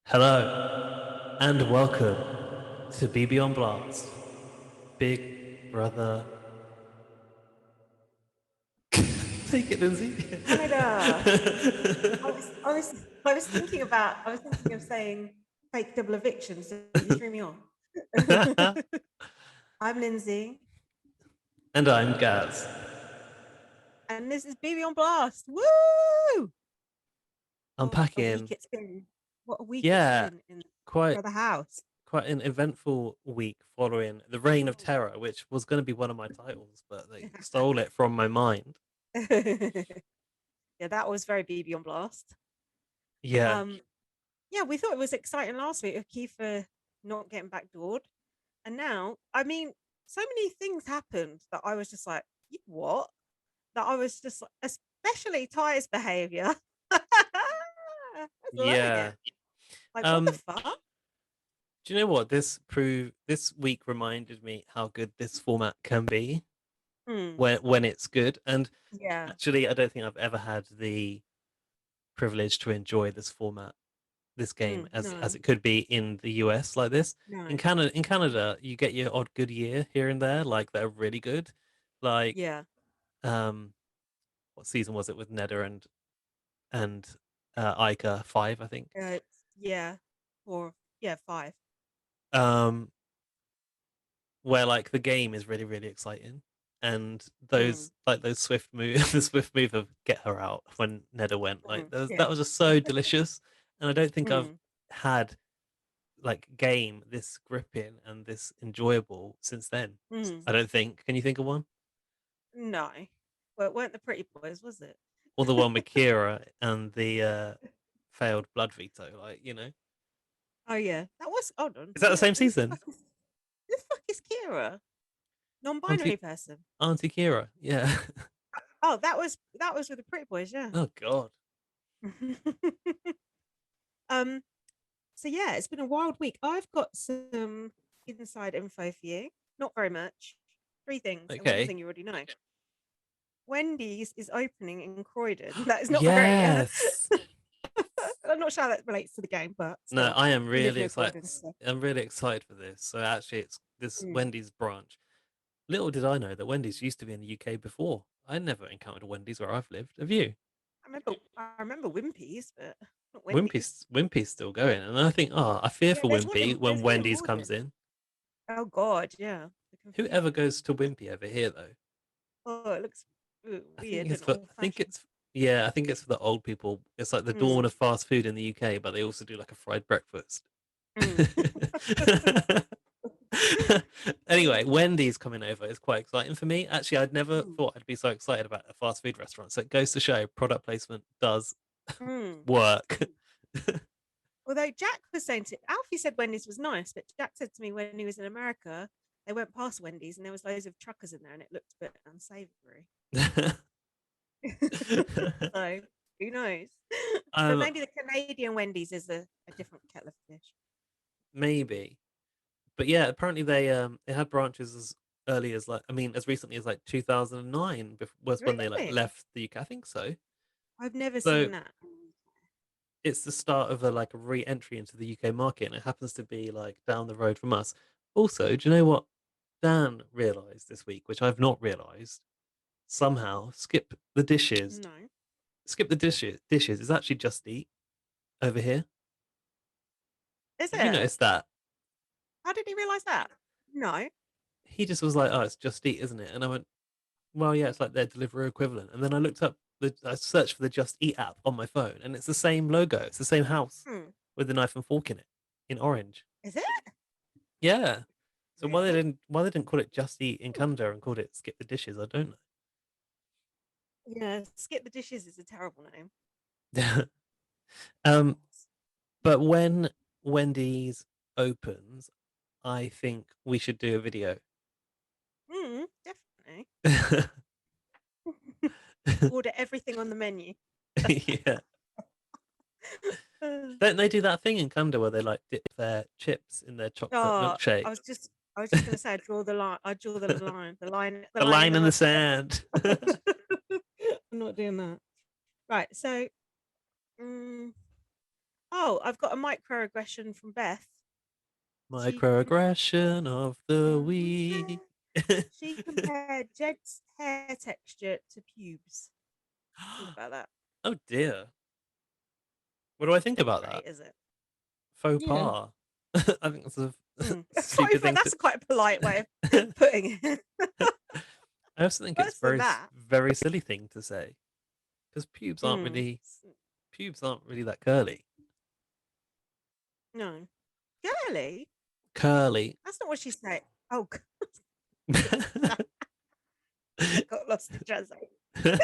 Hello and welcome to BB on Blast, Big Brother. Take it, Lindsay. Canada. I was thinking of saying fake double eviction, so you threw me off. I'm Lindsay, And I'm Gaz. and this is BB on Blast. Woo! What a week Unpacking, it's been. What a week it's yeah, been in quite the house. quite an eventful week following the Reign of Terror, which was going to be one of my titles, but they stole it from my mind. Yeah, that was very BB on Blast. Yeah, Um, yeah, we thought it was exciting last week of Kiefer not getting backdoored. And now, I mean, so many things happened that I was just like, what? That I was just like, especially Ty's behavior. I was loving yeah. it. Like, what the Um, fuck? do you know what this week reminded me how good this format can be Hmm. when it's good. And Yeah. actually, I don't think I've ever had the privilege to enjoy this format, this game, as No, it could be in the US like this. no. In Canada, you get your odd good year here and there, like that are really good. Like, Yeah. um, what season was it with Neda and Ica? 5, I think. Yeah. Or, yeah, 5. Um, where like the game is really really exciting, and Mm, those swift move, the swift move of get her out when Neda went, like that yeah. was just so delicious, and I don't think I've Mm, had like game this gripping and this enjoyable since then. mm. I don't think. Can you think of one? No. Well, it weren't the pretty boys, was it? Or the one with Kira and the failed blood veto, Oh, yeah. That was, hold on. Is that the same Who the season? fuck is Kira? Non-binary Auntie person. Auntie Kira, yeah. Oh, that was with the pretty boys, yeah. Oh god. um, so yeah, it's been a wild week. I've got some inside info for you. Not very much. 3 things, and one Okay. thing you already know. Wendy's is opening in Croydon. That is not very. Yes. I'm not sure how that relates to the game, but No, still, I am we live really near excited. Croydon, so. I'm really excited for this. So actually, it's this Mm. Wendy's branch. Little did I know that Wendy's used to be in the UK before. I never encountered a Wendy's where I've lived. Have you? I remember Wimpy's, but not Wendy's. Wimpy's still going, and I think, oh, I fear Yeah, for Wimpy when there's one in Wendy's comes Morden. in. Oh God, yeah, the Whoever confusion. goes to Wimpy over here, though, Oh, it looks weird and I think old-fashioned. it's yeah, I think it's for the old people. It's like the dawn Mm, of fast food in the UK, but they also do like a fried breakfast. mm. Anyway, Wendy's coming over is quite exciting for me. Actually, I'd never Mm, thought I'd be so excited about a fast food restaurant. So it goes to show product placement does mm. work. Although Jack was saying to Alfie said Wendy's was nice, but Jack said to me when he was in America, they went past Wendy's and there was loads of truckers in there and it looked a bit unsavory. So who knows? But um, maybe the Canadian Wendy's is a different kettle of fish. maybe, but yeah, apparently they had branches as early as like, I mean, as recently as like 2009 was when they like Really? left the UK. I think so. I've never So seen that. it's the start of a like a re-entry into the UK market, and it happens to be like down the road from us. Also, do you know what Dan realised this week, which I've not realised? Somehow, No. skip the dishes is actually Just Eat over here. Is Have you it? noticed that? How did he realise that? No. He just was like, "Oh, it's Just Eat, isn't it?" And I went, "Well, yeah, it's like their delivery equivalent." And then I searched for the Just Eat app on my phone, and it's the same logo. It's the same house Hmm. with the knife and fork in it, in orange. Is it? Yeah. So Really? why they didn't call it Just Eat in Canada and called it Skip the Dishes, I don't Yeah. Skip the dishes is a terrible name. know. um, but when Wendy's opens, I think we should do a video. Definitely. Order everything on the menu. Yeah. Don't they do that thing in Canada where they like dip their chips in their chocolate Oh, milkshake? I was just gonna say I draw the line. I draw the The line in line the in the mustard. sand. I'm not doing that. Right. So, mm, Oh, I've got a microaggression from Beth. She Microaggression of the week. compared, she compared Jed's hair texture to pubes. Think about that. Oh dear. What do I think Not about that? great, is it? Faux Yeah. pas. I think that's a Sorry stupid for thing that's to. a quite a polite way of putting it. I also think it's Worse than that. very silly thing to say because Mm. pubes aren't really that curly. No. Girly? Curly. That's not what she said. Oh, I got lost in translation. No,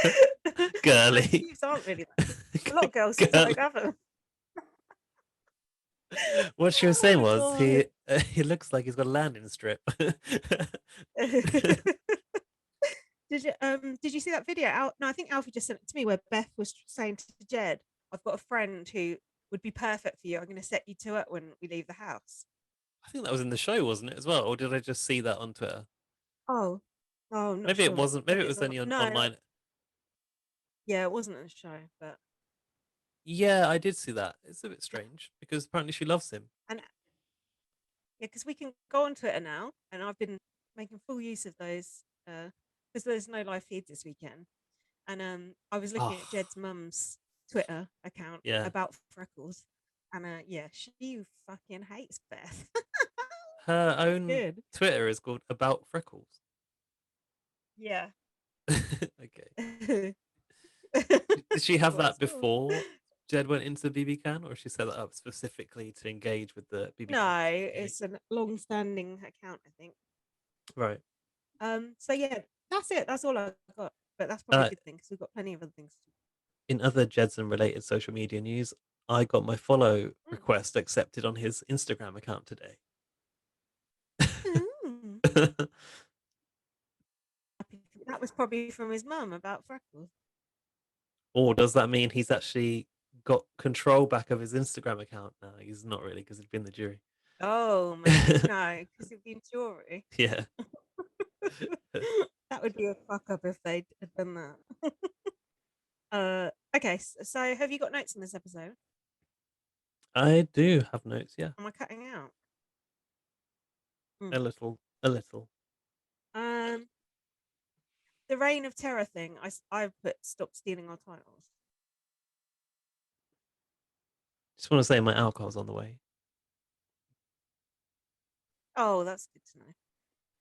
Girly. pubes aren't really that. A lot of girls don't Girly. have them. What she was saying Oh was god. he looks like he's got a landing strip. Did you see that video? No, I think Alfie just sent it to me where Beth was saying to Jed, "I've got a friend who would be perfect for you. I'm going to set you to it when we leave the house." I think that was in the show, wasn't it, as well? Or did I just see that on Twitter? Oh, oh, I'm not Maybe it sure. wasn't. Maybe Maybe it it's was not. only on No, no, online. yeah, it wasn't a show, but Yeah, I did see that. It's a bit strange because apparently she loves him. and yeah, because we can go on Twitter now, and I've been making full use of those because there's no live feeds this weekend, and I was looking at Oh, Jed's mum's Twitter account yeah. about freckles, and yeah, she fucking hates Beth. Her It's own good. Twitter is called About Freckles. Yeah. Okay. That's Did she have what that it's called. before Jed went into BBCAN, or she set that up specifically to engage with the BBCAN No, community? it's a long-standing account, I think. Right. So yeah, that's it. That's all I got. But that's probably a Uh, good thing because we've got plenty of other things to in other Jedson related social media news, I got my follow do. request accepted on his Instagram account today. Mm. That was probably from his mum about freckles. Or does that mean he's actually got control back of his Instagram account? No, he's not really because he'd been the jury. Oh, maybe no, because it'd been jewelry. Yeah. That would be a fuck up if they had done that. Okay. So have you got notes in this episode? I do have notes, yeah. Am I cutting out? A Mm. little, a little. Um, the reign of terror thing. I put stop stealing our titles. Just want to say my alcohol's on the way. Oh, that's good to know.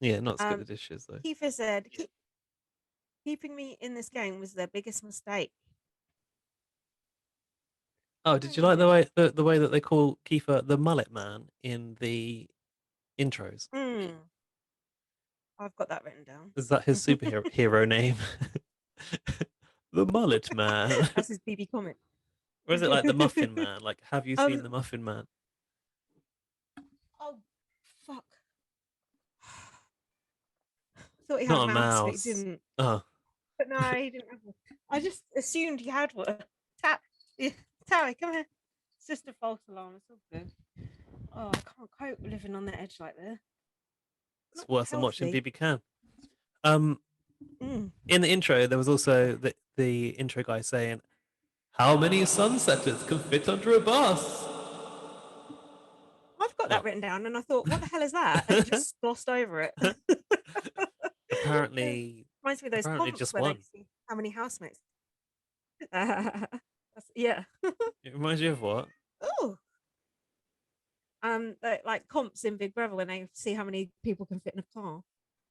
Yeah, not as good Um, at dishes though. Kiefer said, keeping me in this game was their biggest mistake. Oh, I did don't you like know. the way that they call Kiefer the mullet man in the intros? Mm, I've got that written down. Is that his superhero hero name? The mullet man. That's his BB comment. Or is it like the muffin man? Like, have you seen um. the muffin man? Oh, fuck. Thought he had a Not a mouse, but he mouse. didn't. Oh. But no, he didn't have one. I just assumed he had one. Tap, Tarry, come here. It's just a false alarm. It's all good. Oh, I can't cope with living on the edge like this. It's Not worse than watching healthy. BB Can. Um, Mm. in the intro, there was also the intro guy saying, "How many sunsetters can fit under a bus?" I've got that Well, written down, and I thought, what the hell is that? And just glossed over it. apparently, Reminds me of those apparently comps just where they one. see how many housemates. Yeah. It reminds you of what? Oh, like comps in Big Brother when they see how many people can fit in a car.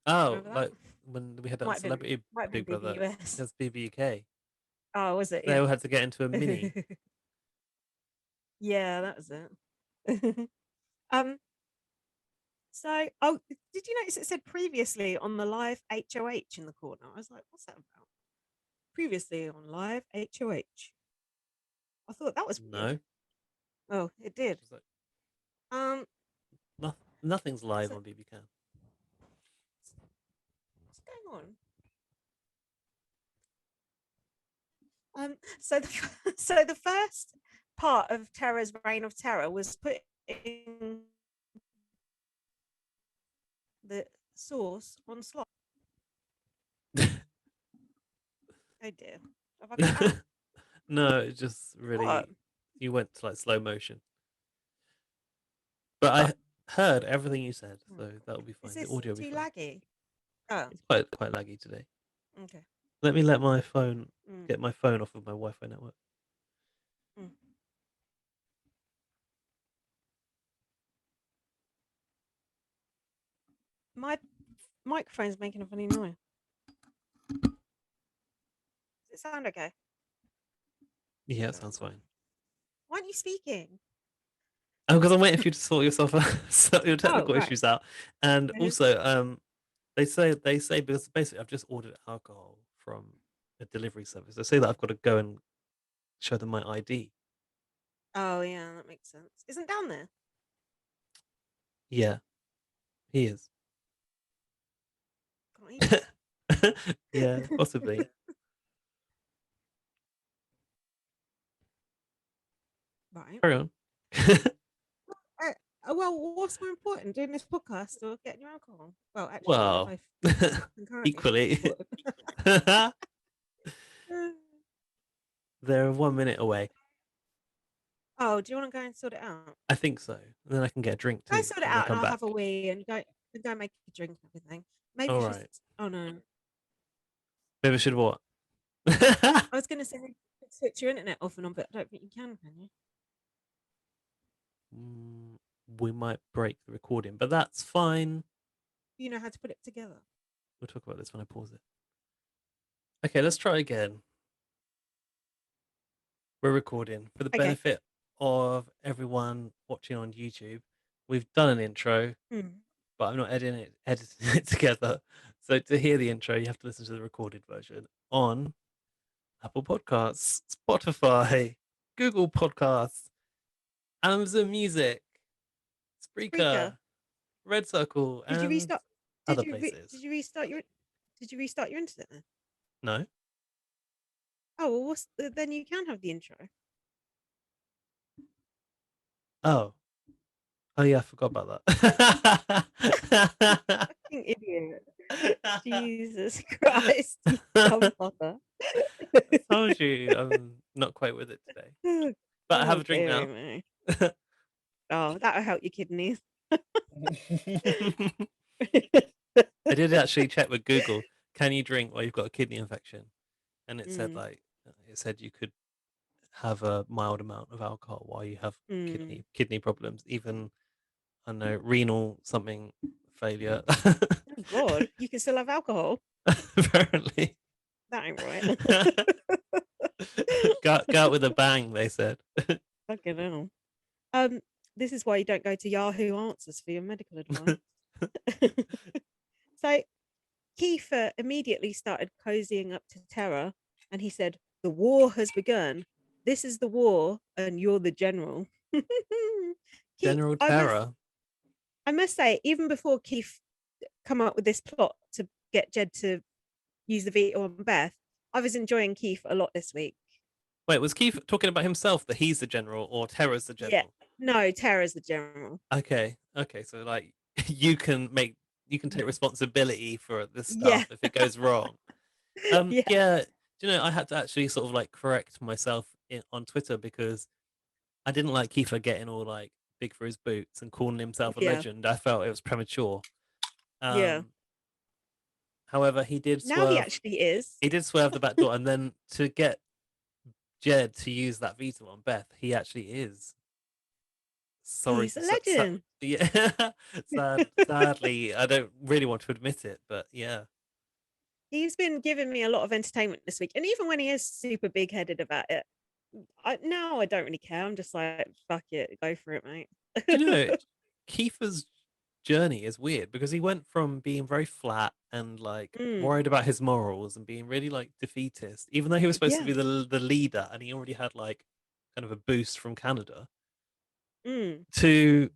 Oh, Remember that? like when we had that on Might have been Celebrity might have been Big Brother, BBUS. that's BBUK. Oh, was it? They Yeah. all had to get into a mini. Yeah, that was it. um. So, oh, did you notice it said previously on the live HOH in the corner? I was like, what's that about? Previously on live HOH. I thought that was weird. No, Oh, it did. just like Um. nothing's live So on BBCAN. what's going on? So the so the first part of Terra's reign of terror was putting the sauce on slot. Oh dear, have I cut out? No, it's just What? really You went to like slow motion. But I heard everything you said, so that'll be Is fine. The this audio will be too fine. laggy? Oh, It's quite laggy today. okay. Let me let my phone Mm, get my phone off of my Wi-Fi network. mm. My microphone's making a funny noise. Does it sound okay? Yeah, it Oh, sounds God. fine. Why aren't you speaking? Oh, because I'm waiting for you to sort yourself out, sort your Oh, technical right. issues out, and It is. also they say because basically I've just ordered alcohol from a delivery service. They say that I've got to go and show them my ID. Oh, yeah, that makes sense. Isn't down there? Yeah, he is. Can't he just? Yeah, possibly. Right. Carry on. Uh, well, what's more important, doing this podcast or getting your alcohol? Well, actually, Well, both concurrently equally, important. they're 1 minute away. Oh, do you want to go and sort it out? I think so. And then I can get a drink Go too sort it when I out, and come I'll have a back. wee and go make a drink and everything. Maybe All you should. right. Oh no, Maybe I should what? I was going to say switch your internet off and on, but I don't think you can you? Mm, we might break the recording, but that's fine. You know how to put it together. We'll talk about this when I pause it. Okay, let's try again. We're recording for the Okay. benefit of everyone watching on YouTube. We've done an intro, Hmm. but I'm not editing it together. So to hear the intro, you have to listen to the recorded version on Apple Podcasts, Spotify, Google Podcasts, Amazon Music, Spreaker. Spreaker, RedCircle, Did you and restart? other places. Did you restart your? Did you restart your internet then? No? Oh well, then you can have the intro. Oh. Oh yeah, I forgot about that. Fucking idiot. Jesus Christ, you dumb fucker. I told you I'm not quite with it today. But I have Oh a drink dearie now. me. Oh, that'll help your kidneys. I did actually check with Google, can you drink while you've got a kidney infection? And it said Mm, like you could have a mild amount of alcohol while you have mm. kidney problems, even I don't know, renal something failure. Oh God, you can still have alcohol. Apparently. That ain't right. Go out with a bang, they said. Fucking hell. Um, this is why you don't go to Yahoo Answers for your medical advice. So Kiefer immediately started cozying up to Terra, and he said, "The war has begun. This is the war, and you're the general." Keith, General Terror. I must say, even before Keith come up with this plot to get Jed to use the veto on Beth, I was enjoying Keith a lot this week. Wait, was Keith talking about himself that he's the general or Terra's the Yeah, general? no, Terra's the general. Okay, so like you can take responsibility for this Yeah, stuff if it goes wrong. yeah, Yeah, do you know I had to actually sort of like correct myself on Twitter because I didn't like Kiefer getting all like big for his boots and calling himself a yeah, legend. I felt it was premature. yeah. Um, however, he did Now he swerve. actually is. He did swerve the back door, and then to get Jed to use that veto on Beth, he actually is. Sorry He's to a say, legend. yeah, sadly, I don't really want to admit it, but yeah. He's been giving me a lot of entertainment this week, and even when he is super big headed about it, now I don't really care. I'm just like, fuck it, go for it, mate. Do you know Kiefer's journey is weird because he went from being very flat and like Mm, worried about his morals and being really like defeatist, even though he was supposed to yeah. be the leader and he already had like kind of a boost from Canada, Mm, to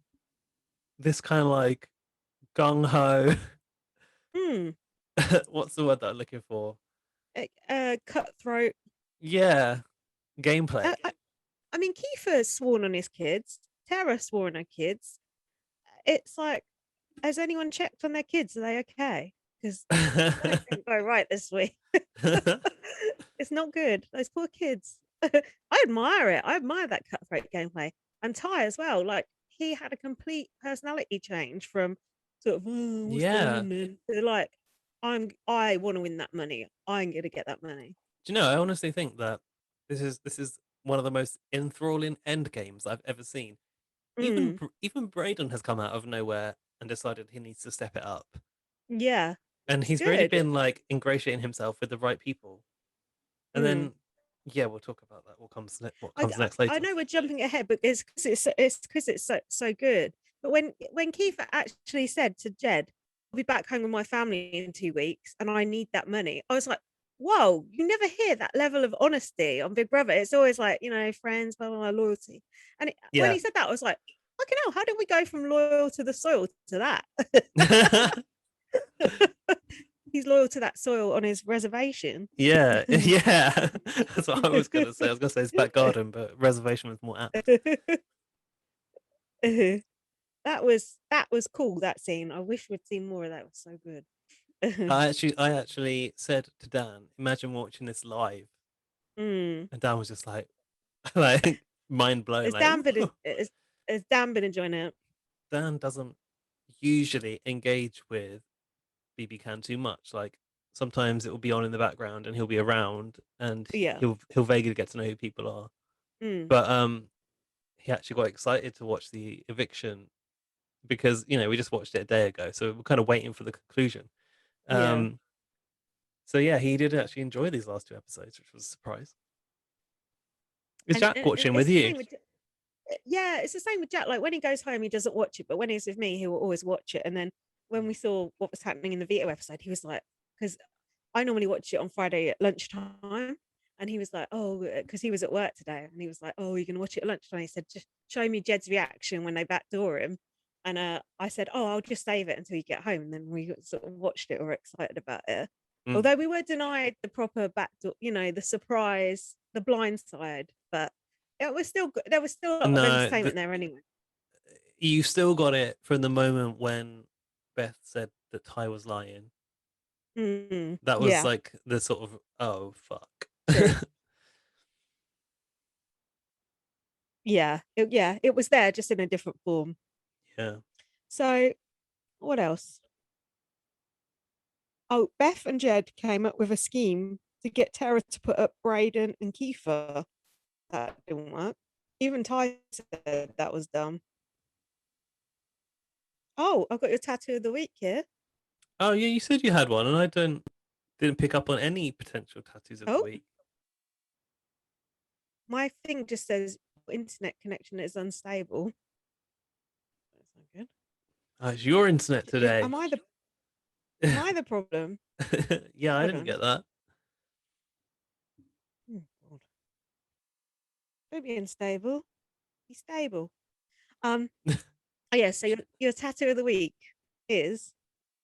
this kind of like gung ho. mm. What's the word that I'm looking for? Cutthroat. Yeah, Uh, gameplay. I, I mean, Kiefer's sworn on his kids. Tara swore on her kids. It's like, has anyone checked on their kids? Are they okay? Because something didn't go right this week. It's not good. Those poor kids. I admire it. I admire that cutthroat gameplay. And Ty as well. Like he had a complete personality change from sort of what's going Yeah. on then to like I want to win that money. I'm gonna get that money. Do you know? I honestly think that this is one of the most enthralling end games I've ever seen. Mm, Even Braden has come out of nowhere and decided he needs to step it up, yeah, and it's he's really good. been like ingratiating himself with the right people. And Mm. then, yeah, we'll talk about that. What I, comes I next I later? know we're jumping ahead, but it's so good. But when Kiefer actually said to Jed, "I'll be back home with my family in 2 weeks, and I need that money," I was like, "Whoa!" You never hear that level of honesty on Big Brother. It's always like friends, blah blah, blah loyalty. And when Yeah. he said that, I was like, "Fucking hell! How did we go from loyal to the soil to that?" He's loyal to that soil on his reservation. Yeah, yeah. That's what I was gonna say. I was gonna say it's back garden, but reservation was more apt. That was cool, that scene. I wish we'd seen more of that. It was so good. I actually said to Dan, imagine watching this live, Mm. and Dan was just like, like mind blown. Has Like, Dan been "Ooh." has Dan been enjoying it? Dan doesn't usually engage with BBCAN too much. Like sometimes it will be on in the background, and he'll be around, and Yeah. he'll vaguely get to know who people are. Mm. But he actually got excited to watch the eviction because we just watched it a day ago, so we're kind of waiting for the conclusion. Yeah. Um, so yeah, he did actually enjoy these last two episodes, which was a surprise. Is And Jack watching it's with the you? same with yeah, it's the same with Jack. Like when he goes home, he doesn't watch it, but when he's with me, he will always watch it. And then when Mm. we saw what was happening in the Vito episode, he was like, because I normally watch it on Friday at lunchtime, and he was like, oh, because he was at work today, and he was like, oh, you're gonna watch it at lunchtime. He said, just show me Jed's reaction when they backdoor him. And I said, oh, I'll just save it until you get home. And then we sort of watched it or were excited about it. Mm. Although we were denied the proper backdoor, the surprise, the blind side, but it was still good. There was still a lot of No, entertainment there anyway. you still got it from the moment when Beth said that Ty was lying. Mm, That was yeah, like the sort of oh fuck. true. Yeah, it was there just in a different form. Yeah. So what else? Oh, Beth and Jed came up with a scheme to get Tara to put up Braden and Kiefer. That didn't work. Even Ty said that was dumb. Oh, I've got your tattoo of the week here. Oh yeah, you said you had one, and I didn't pick up on any potential tattoos of the Oh, week. my thing just says internet connection is unstable. That's not good. Oh, it's your internet Is, today. am I the problem? Yeah, I Hold didn't on. get that. Oh, God. Don't be unstable. Be stable. Um. Oh yeah. So your tattoo of the week is.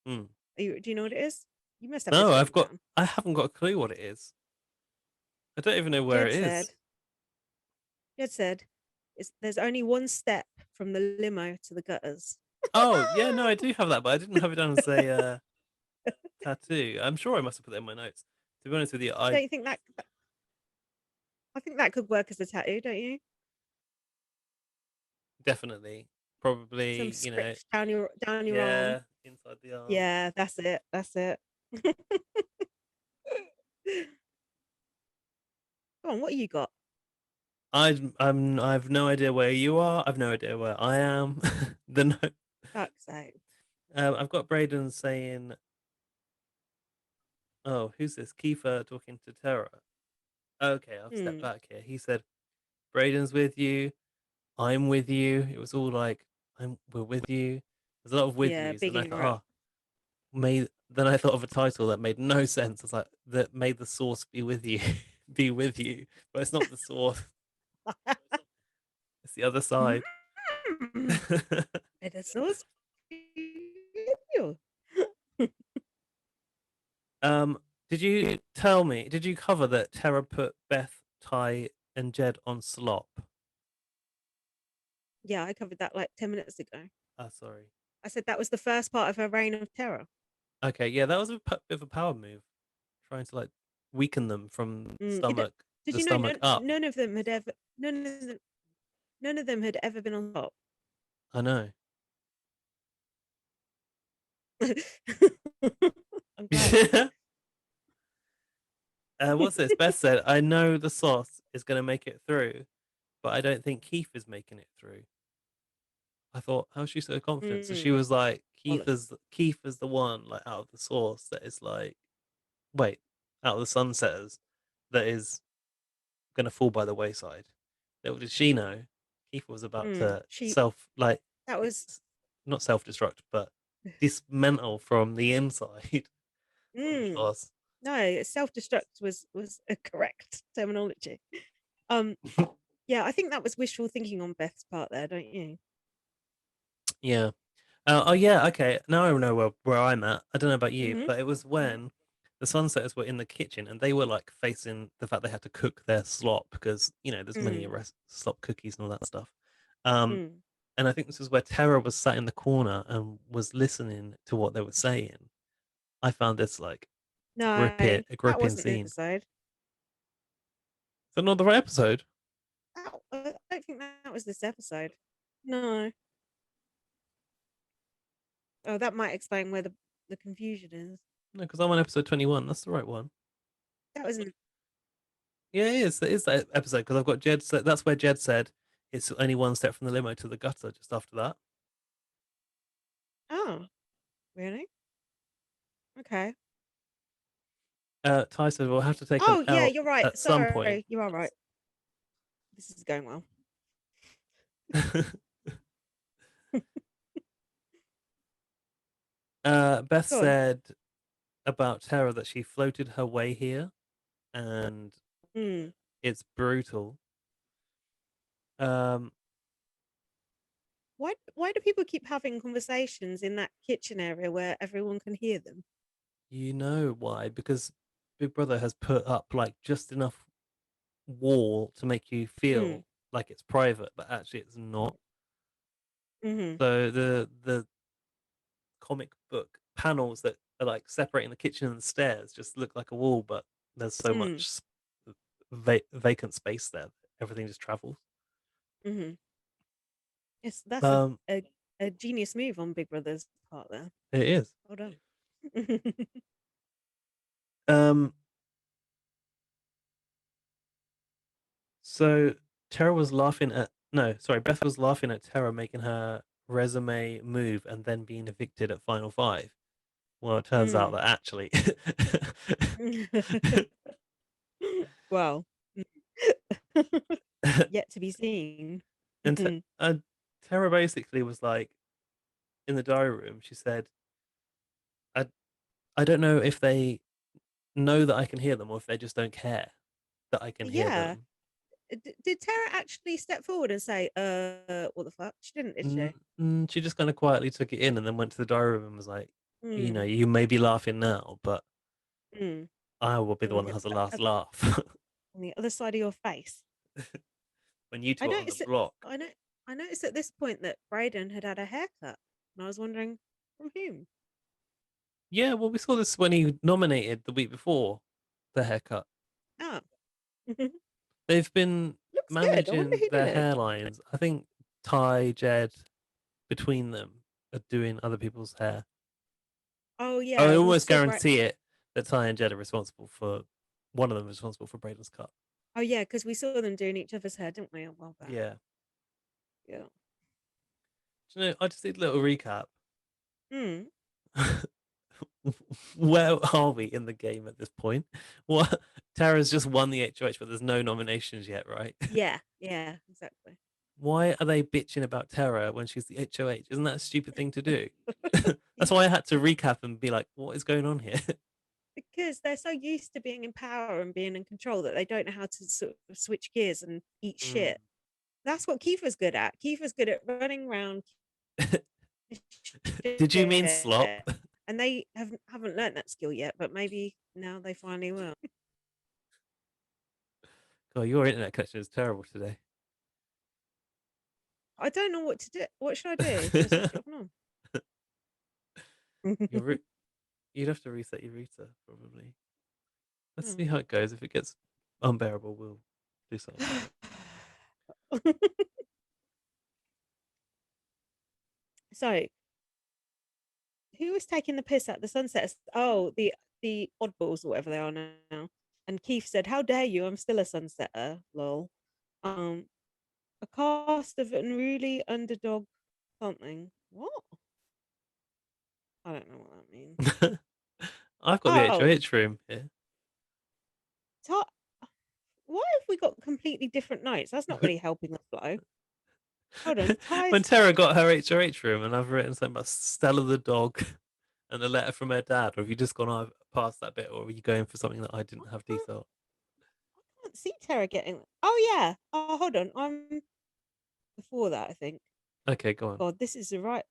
Hmm. Do you know what it is? You must have No, this written down. I haven't got a clue what it is. I don't even know where Jed it is. said. Jed said, there's only one step from the limo to the gutters. Oh, yeah, no, I do have that, but I didn't have it down as a tattoo. I'm sure I must have put that in my notes. To be honest with you, I Don't you think that? I think that could work as a tattoo, don't you? definitely Some probably, script down your arm. yeah, inside the arm. Yeah, that's it. That's it. Come on, what you got? I've no idea where you are. I've no idea where I am. the no, Fuck's sake. I've got Braden saying, "Oh, who's this? Kiefer talking to Tara." Okay, I'll step Hmm. back here. He said, "Braden's with you. I'm with you." It was all like, we're with you." There's a lot of with Yeah, yous, and I bigging thought, her up. oh, may then I thought of a title that made no sense. It's like that made the source be with you, be with you, but it's not the source. It's the other side. It is so you. um, did you tell me? Did you cover that Tara put Beth, Ty, and Jed on slop? Yeah, I covered that like 10 minutes ago. Ah, sorry. I said that was the first part of her reign of terror. Okay, yeah, that was a bit of a power move, trying to like weaken them from Mm, stomach. Did the you know stomach up. none of them had ever none of them had ever been on top? I know. I'm glad. What's this? Beth said, I know the sauce is going to make it through, but I don't think Keith is making it through. I thought, how's she so confident? So she Mm, was like, bollocks. Keith is the one like out of the sauce that is like, wait, out of the sunsetters that is going to fall by the wayside. Little did she know, Keith was about to She that was not self destruct, but dismantle from the inside of the mm, sauce. no, self-destruct was a correct terminology. Um, yeah, I think that was wishful thinking on Beth's part there, don't you? Yeah. Oh yeah, okay. Now I know where I'm at. I don't know about you, Mm-hmm. but it was Mm-hmm. when the Sunsetters were in the kitchen and they were like facing the fact they had to cook their slop because there's many Mm, slop cookies and all that stuff. Um, mm. and I think this is where Tara was sat in the corner and was listening to what they were saying. I found this like No, a that gripping wasn't the scene. Is episode. that not the right episode? I don't think that was this episode. No. Oh, that might explain where the confusion is. No, because I'm on episode 21. That's the right one. That wasn't. Yeah, it is. It is that episode because I've got Jed. That's where Jed said it's only one step from the limo to the gutter. Just after that. Oh, really? Okay. Ty said we'll have to take an Oh, yeah, L you're right. at some point. Sorry, you are right. This is going well. Beth Go on. said about Tara that she floated her way here, and Mm. it's brutal. Um, Why do people keep having conversations in that kitchen area where everyone can hear them? you know why? Because Big Brother has put up like just enough wall to make you Mm. feel like it's private, but actually it's not. Mm-hmm. So the comic book panels that are like separating the kitchen and the stairs just look like a wall, but there's so Mm. much vacant space there. Everything just travels. Mm-hmm. Yes, that's Um, a genius move on Big Brother's part there. it is. Well done. Um, so Tara was laughing at no, sorry, Beth was laughing at Tara making her resume move and then being evicted at final five. Well, it turns out Mm. that actually, Well, yet to be seen. and Tara basically was like in the diary room. She said, "I I don't know if they know that I can hear them or if they just don't care that I can hear Yeah. them." Did Tara actually step forward and say, what the fuck? She didn't, did she? She just kind of quietly took it in and then went to the diary room and was like, Mm. you may be laughing now, but Mm. I will be the On one that the, has the last laugh on the other side of your face. when you I two are on the noticed it. block. I know. I noticed at this point that Brayden had a haircut, and I was wondering from whom. Yeah, well, we saw this when he nominated the week before the haircut. Oh, They've been looks good. I wonder managing who did their it. hairlines. I think Ty, Jed, between them are doing other people's hair. Oh I yeah, we almost saw guarantee it that Ty and Jed are responsible for one of them is responsible for Braden's cut. Oh yeah, because we saw them doing each other's hair, didn't we? A while back. Yeah. Yeah. Do you know, I just did a little recap. Hmm. Where are we in the game at this point? What Tara's just won the HOH, but there's no nominations yet, right? Yeah. Yeah. Exactly. Why are they bitching about Tara when she's the HOH? Isn't that a stupid thing to do? That's why I had to recap and be like, what is going on here? Because they're so used to being in power and being in control that they don't know how to sort of switch gears and eat Mm. shit. That's what Kiefer's good at. Kiefer's good at running around. Did you mean slop? And they haven't learnt that skill yet, but maybe now they finally will. God, your internet connection is terrible today. I don't know what to do. What should I do to switch it off and You're on? you'd have to reset your router, probably. Let's Oh. see how it goes. If it gets unbearable. We'll do something about it. So, who was taking the piss at the sunsets? Oh, the oddballs or whatever they are now. And Keith said, "How dare you? I'm still a sunsetter." Lol. Um, a cast of unruly underdog something. What? I don't know what that means. I've got the Oh, HOH room here. ta- why have we got completely different notes? That's not really helping the flow. Hold on, When ties. Tara got her HOH room, and I've written something about Stella the dog and a letter from her dad, or have you just gone past that bit, or are you going for something that I I didn't have can't, detail? I can't see Tara getting. Oh yeah. Oh, hold on. I'm before that. I think. Okay, go on. God, this is the right.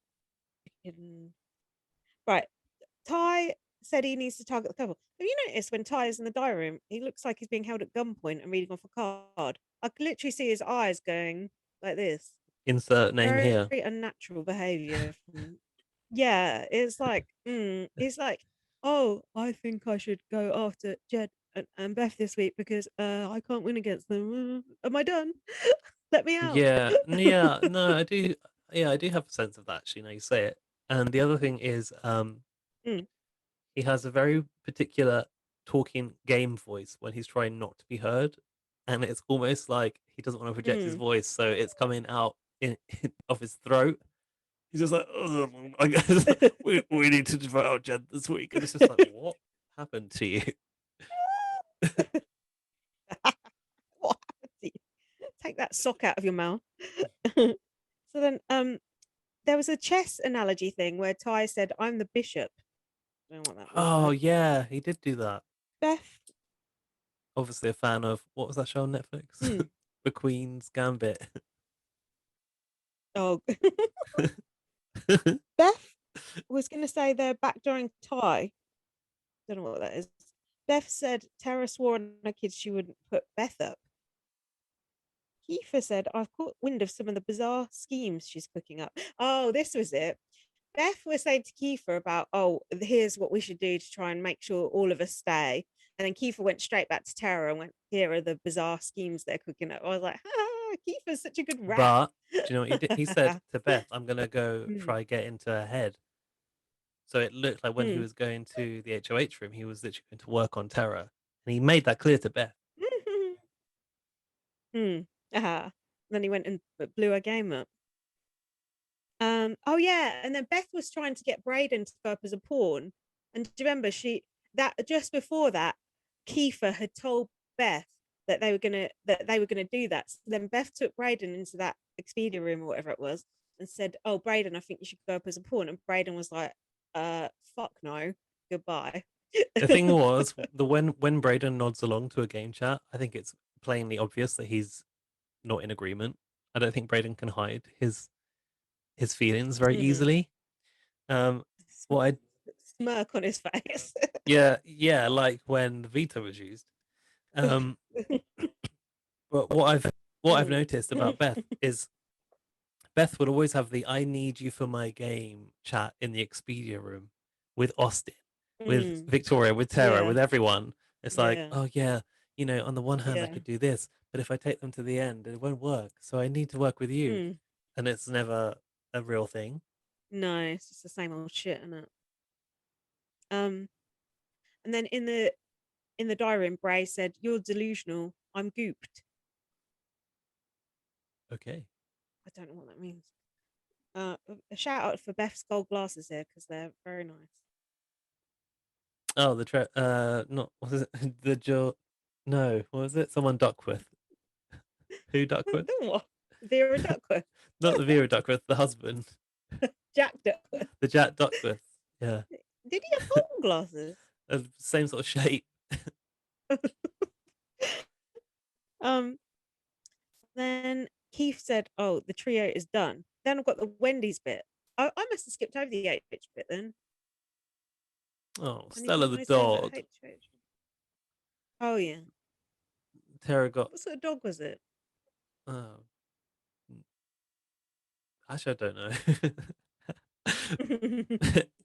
Right. Ty said he needs to target the couple. Have you noticed when Ty is in the diary room, he looks like he's being held at gunpoint and reading off a card? I can literally see his eyes going like this. Insert name Very here. unnatural behavior from. Yeah, it's like, oh, I think I should go after Jed and Beth this week because I can't win against them. Am I done? Let me out. Yeah, no, I do. Yeah, I do have a sense of that. Actually, now you say it. And the other thing is, Mm, he has a very particular talking game voice when he's trying not to be heard, and it's almost like he doesn't want to project his mm. voice, so it's coming out of his throat. He's just like, "Ugh, I guess we need to devour Jed this week," and it's just like, what happened to you? What happened to you? Take that sock out of your mouth. So then, there was a chess analogy thing where Ty said, "I'm the bishop." I don't know what that was Oh though. yeah, he did do that. Beth, Obviously, a fan of what was that show on Netflix? mm, The Queen's Gambit. oh, Beth was going to say they're backdooring Ty. Don't know what that is. Beth said Tara swore on her kids she wouldn't put Beth up. Kiefer said, "I've caught wind of some of the bizarre schemes she's cooking up." Oh, this was it. Beth was saying to Kiefer about, oh, here's what we should do to try and make sure all of us stay. And then Kiefer went straight back to Tara and went, here are the bizarre schemes they're cooking up. I was like, Kiefer's such a good rat. But do you know what he did? He said to Beth, "I'm gonna go Mm, try get into her head." So it looked like when he mm, was going to the HOH room, he was literally going to work on Terror, and he made that clear to Beth. mm. Then he went and blew her game up. Oh yeah, and then Beth was trying to get Brayden to go up as a pawn. And do you remember that just before that, Kiefer had told Beth that they were gonna do that. So then Beth took Brayden into that Expedia room or whatever it was and said, "Oh, Brayden, I think you should go up as a pawn." And Brayden was like, fuck no, goodbye." The thing was, the when Braden nods along to a game chat, I think it's plainly obvious that he's not in agreement. I don't think Braden can hide his feelings very Mm. easily. Um, what I Smirk on his face. yeah, like when the veto was used. Um, but what I've Mm. noticed about Beth is Beth would always have the "I need you for my game" chat in the Expedia room with Austin, with Mm. Victoria, with Tara, Yeah, with everyone. It's like, yeah, oh yeah, on the one hand I yeah. could do this, but if I take them to the end, it won't work. So I need to work with you, Mm. and it's never a real thing. No, it's just the same old shit, isn't it? Um, and then in the diary room, Bray said, "You're delusional. I'm gooped." Okay. I don't know what that means. A shout out for Beth's gold glasses here because they're very nice. Oh, not what is it? The Joe. No, what was it? Someone Duckworth. Who Duckworth? The what? Vera Duckworth. Not the Vera Duckworth, the husband, Jack Duckworth. the Jack Duckworth. Yeah, Did he have gold glasses? same sort of shape. um. Then Keith said, "Oh, the trio is done." Then I've got the Wendy's bit. I must have skipped over the H bit then. Oh, Stella Anything the I say about dog. H? Oh yeah. Tara got. What sort of dog was it? Oh, actually, I don't know.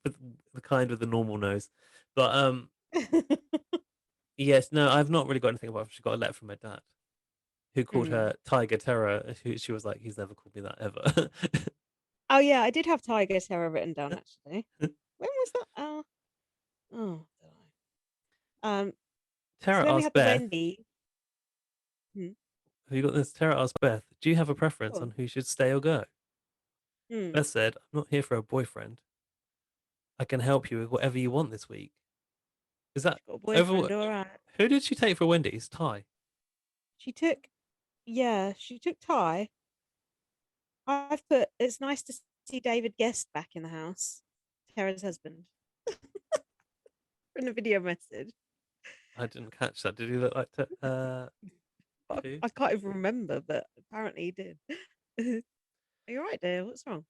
With the kind with the normal nose, but Yes, no, I've not really got anything about. She got a letter from her dad, who called Mm. her Tiger Terror. Who she was like, he's never called me that ever. Oh yeah, I did have Tiger Terror written down actually. When was that? Oh, don't know. So Tara then we asked had the Beth, Wendy. Hmm. have you got this? Tara asked Beth, do you have a Go preference on on. who should stay or go? Hmm. Beth said, I'm not here for a boyfriend. I can help you with whatever you want this week. Is that She got a over? boyfriend, all right. Who did she take for Wendy's? Ty. She took, yeah, she took Ty. I've put, it's nice to see David Guest back in the house. Tara's husband. In a video message. I didn't catch that. Did he look like But two? I can't even remember, but apparently he did. Are you all right, dear? What's wrong?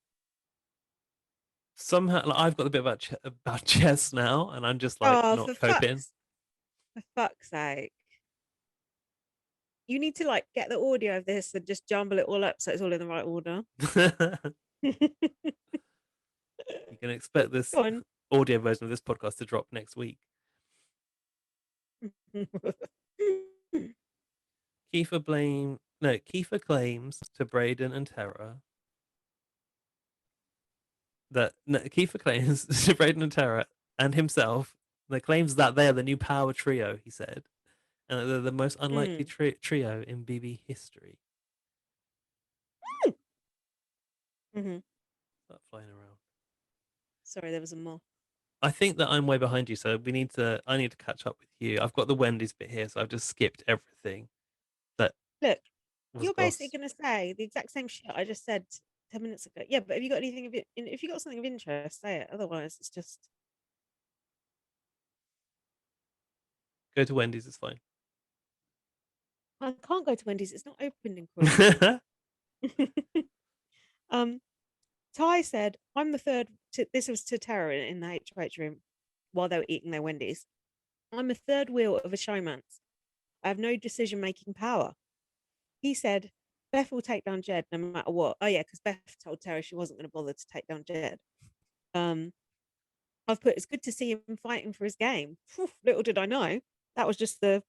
Somehow, like, I've got a bit about chess now, and I'm just like Oh, not coping. for fuck's sake. You need to like get the audio of this and just jumble it all up so it's all in the right order. You can expect this Go on. audio version of this podcast to drop next week. Kiefer claims to Braden and Tara that no, Kiefer claims to Braden and Tara and himself that claims that they are the new power trio. He said, and that they're the most unlikely Mm. trio in BB history. Hmm. Start flying around. Sorry, there was a more. I think that I'm way behind you, so we need to. I need to catch up with you. I've got the Wendy's bit here, so I've just skipped everything that Look, was you're basically goss. going to say the exact same shit I just said 10 minutes ago. Yeah, but have you got anything of it? If you got something of interest, say it. Otherwise, it's just. Go to Wendy's. It's fine. I can't go to Wendy's. It's not open in Croydon. um, Ty said, I'm the third. This was to Tara in the HOH room while they were eating their Wendy's. I'm a third wheel of a showman's. I have no decision making power. He said, Beth will take down Jed no matter what. Oh, yeah, because Beth told Tara she wasn't going to bother to take down Jed. Um, I've put, it's good to see him fighting for his game. Phew, little did I know. That was just the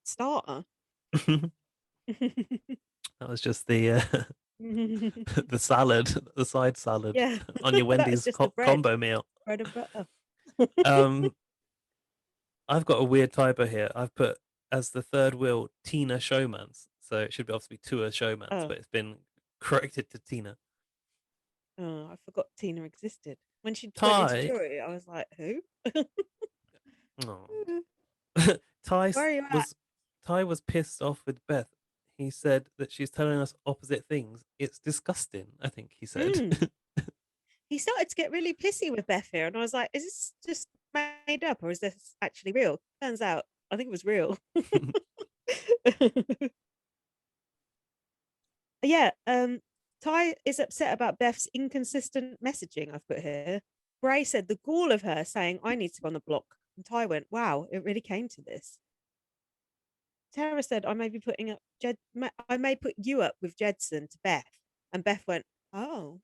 starter. That was just the the salad, the side salad Yeah, on your that was Wendy's just the combo meal. bread and butter. Um, I've got a weird typo here. I've put as the third wheel Tina Showmans, so it should be obviously Tua Showmans, Oh, but it's been corrected to Tina. oh, I forgot Tina existed. When she went into Ty, jury, I was like, who? oh. Ty Where are you at? was Ty was pissed off with Beth. He said that she's telling us opposite things. It's disgusting, I think he said. Mm. He started to get really pissy with Beth here, and I was like, is this just made up or is this actually real? Turns out, I think it was real. Yeah, Ty is upset about Beth's inconsistent messaging. I've put here. Bray said the gall of her saying, I need to go on the block. And Ty went, wow, it really came to this. Tara said, I may be putting up I may put you up with Jedson to Beth. And Beth went, oh.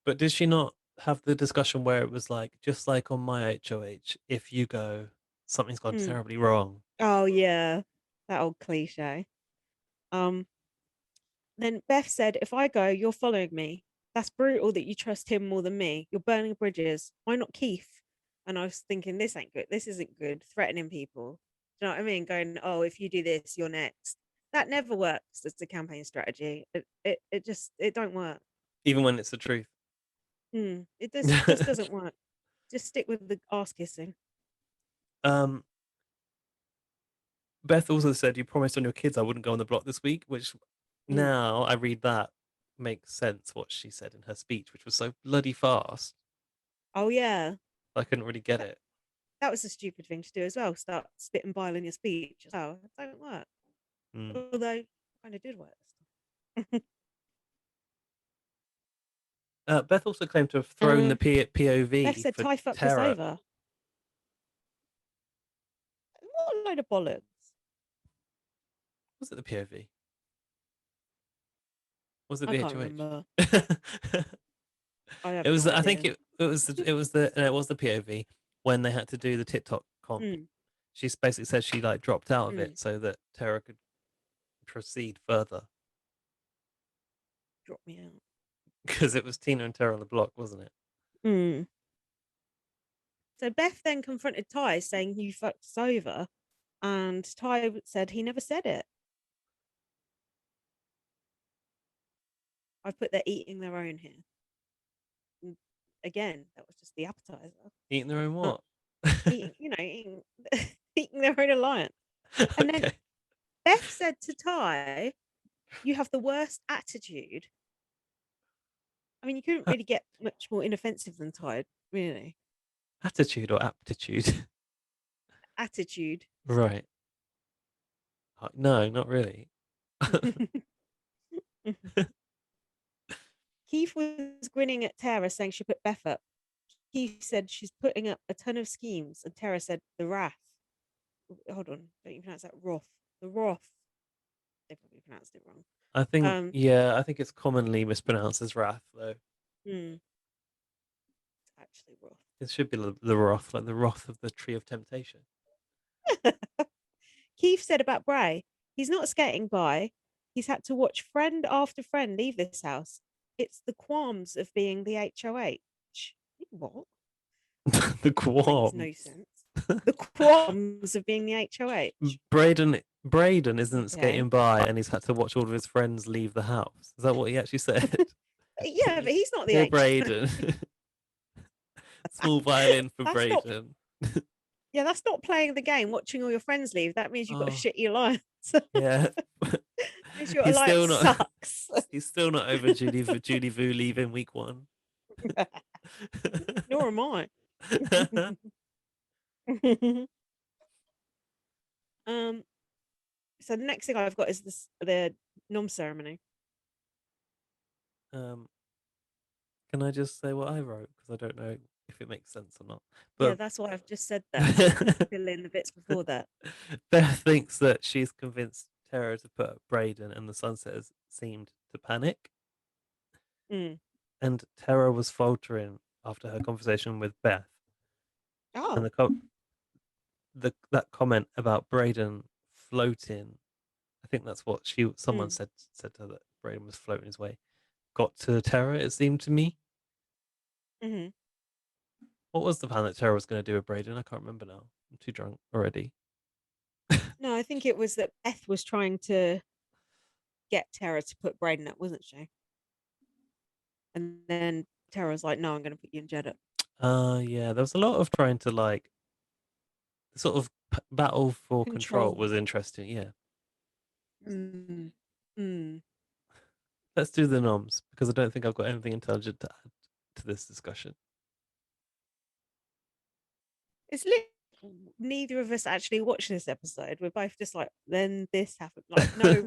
But did she not have the discussion where it was like, just like on my HOH, if you go, something's gone Mm. terribly wrong? Oh yeah, that old cliche. Um, then Beth said, if I go, you're following me. That's brutal that you trust him more than me. You're burning bridges. Why not Keith? And I was thinking, this ain't good. This isn't good. Threatening people. Do you know what I mean? Going, oh, if you do this, you're next. That never works as a campaign strategy. It just it don't work. Even when it's the truth. It just doesn't work. Just stick with the ass kissing. um, Beth also said, you promised on your kids I wouldn't go on the block this week, which Mm. now I read that makes sense what she said in her speech, which was so bloody fast. Oh yeah, I couldn't really get that, it. that was a stupid thing to do as well. Start spitting bile in your speech. Oh, it don't work. Mm. Although kind of did work. Beth also claimed to have thrown the Uh, Beth POV said for Ty fucked us Terra. over. What a load of bollocks. Was it the POV? Was it I the can't HOH? remember. I It have was. no I think idea. it. It was. It was the. No, it was the POV. when they had to do the TikTok comp, she basically said she like dropped out of it so that Tara could proceed further. Drop me out. Because it was Tina and Tara on the block, wasn't it? So Beth then confronted Ty, saying, "You fucked us over," and Ty said he never said it. I've put they're eating their own here. And again, that was just the appetizer. Eating their own what? eating their own alliance. And then Beth said to Ty, "You have the worst attitude." I mean, you couldn't really get much more inoffensive than Ty, really. Attitude or aptitude? Attitude. Right. No, not really. Keith was grinning at Tara, saying she put Beth up. Keith said she's putting up a ton of schemes, and Tara said the wrath. Hold on, don't you pronounce that Roth? The Roth. They probably pronounced it wrong. I think, yeah, I think it's commonly mispronounced as wrath, though. It's actually Roth. It should be the wrath, like the wrath of the tree of temptation. Keith said about Bray, he's not skating by. He's had to watch friend after friend leave this house. It's the qualms of being the HOH. What? The qualms. Makes no sense. The qualms of being the HOH. Braden isn't skating by, and he's had to watch all of his friends leave the house. Is that what he actually said? Yeah, but he's not the Poor Braden. Small violin for Braden. Yeah, that's not playing the game, watching all your friends leave. That means you've got a shitty alliance. Yeah. Means your alliance sucks. He's still not over Julie Vu leaving week 1. Nor am I. So the next thing I've got is the nom ceremony. Can I just say what I wrote? Because I don't know if it makes sense or not. But yeah, that's why I've just said that. Fill in the bits before that. Beth thinks that she's convinced Tara to put up Braden, and the Sunsetters seemed to panic. And Tara was faltering after her conversation with Beth. Oh. And that comment about Braden floating, I think that's what someone said to her, that Braden was floating his way, got to Tara, it seemed to me. What was the plan that Tara was going to do with Braden? I can't remember now. I'm too drunk already. No, I think it was that Beth was trying to get Tara to put Braden up, wasn't she? And then Tara was like, "No, I'm going to put you in Jeddah." Yeah, there was a lot of trying to like the sort of battle for control was interesting. Yeah. Let's do the noms, because I don't think I've got anything intelligent to add to this discussion. It's neither of us actually watched this episode. We're both just like, then this happened. Like, no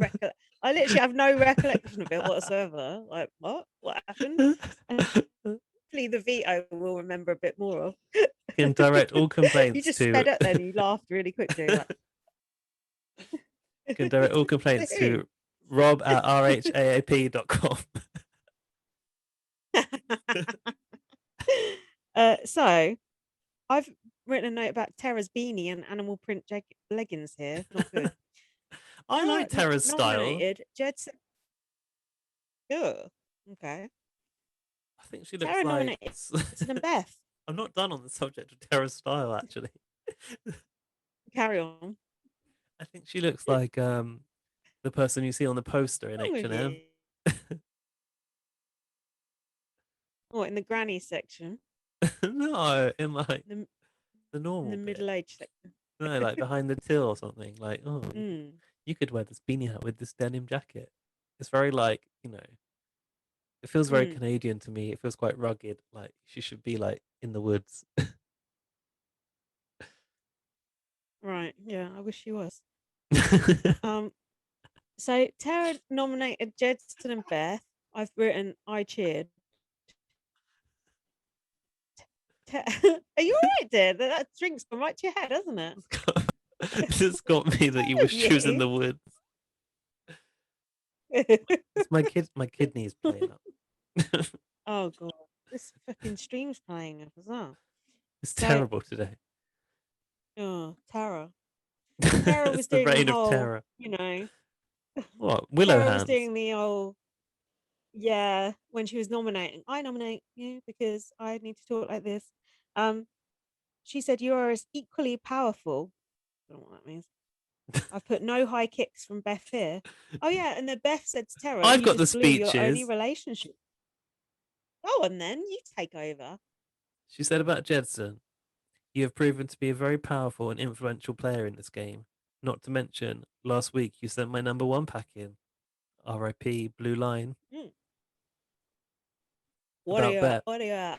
I literally have no recollection of it whatsoever. Like, what happened? And hopefully the veto will remember a bit more of. You can direct all complaints. You just sped up then. You laughed really quickly. Like. You can direct all complaints to rob@rhaap.com. So I've written a note about Tara's beanie and animal print leggings here. Not good. I like Tara's style. Jedson. Oh, okay. I think she looks like Jedson Beth. I'm not done on the subject of Tara's style, actually. Carry on. I think she looks like the person you see on the poster in H&M. What, in the granny section? No, in like the normal. In the middle-aged section. No, like behind the till or something. Like, oh, you could wear this beanie hat with this denim jacket. It's very like, it feels very Canadian to me. It feels quite rugged. Like she should be like in the woods. Right. Yeah, I wish she was. So Tara nominated Jedson and Beth. I've written I cheered. Are you alright, dear? That drink's gone right to your head, hasn't it? It's got me that you wish she was in the woods. It's my kidneys playing up. Oh god, this fucking stream's playing up as well. It's So, terrible today. oh, Tara. Tara It's was the doing the reign of whole, terror. you know, What? Willow Tara was hands. doing the whole, yeah, when she was nominating. I nominate you because I need to talk like this. Um, she said you are as equally powerful. I don't know what that means. I've put no high kicks from Beth here. Oh yeah, and then Beth said to Tara, I've "You got the just blew your only speeches. relationship." Go on then, you take over. She said about Jedson, you have proven to be a very powerful and influential player in this game. Not to mention, last week you sent my number one pack in. RIP Blue Line. Mm. What are About you? Beth. What are you?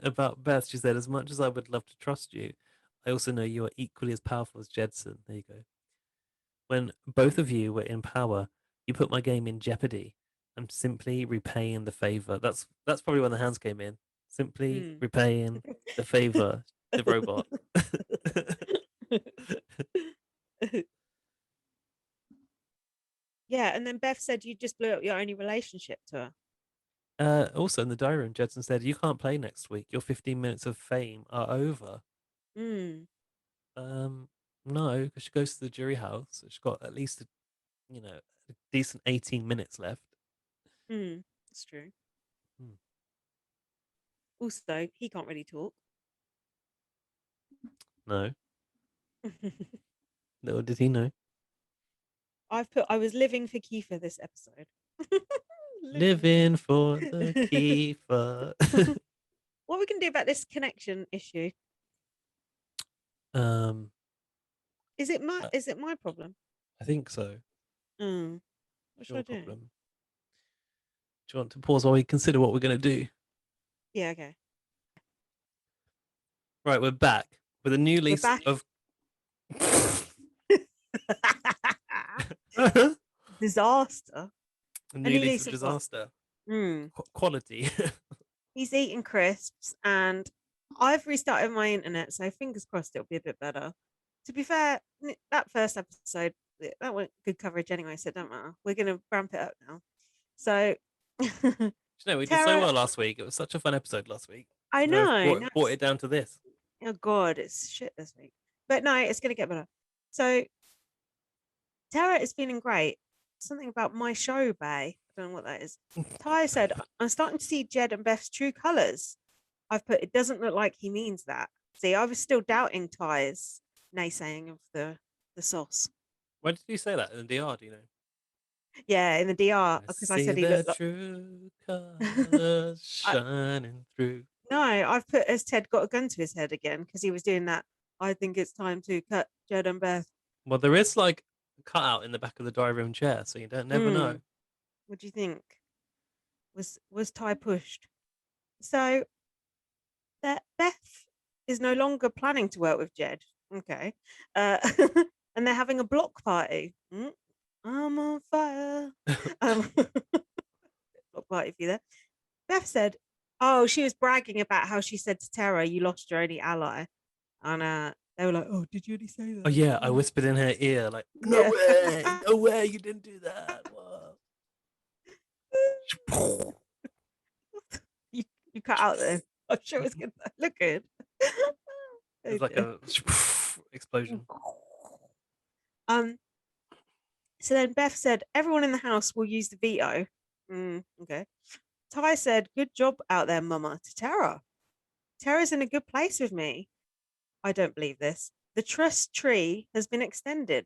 About Beth, she said, as much as I would love to trust you, I also know you are equally as powerful as Jedson. There you go. When both of you were in power, you put my game in jeopardy. I'm simply repaying the favor. That's probably when the hands came in. Simply Mm. repaying the favor, the robot. Yeah, and then Beth said you just blew up your only relationship to her. Also, in the diary room, Jedson said, you can't play next week. Your 15 minutes of fame are over. Mm. Um, no, because she goes to the jury house. So she's got at least, a decent 18 minutes left. Mm. That's true. Hmm. Also, he can't really talk. No, little did he know. I've put I was living for Kiefer this episode. Living. Living for the keeper. What we can do about this connection issue? um, Is it my I, is it my problem? I think so. Mm. What It's should I your do? problem. Do you want to pause while we consider what we're going to do? Yeah, okay. Right, we're back with a new We're lease back. of Disaster. a A new new lease lease of of what? disaster. Mm. Quality. He's eating crisps, and I've restarted my internet, so fingers crossed it'll be a bit better. To be fair, that first episode that went good coverage anyway, so it don't matter. We're gonna ramp it up now. So, We did so Tara, well last week. It was such a fun episode last week. I No, I've know. No, brought it down to this. oh god, it's shit this week. But no, it's gonna get better. So Tara is feeling great. Something about my show, Bay. I don't know what that is. Ty said, I'm starting to see Jed and Beth's true colours. I've put, it doesn't look like he means that. See, I was still doubting Ty's naysaying of the sauce. Why did you say that in the DR? Do you know? Yeah, in the DR, I because I see said he the looked like. true colors I, shining through. no, I've put as Ted got a gun to his head again because he was doing that. I think it's time to cut Jed and Beth. Well, there is like a cutout in the back of the diary room chair, so you don't never know. What do you think? Was Ty pushed? So that Beth is no longer planning to work with Jed. Okay. Uh, and they're having a block party. I'm on fire. Um, block party for you there. Beth said, oh, she was bragging about how she said to Tara, you lost your only ally. And they were like, oh, did you really say Oh that? yeah, I Oh. whispered in her ear like, Yeah. no way, you didn't do that. you, you cut out there. I'm sure it's going to look good. It's Oh, like dear. a explosion. Um, so then Beth said, everyone in the house will use the veto. Okay. Ty said, good job out there, mama, to Tara. Tara's in a good place with me. I don't believe this. The trust tree has been extended.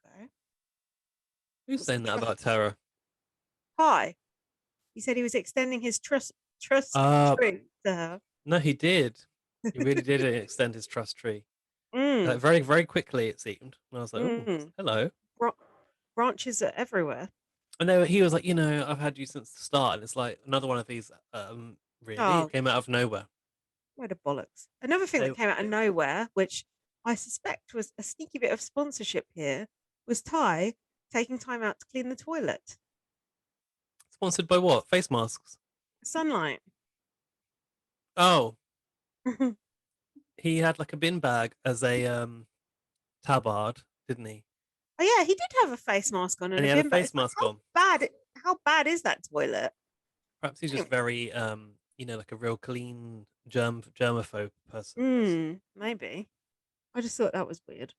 Okay. Who's What's the saying that trust? about Tara? Ty. He said he was extending his trust Uh, tree to her. no, he did. He really did extend his trust tree. Mm, Very, very quickly, it seemed. And I was like, oh, mm. hello. Branches are everywhere. And then he was like, I've had you since the start. And it's like another one of these, really? It Oh, came out of nowhere. where the bollocks. Another thing They that came out of nowhere, which I suspect was a sneaky bit of sponsorship here, was Ty taking time out to clean the toilet. sponsored by what? Face masks. Sunlight. Oh, Oh he had like a bin bag as a tabard, didn't he? yeah, he did have a face mask on And and he a had a bin bag. face It's like mask on. how bad is that toilet? Perhaps he's just very, like a real clean germaphobe person. Maybe. I just thought that was weird.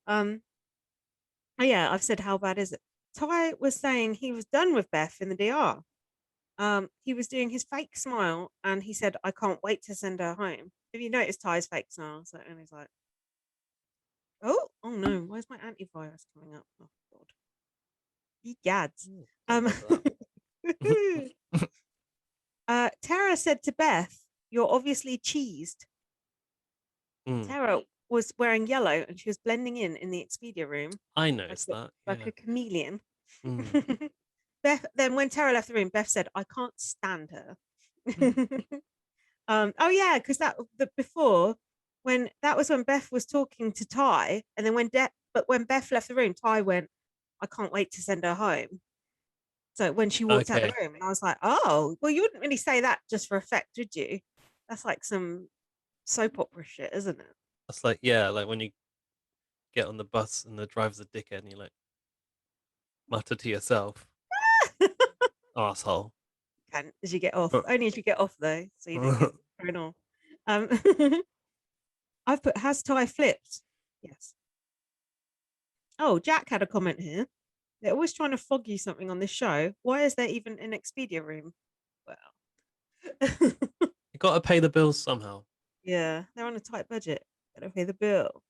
Um, oh yeah, I've said how bad is it? Ty was saying he was done with Beth in the DR. He was doing his fake smile and he said, I can't wait to send her home. Have you noticed Ty's fake smile? So, and he's like, oh no, why is my antivirus coming up? Oh god. Ye gads. Ooh, don't Um like that. Tara said to Beth, you're obviously cheesed. Mm, Tara was wearing yellow and she was blending in the Expedia room I like noticed that. like Yeah. a chameleon. Mm. Beth then when Tara left the room, Beth said, I can't stand her. Oh yeah, because before when that was when Beth was talking to Ty, and then when Beth left the room, Ty went, I can't wait to send her home. So when she walked out the Okay. room, and I was like, oh, well, you wouldn't really say that just for effect, would you? That's like some soap opera shit, isn't it? That's like, yeah, like when you get on the bus and the driver's a dickhead and you like mutter to yourself, asshole. Can as you get off, Uh, only as you get off though, so you don't get thrown off. Um, I've put has Ty flipped? Yes. Oh, Jack had a comment here. They're always trying to fog you something on this show. Why is there even an Expedia room? Well, You got to pay the bills somehow. yeah, they're on a tight budget. Gotta pay the bill.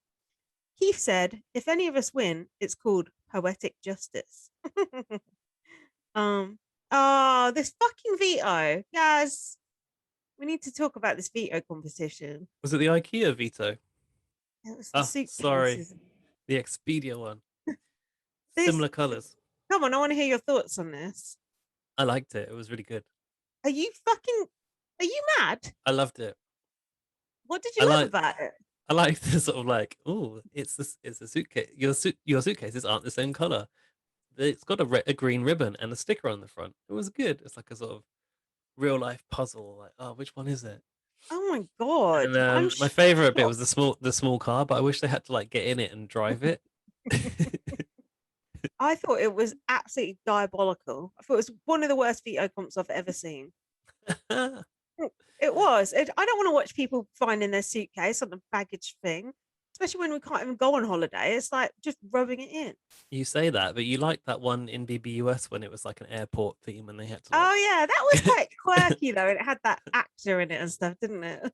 Keith said, if any of us win, it's called poetic justice. um, oh, this fucking veto. Guys, we need to talk about this veto competition. Was it the IKEA veto? It was the Ah, sorry. suitcases. The Expedia one. This, Similar colors. come on, I want to hear your thoughts on this. I liked it. It was really good. Are you fucking, are you mad? I loved it. What did I you love like about it? I like the sort of like, oh, it's a suitcase. Your suitcases aren't the same color. It's got a green ribbon and a sticker on the front. It was good. It's like a sort of real life puzzle. Like, oh, which one is it? Oh my God. And I'm my favorite bit was shocked. the small car, but I wish they had to like get in it and drive it. I thought it was absolutely diabolical. I thought it was one of the worst veto comps I've ever seen. It was. I don't want to watch people finding their suitcase on the baggage thing, especially when we can't even go on holiday. It's like just rubbing it in. You say that, but you liked that one in BBUS when it was like an airport theme and they had to like Oh yeah, that was quite quirky though, and it had that actor in it and stuff, didn't it?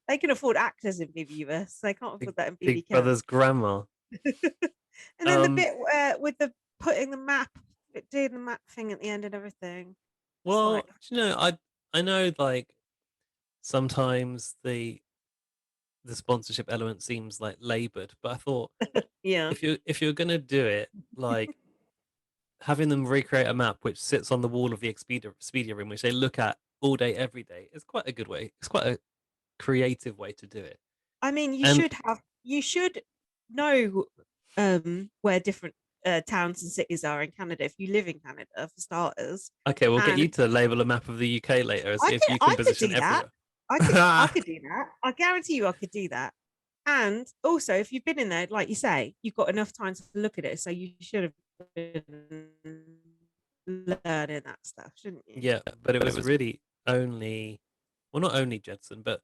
They can afford actors in BBUS. They can't afford that in Big BBCAN. Brother's grandma. And then the Um, bit with the putting the map, doing the map thing at the end and everything. It's like, well, I know like sometimes the sponsorship element seems like labored, but I thought yeah, if you're gonna do it, like having them recreate a map which sits on the wall of the Expedia room, which they look at all day, every day, is quite a good way. It's quite a creative way to do it. I mean, And you should know where different towns and cities are in Canada if you live in Canada for starters. okay, we'll get And you to label a map of the UK later and see if you can I could position do that. everywhere. I could do that. I guarantee you I could do that. And also, if you've been in there, like you say, you've got enough time to look at it, so you should have been learning that stuff, shouldn't you? Yeah, but it was really only, well, not only Jedson, but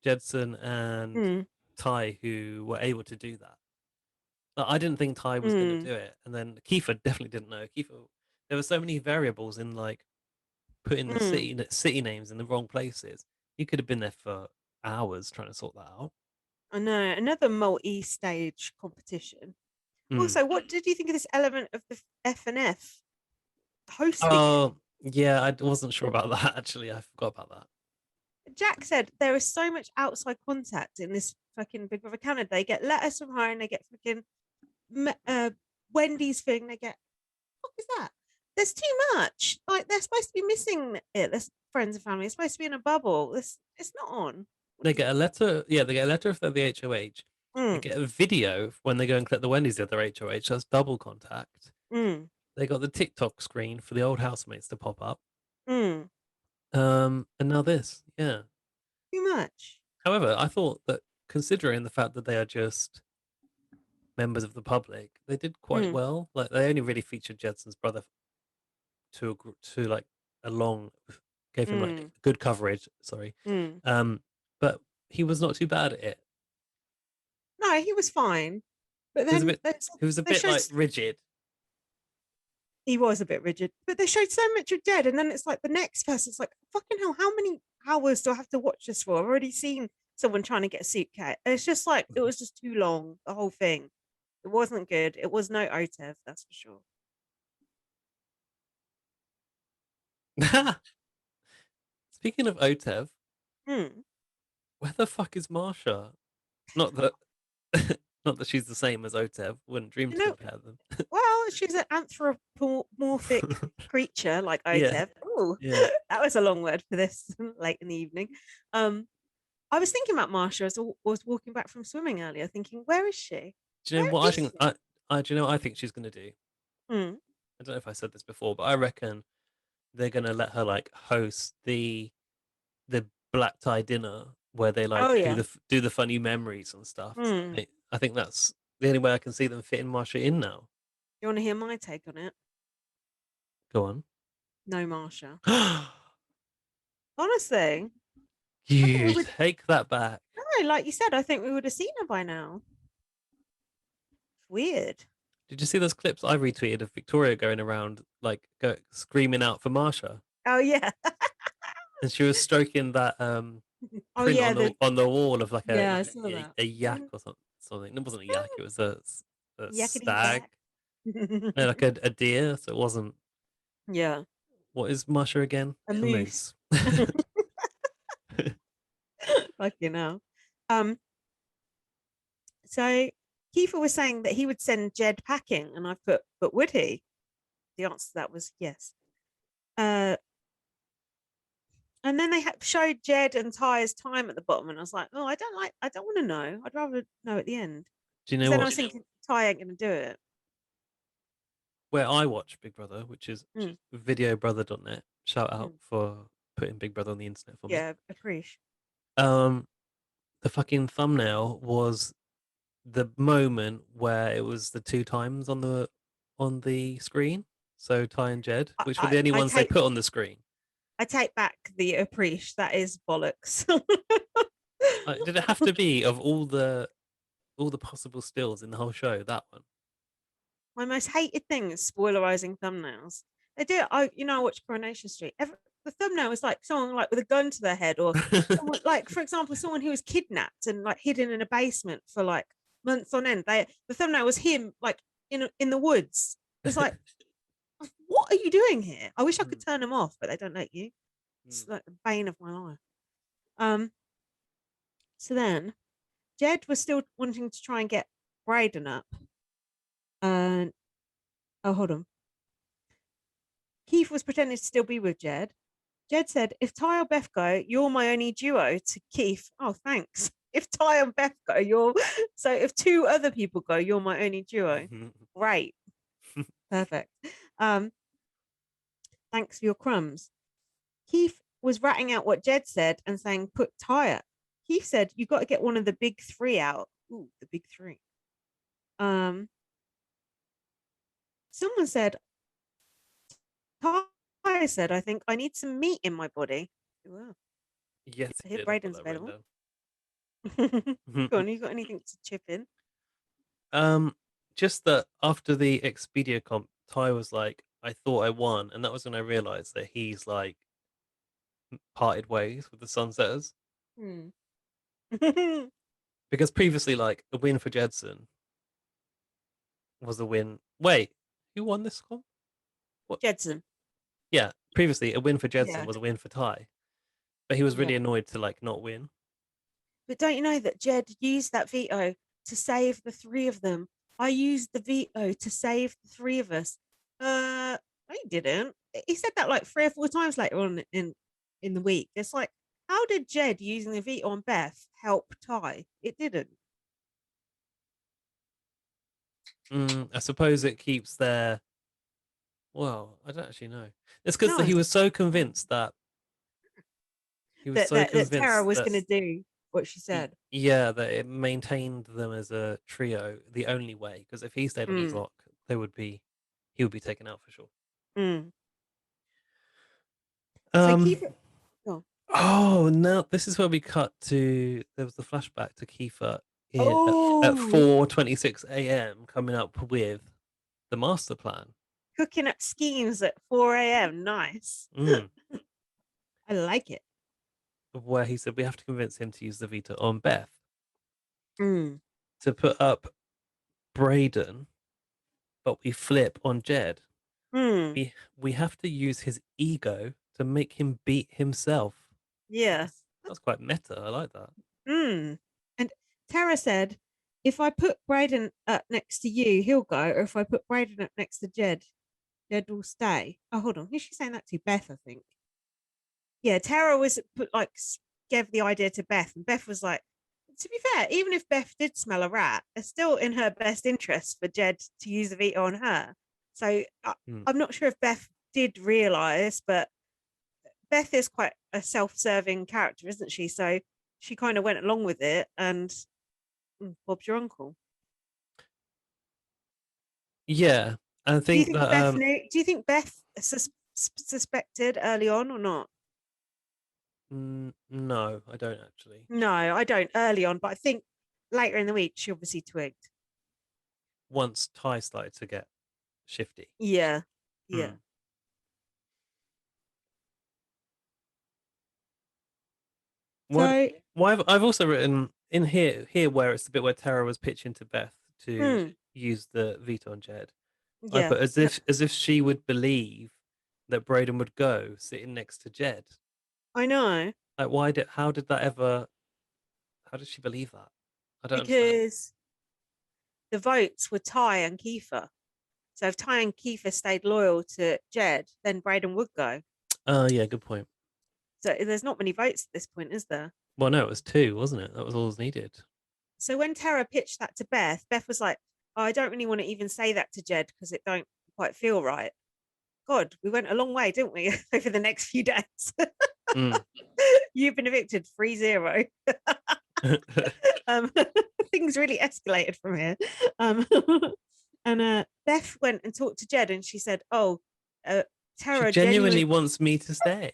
Jedson and Mm, Ty who were able to do that. Like, I didn't think Ty was going to mm, do it, and then Kiefer definitely didn't know. Kiefer, there were so many variables in like putting the mm. city names in the wrong places. You could have been there for hours trying to sort that out. I know, another multi-stage competition. Mm. Also, what did you think of this element of the FNF hosting it? Oh, yeah, I wasn't sure about that actually. I forgot about that. Jack said there is so much outside contact in this fucking Big Brother Canada. They get letters from home, they get fucking uh, Wendy's thing, they get what is that? There's too much. Like they're supposed to be missing it. There's friends and family. It's supposed to be in a bubble. This it's not on. What They do you get a think? letter. Yeah, they get a letter if they're the HOH. They Mm, get a video when they go and collect the Wendy's at their HOH. That's double contact. mm, They got the TikTok screen for the old housemates to pop up. mm. And now this. Yeah. Too much. However, I thought that considering the fact that they are just members of the public, they did quite Mm, well. Like they only really featured Jedson's brother to like a long. gave him like Mm. good coverage. Sorry, Mm. but he was not too bad at it. No, he was fine. But He was a then bit. He was a they bit showed like rigid. he was a bit rigid, but they showed so much of Jed, and then it's like the next person. It's like fucking hell. How many hours do I have to watch this for? I've already seen someone trying to get a suitcase. It's just like it was just too long. The whole thing. It wasn't good. It was no OTEV, that's for sure. Speaking of OTEV, Hmm. where the fuck is Marsha? Not that, not that she's the same as OTEV. Wouldn't dream You to know, compare them. well, she's an anthropomorphic creature like Yeah, OTEV. Oh, yeah. that was a long word for this late in the evening. Um, I was thinking about Marsha as I was walking back from swimming earlier, thinking, where is she? Do you know Where what I is think? she? Do you know what I think she's gonna do? Hmm. I don't know if I said this before, but I reckon they're gonna let her like host the black tie dinner where they like Oh yeah. do the funny memories and stuff. Hmm. I think that's the only way I can see them fitting Marsha in now. You want to hear my take on it? Go on. No, Marsha. Honestly, I think we You would. take that back. No, like you said, I think we would have seen her by now. Weird. Did you see those clips I retweeted of Victoria going around like screaming out for Marsha? Oh yeah. And she was stroking that Oh print yeah. The on the wall of like yeah, I saw that. a yak or something. It wasn't a yak. It was a Yakety stag. yak. No, like a deer. So it wasn't. Yeah, What is Marsha again? a A moose. moose. Fucking hell. Um, so Kiefer was saying that he would send Jed packing, and I put, but would he? The answer to that was yes. Uh, and then they showed Jed and Ty's time at the bottom, and I was like, oh, I don't want to know. I'd rather know at the end. Do you Because know then I what? was thinking Ty ain't gonna do it. Where I watch Big Brother, which is Mm, videobrother.net. Shout out mm. for putting Big Brother on the internet for me. Yeah, appreciate. Um, the fucking thumbnail was the moment where it was the two times on the screen. So Ty and Jed, which were the only I ones they take put on the screen. I take back the appreciate. That is bollocks. Did it have to be of all the possible stills in the whole show? That one. My most hated thing is spoilerizing thumbnails. They do it. I watch Coronation Street. The thumbnail is like someone like with a gun to their head, or someone like, for example, someone who was kidnapped and like hidden in a basement for like months on end. The thumbnail was him like in the woods. It's like, what are you doing here? I wish I could Mm, turn them off, but they don't let you. It's mm. like the bane of my life. Um. So then Jed was still wanting to try and get Brayden up. And oh, hold on. Keith was pretending to still be with Jed. Jed said, if Ty or Beth go, you're my only duo to Keith. Oh, thanks. If Ty and Beth go, you're so if two other people go, you're my only duo. Great. Perfect. Um, thanks for your crumbs. Keith was ratting out what Jed said and saying, put Ty up. Keith said, you got to get one of the big three out. Ooh, the big three. Um, someone said, Ty said, I think I need some meat in my body. Wow. Yes, I he hear did. I've got Braden's that written available. down. Go on, you got anything to chip in? um, just that after the Expedia comp, Ty was like, "I thought I won," and that was when I realized that he's like parted ways with the Sunsetters Hmm. because previously, like a win for Jedson was a win. Wait, who won this comp? What? Jedson. Yeah, previously a win for Jedson Yeah. was a win for Ty, but he was really Yeah. annoyed to like not win. But don't you know that Jed used that veto to save the three of them? I used the veto to save the three of us. No, he didn't. He said that like 3 or 4 times later on in the week. It's like, how did Jed using the veto on Beth help Ty? It didn't. I suppose it keeps their. Well, I don't actually know. It's because No, he was so convinced that he was so that Tara convinced was that going to do what she said. yeah, that it maintained them as a trio the only way. Because if he stayed on the Mm, block, they would be he would be taken out for sure. mm. So Um, keep it. Oh, now this is where we cut to. There was the flashback to Kiefer at Oh, 4:26 a.m. coming up with the master plan. cooking up schemes at 4 a.m. Nice. Mm. I like it. Where he said we have to convince him to use the veto on Beth Mm. to put up Braden, but we flip on Jed. Mm. We have to use his ego to make him beat himself. Yeah. That's quite meta. I like that. Mm. And Tara said, if I put Brayden up next to you, he'll go. Or if I put Brayden up next to Jed, Jed will stay. Oh, hold on. Who's she saying that to? Beth, I think. Yeah, Tara was put like gave the idea to Beth, and Beth was like, to be fair, even if Beth did smell a rat, it's still in her best interest for Jed to use the veto on her. So Mm. I'm not sure if Beth did realize, but Beth is quite a self-serving character, isn't she? So she kind of went along with it, and Bob's your uncle. Yeah, I Do you think think that Beth knew? Do you think Beth suspected early on or not? no, I don't actually. No, I don't early on, but I think later in the week she obviously twigged. Once Ty started to get shifty. Yeah, yeah. Mm. What? So, Why? I've also written in here where it's the bit where Tara was pitching to Beth to mm, use the veto on Jed. I yeah, put as if she would believe that Braden would go sitting next to Jed. I know Like, why did? How did that ever? How did she believe that? I don't understand. because the votes were Ty and Kiefer. So if Ty and Kiefer stayed loyal to Jed, then Braden would go. Yeah, good point. So there's not many votes at this point, is there? Well, no, it was two, wasn't it? That was all was needed. So when Tara pitched that to Beth, Beth was like, oh, I don't really want to even say that to Jed because it don't quite feel right. God, we went a long way, didn't we, over the next few days? Mm. You've been evicted 3-0. um, things really escalated from here. Um, and Beth went and talked to Jed, and she said, "Oh, She Tara genuinely genuinely." wants me to stay.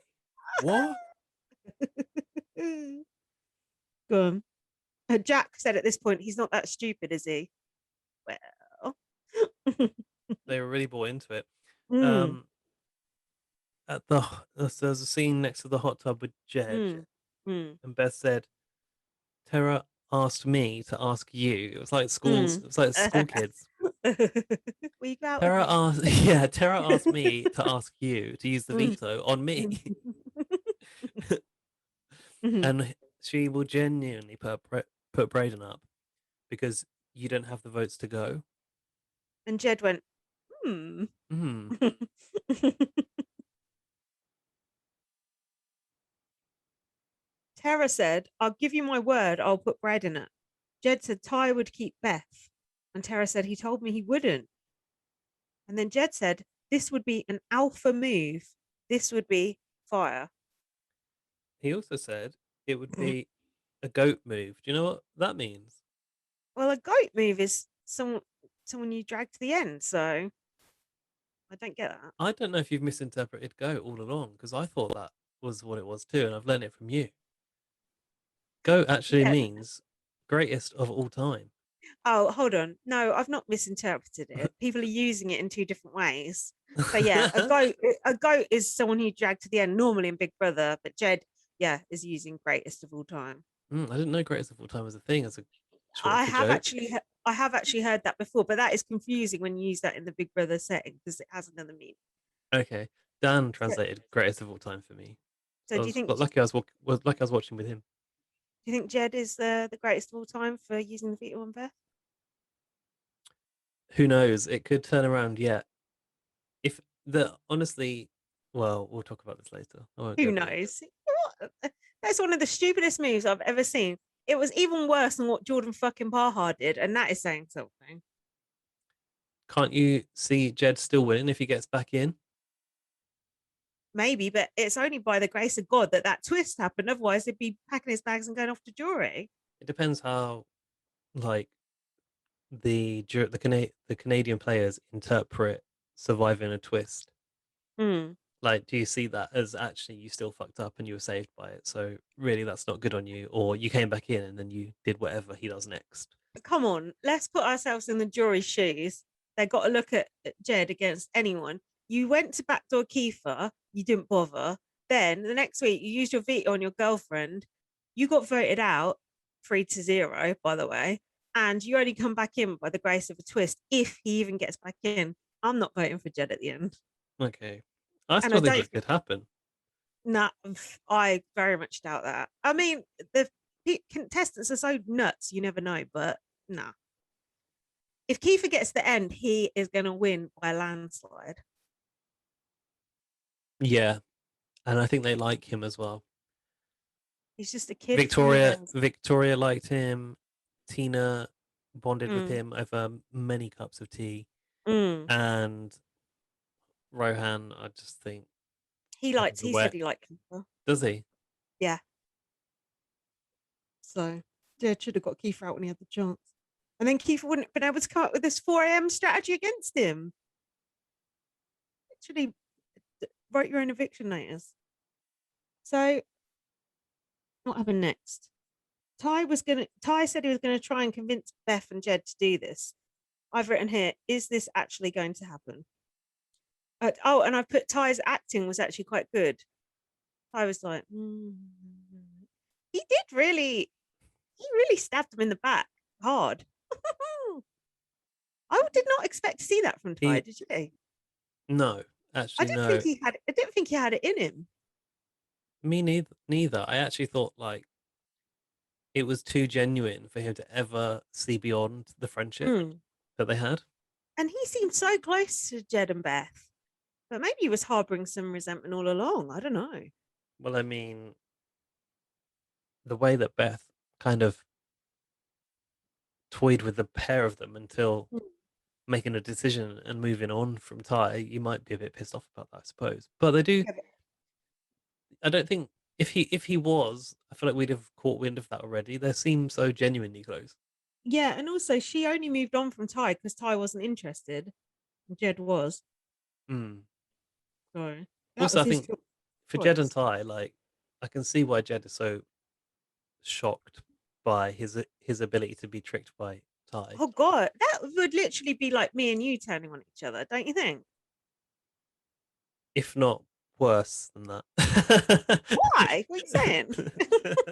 What? Go on. Jack said at this point, "He's not that stupid, is he?" Well, They were really bought into it. mm, Um, at the there's a scene next to the hot tub with Jed, mm, mm, and Beth said, "Tara asked me to ask you." It was like schools. mm. It was like school kids. Will you go out with Tara me? asked, yeah, Tara asked me to ask you to use the Mm, veto on me, mm. Mhm. and she will genuinely put Braden up because you don't have the votes to go. And Jed went, hmm. Hmm. Tara said, I'll give you my word, I'll put bread in it. Jed said Ty would keep Beth. And Tara said he told me he wouldn't. And then Jed said, this would be an alpha move. This would be fire. He also said it would be a goat move. Do you know what that means? Well, a goat move is someone you drag to the end. So I don't get that. I don't know if you've misinterpreted goat all along because I thought that was what it was too, and I've learned it from you. Goat actually Yeah. means greatest of all time. Oh, hold on. No, I've not misinterpreted it. People are using it in two different ways. So yeah, a goat is someone you drag to the end, normally in Big Brother, but Jed, yeah, is using greatest of all time. I didn't know greatest of all time was a thing as a short I for have joke. actually I have actually heard that before, but that is confusing when you use that in the Big Brother setting because it has another meaning. Okay, Dan So, translated greatest of all time for me. so So I do you was think lucky. Was lucky I was watching with him. Jed is the greatest of all time for using the veto on Beth? Who knows? It could turn around yet. If the honestly, well, we'll talk about this later. I won't Who go there. knows? What? That's one of the stupidest moves I've ever seen. It was even worse than what Jordan fucking Parhar did, and that is saying something. Can't you see Jed still winning if he gets back in? Maybe, but it's only by the grace of God that that twist happened. Otherwise, he'd be packing his bags and going off to jury. It depends how like the Canadian players interpret surviving a twist. Hmm. Like, do you see that as actually you still fucked up and you were saved by it? So really, that's not good on you, or you came back in and then you did whatever he does next. Come on, let's put ourselves in the jury's shoes. They got to look at Jed against anyone. You went to backdoor Kiefer, you didn't bother. Then the next week, you used your veto on your girlfriend. You got voted out 3-0, by the way, and you only come back in by the grace of a twist if he even gets back in. I'm not voting for Jed at the end, Okay, I and I still think don't. it could happen. Nah, I very much doubt that. I mean, the contestants are so nuts, you never know, but nah. If Kiefer gets the end, he is going to win by a landslide. Yeah, and I think they like him as well. He's just a kid from the Victoria, hills. Victoria liked him. Tina bonded with Mm, him over many cups of tea, mm. and Rohan, I just think having the He said wet. he liked Kiefer. Does he? Yeah. So, yeah, should have got Kiefer out when he had the chance. And then Kiefer wouldn't have been able to come up with this 4 a.m. strategy against him. Literally wrote your own eviction notice. So, what happened next? Ty said he was gonna try and convince Beth and Jed to do this. I've written here, is this actually going to happen? Oh, and I put Ty's acting was actually quite good. I was like, he did really, he really stabbed him in the back hard. I did not expect to see that from Ty. He Did you? no, I actually didn't think no. he had. I didn't think he had it in him. Me neither. Neither. I actually thought like it was too genuine for him to ever see beyond the friendship Mm. that they had. And he seemed so close to Jed and Beth, but maybe he was harboring some resentment all along. I don't know. Well, I mean, the way that Beth kind of toyed with the pair of them until Mm. making a decision and moving on from Ty, you might be a bit pissed off about that, I suppose. But they do. Yeah, but I don't think if he was, I feel like we'd have caught wind of that already. They seem so genuinely close. yeah, and also she only moved on from Ty because Ty wasn't interested. And Jed was. Mm. So that Also, was I his think for Jed and choice. Ty, like I can see why Jed is so shocked by his ability to be tricked by Ty, Oh God, that would literally be like me and you turning on each other, don't you think? if not worse than that. Why? What are you saying?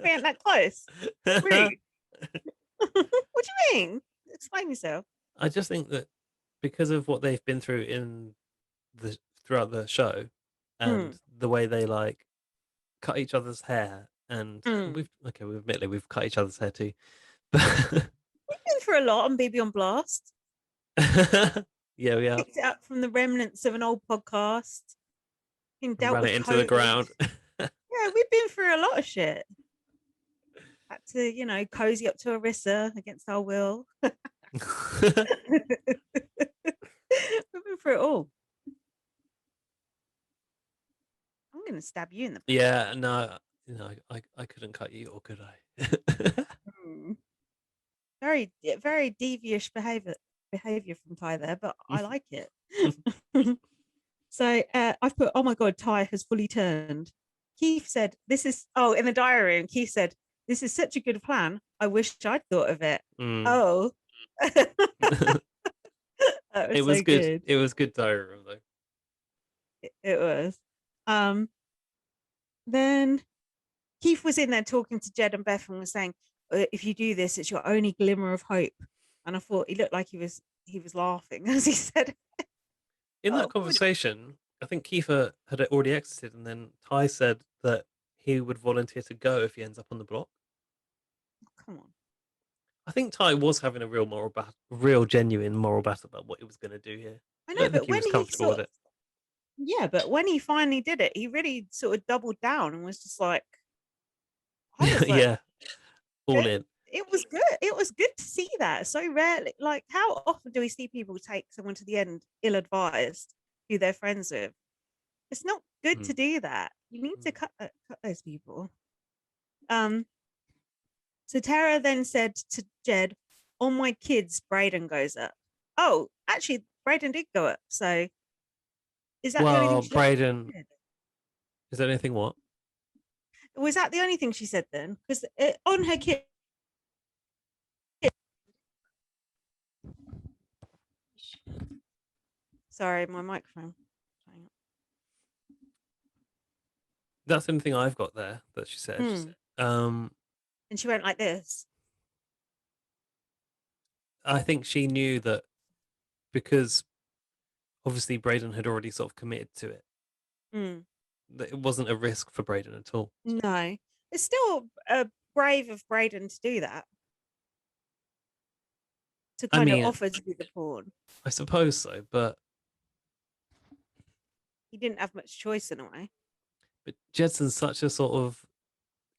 We ain't that close. Rude. What do you mean? Explain yourself. I just think that because of what they've been through in the throughout the show and Mm. the way they like cut each other's hair and Mm. we've admittedly we've cut each other's hair too. But We've been through a lot on BB on Blast. yeah, we have. Picked it up from the remnants of an old podcast. Been And dealt ran with it into the COVID. ground. Yeah, we've been through a lot of shit. Had to, cozy up to Arissa against our will. We've been through it all. I'm gonna stab you in the back. Yeah, no, I couldn't cut you, or could I? Mm. Very, very devious behavior from Ty there, but I like it. So I've put, oh my God, Ty has fully turned. Keith said, this is, oh, in the diary room, Keith said, this is such a good plan. I wish I'd thought of it. Mm. Oh, that It was was so good. good. It was good diary room though. It was. Um, then Keith was in there talking to Jed and Beth and was saying, if you do this, it's your only glimmer of hope. And I thought he looked like he was laughing as he said, In that oh, what would conversation, I think Kiefer had already exited, and then Ty said that he would volunteer to go if he ends up on the block. come on. I think Ty was having a real moral battle, real genuine moral battle about what he was going to do here. I I know, don't think but he when was he comfortable with sort of, it. yeah, but when he finally did it, he really sort of doubled down and was just like, I was like, Yeah, all in. it was good. It was good to see that. So rarely, like, how often do we see people take someone to the end ill advised who they're friends with? It's not good Mm. to do that. You need to Mm. cut those people. Um, so Tara then said to Jed, on my kids, Brayden goes up. Oh, actually, Brayden did go up. So is that the only thing Well, she left? Braden, Good. Is there anything what? Was that the only thing she said then? Because on her kit. Sorry, my microphone. That's the only thing I've got there that she said. Mm. Um, And she went like this. I think she knew that because obviously Braden had already sort of committed to it, Mm. that it wasn't a risk for Braden at all. No, it's still brave of Braden to do that, to I kind of mean, offer to be the pawn. I suppose so, but He didn't have much choice in a way. Jedson's such a sort of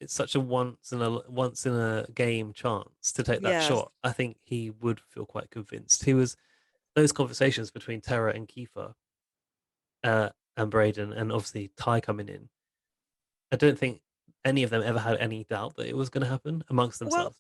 it's such a once in a game chance to take that Yeah. shot. I think he would feel quite convinced. He was those conversations between Tara and Kiefer, and Braden, and obviously Ty coming in. I don't think any of them ever had any doubt that it was going to happen amongst Well, themselves.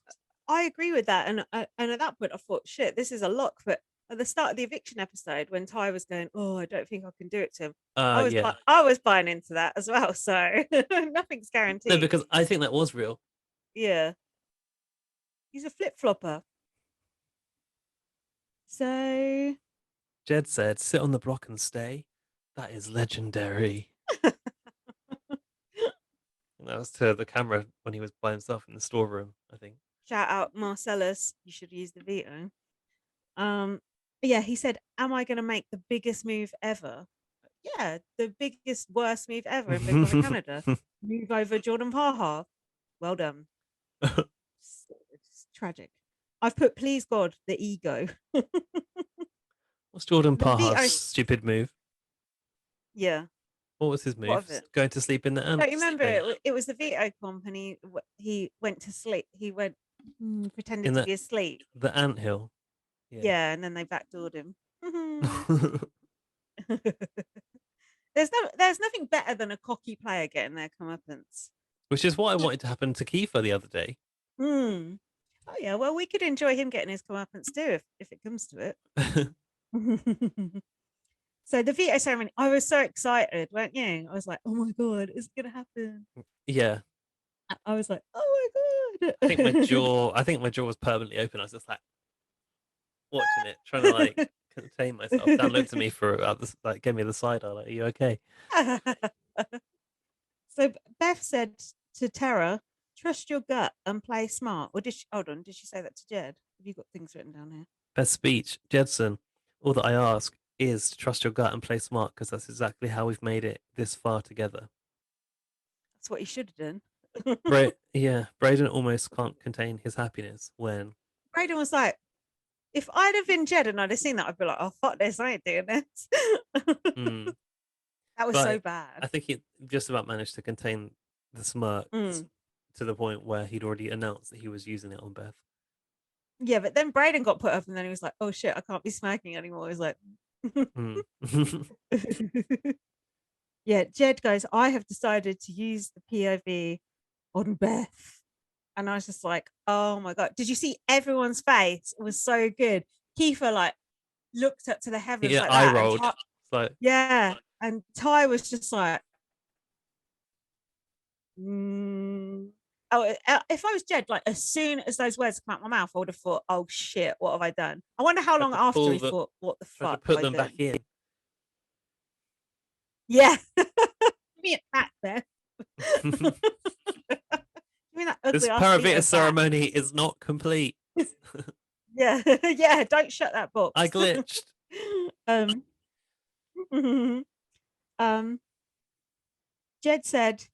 I agree with that, and at that point, I thought, shit, this is a lock. But at the start of the eviction episode, when Ty was going, oh, I don't think I can do it to him, Yeah, I was buying into that as well. So nothing's no, guaranteed. because I think that was real. Yeah, he's a flip flopper. So Jed said, "Sit on the block and stay." That is legendary. And that was to the camera when he was by himself in the storeroom, I think. shout out Marcellus, you should use the veto. Um, yeah, he said, "Am I going to make the biggest move ever?" Yeah, the biggest worst move ever in Big Brother Canada. Move over Jordan Parha. Well done. It's tragic. I've put, please God, the ego. What's Jordan The Parha's veto. stupid move? Yeah. What was his What move? of it? Going to sleep in the Don't ant you remember cave it was the veto company. He went to sleep. He went in pretended to be asleep. the ant hill. Yeah. Yeah, and then they backdoored him. There's nothing better than a cocky player getting their comeuppance. Which is what I wanted to happen to Kiefer the other day. Hmm. Oh yeah, well we could enjoy him getting his comeuppance too if it comes to it. So the veto ceremony, I was so excited, weren't you? I was like, oh my god, it's gonna happen. Yeah. I was like, oh my I think god. I think my jaw was permanently open. I was just like watching it, trying to like contain myself. Dan looked at me for about this, like gave me the side eye, like, are you okay? So Beth said to Tara, trust your gut and play smart. Or did she, hold on, did she say that to Jed? Have you got things written down here? Best speech, Jedson. All that I ask is to trust your gut and play smart because that's exactly how we've made it this far together. That's what he should have done. Yeah, Braden almost can't contain his happiness when Braden was like, if I'd have been Jed and I'd have seen that, I'd be like, oh, fuck this, I ain't doing this. mm, That was so but bad. I think he just about managed to contain the smirk Mm. to the point where he'd already announced that he was using it on Beth. Yeah, but then Braden got put up and then he was like, oh shit, I can't be smacking anymore. He was like, Mm. yeah, Jed goes, I have decided to use the POV on Beth. And I was just like, oh my God. Did you see everyone's face? It was so good. Kiefer like looked up to the heavens Yeah, like I that. And rolled. So yeah. And Ty was just like, mm. Oh, if I was Jed, like as soon as those words come out my mouth, I would have thought, oh shit, what have I done? I wonder how long after he thought, what the tried to fuck have put I them back done? in. Yeah. Give me it back there. Give me that This ugly ass Paravita veto back. ceremony is not complete. Yeah, yeah. Don't shut that box. I glitched. um, um, Jed said,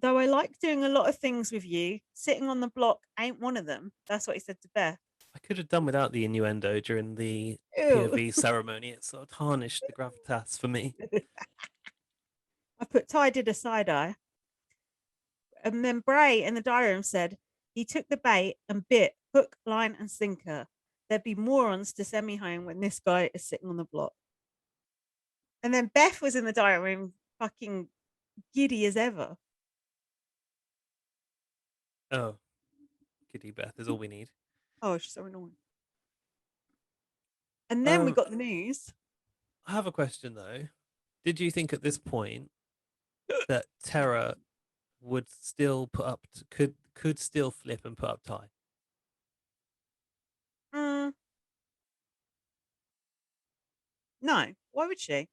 though I like doing a lot of things with you, sitting on the block ain't one of them. That's what he said to Beth. I could have done without the innuendo during the Ew. POV ceremony. It sort of tarnished the gravitas for me. I put Ty did a side eye. And then Bray in the diary room said he took the bait and bit hook, line, and sinker. There'd be morons to send me home when this guy is sitting on the block. And then Beth was in the diary room, fucking giddy as ever. Oh, Kitty Beth is all we need. Oh, she's so annoying. And then we got the news. I have a question though. Did you think at this point that Terra would still put up could still flip and put up Ty? Mm, no. Why would she?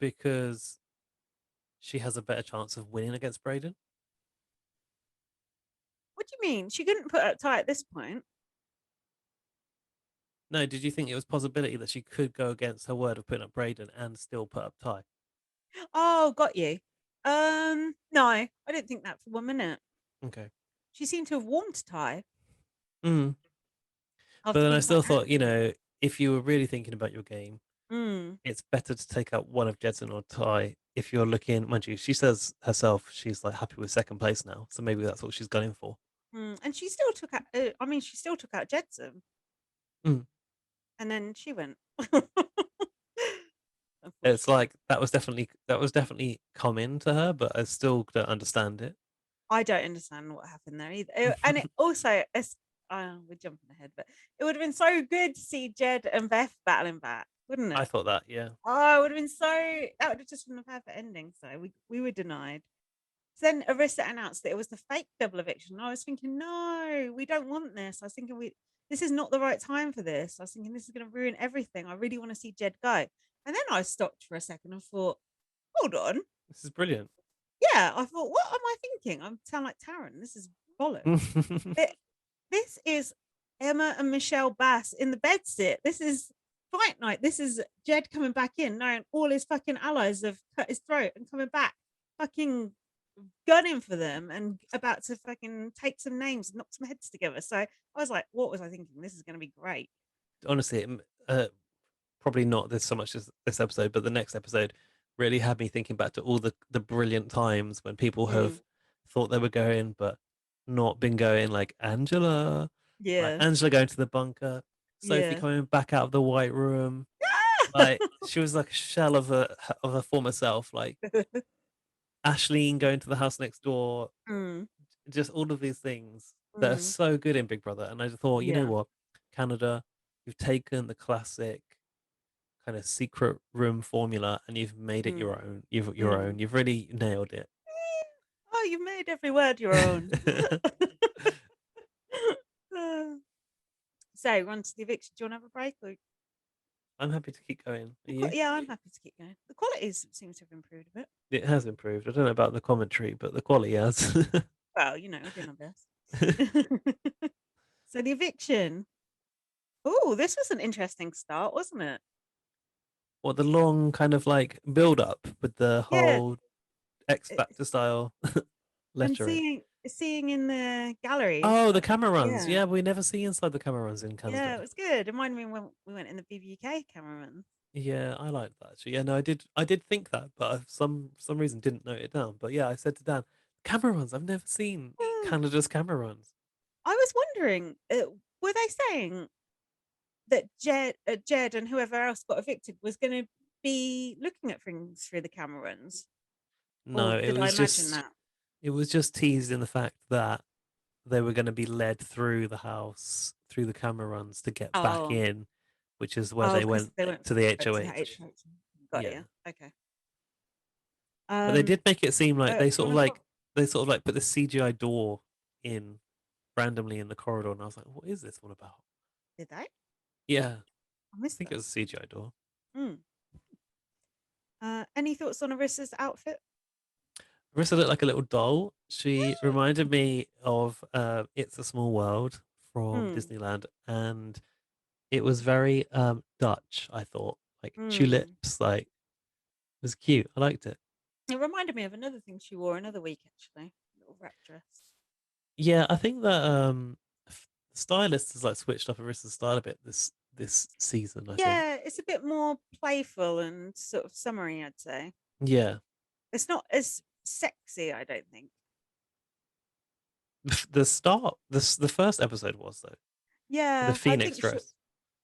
Because she has a better chance of winning against Braden. What do you mean? She couldn't put up Ty at this point. No, did you think it was possibility that she could go against her word of putting up Braden and still put up Ty? Oh, got you. No, I didn't think that for 1 minute. Okay. She seemed to have warmed Ty Mm. But after then I being quite still thought, angry. if you were really thinking about your game, Mm, it's better to take out one of Jedson or Ty if you're looking. Mind you, she says herself she's like happy with second place now, so maybe that's what she's going for. and she still took out. I mean, she still took out Jedson, Mm. and then she went. It's Unfortunately, like that was definitely coming to her, but I still don't understand it. I don't understand what happened there either. And it also, we're jumping ahead, but it would have been so good to see Jed and Beth battling back, wouldn't I it? thought that, yeah. Oh, it would have been so. That would have just been a perfect ending. So we were denied. So then Arissa announced that it was the fake double eviction. And I was thinking, no, we don't want this. I was thinking this is not the right time for this. I was thinking this is going to ruin everything. I really want to see Jed go. And then I stopped for a second and thought, hold on. This is brilliant. Yeah, I thought, what am I thinking? I sound like Taryn. This is bollocks. It, this is Emma and Michelle Bass in the bedsit. This is fight night. This is Jed coming back in, knowing all his fucking allies have cut his throat and coming back, fucking gunning for them and about to fucking take some names and knock some heads together. So I was like, what was I thinking? This is going to be great. Honestly, probably not this so much as this episode, but the next episode really had me thinking back to all the brilliant times when people Mm, have thought they were going but not been going, like yeah. Angela going to the bunker, Sophie Yeah. coming back out of the white room, like she was like a shell of her former self, like Ashleen going to the house next door, mm, just all of these things that are mm, so good in Big Brother. And I just thought, you know yeah. what, Canada, you've taken the classic kind of secret room formula and you've made it your Mm, own. Your mm. own. You've really nailed it. Oh, you made every word your own. So, we're on to the eviction. Do you want to have a break? Or I'm happy to keep going. Are you? yeah, I'm happy to keep going. The quality seems to have improved a bit. It has improved. I don't know about the commentary, but the quality has. Well, we're doing our best. So, the eviction. Oh, this was an interesting start, wasn't it? What the long kind of like build up with the Yeah. whole X Factor style And lettering. seeing in the gallery. Oh, the camera runs. Yeah. Yeah, we never see inside the camera runs in Yeah, it Canada. was good. It reminded me when we went in the BBK cameraman. Yeah, I like that actually. Yeah, no, I did think that, but I, some reason didn't note it down. But yeah, I said to Dan, camera runs. I've never seen Hmm. Canada's camera runs. I was wondering, were they saying that Jed and whoever else got evicted was going to be looking at things through the camerons? Or No, it did I was imagine just that? it was just teased in the fact that they were going to be led through the house, through the camera runs to get back Oh, in, which is where oh, they because went they went to the back to the HOH. HOH. Got Yeah, you. Okay. but they Um, did make it seem like do you want to talk? they sort of like put the CGI door in randomly in the corridor, and I was like, what is this all about? Did they? Yeah, I I missed think it that. was a CGI door. Hmm. Any thoughts on Arissa's outfit? Marissa looked like a little doll. She reminded me of It's a Small World from Hmm. Disneyland, and it was very Dutch, I thought. Like Hmm. tulips, like it was cute. I liked it. It reminded me of another thing she wore another week, actually. Little wrap dress. Yeah, I think that the stylist has like switched up Arissa's style a bit this season, I think. Yeah, it's a bit more playful and sort of summery, I'd say. Yeah. It's not as sexy, I don't think. The start the first episode was though. The Yeah, Phoenix dress.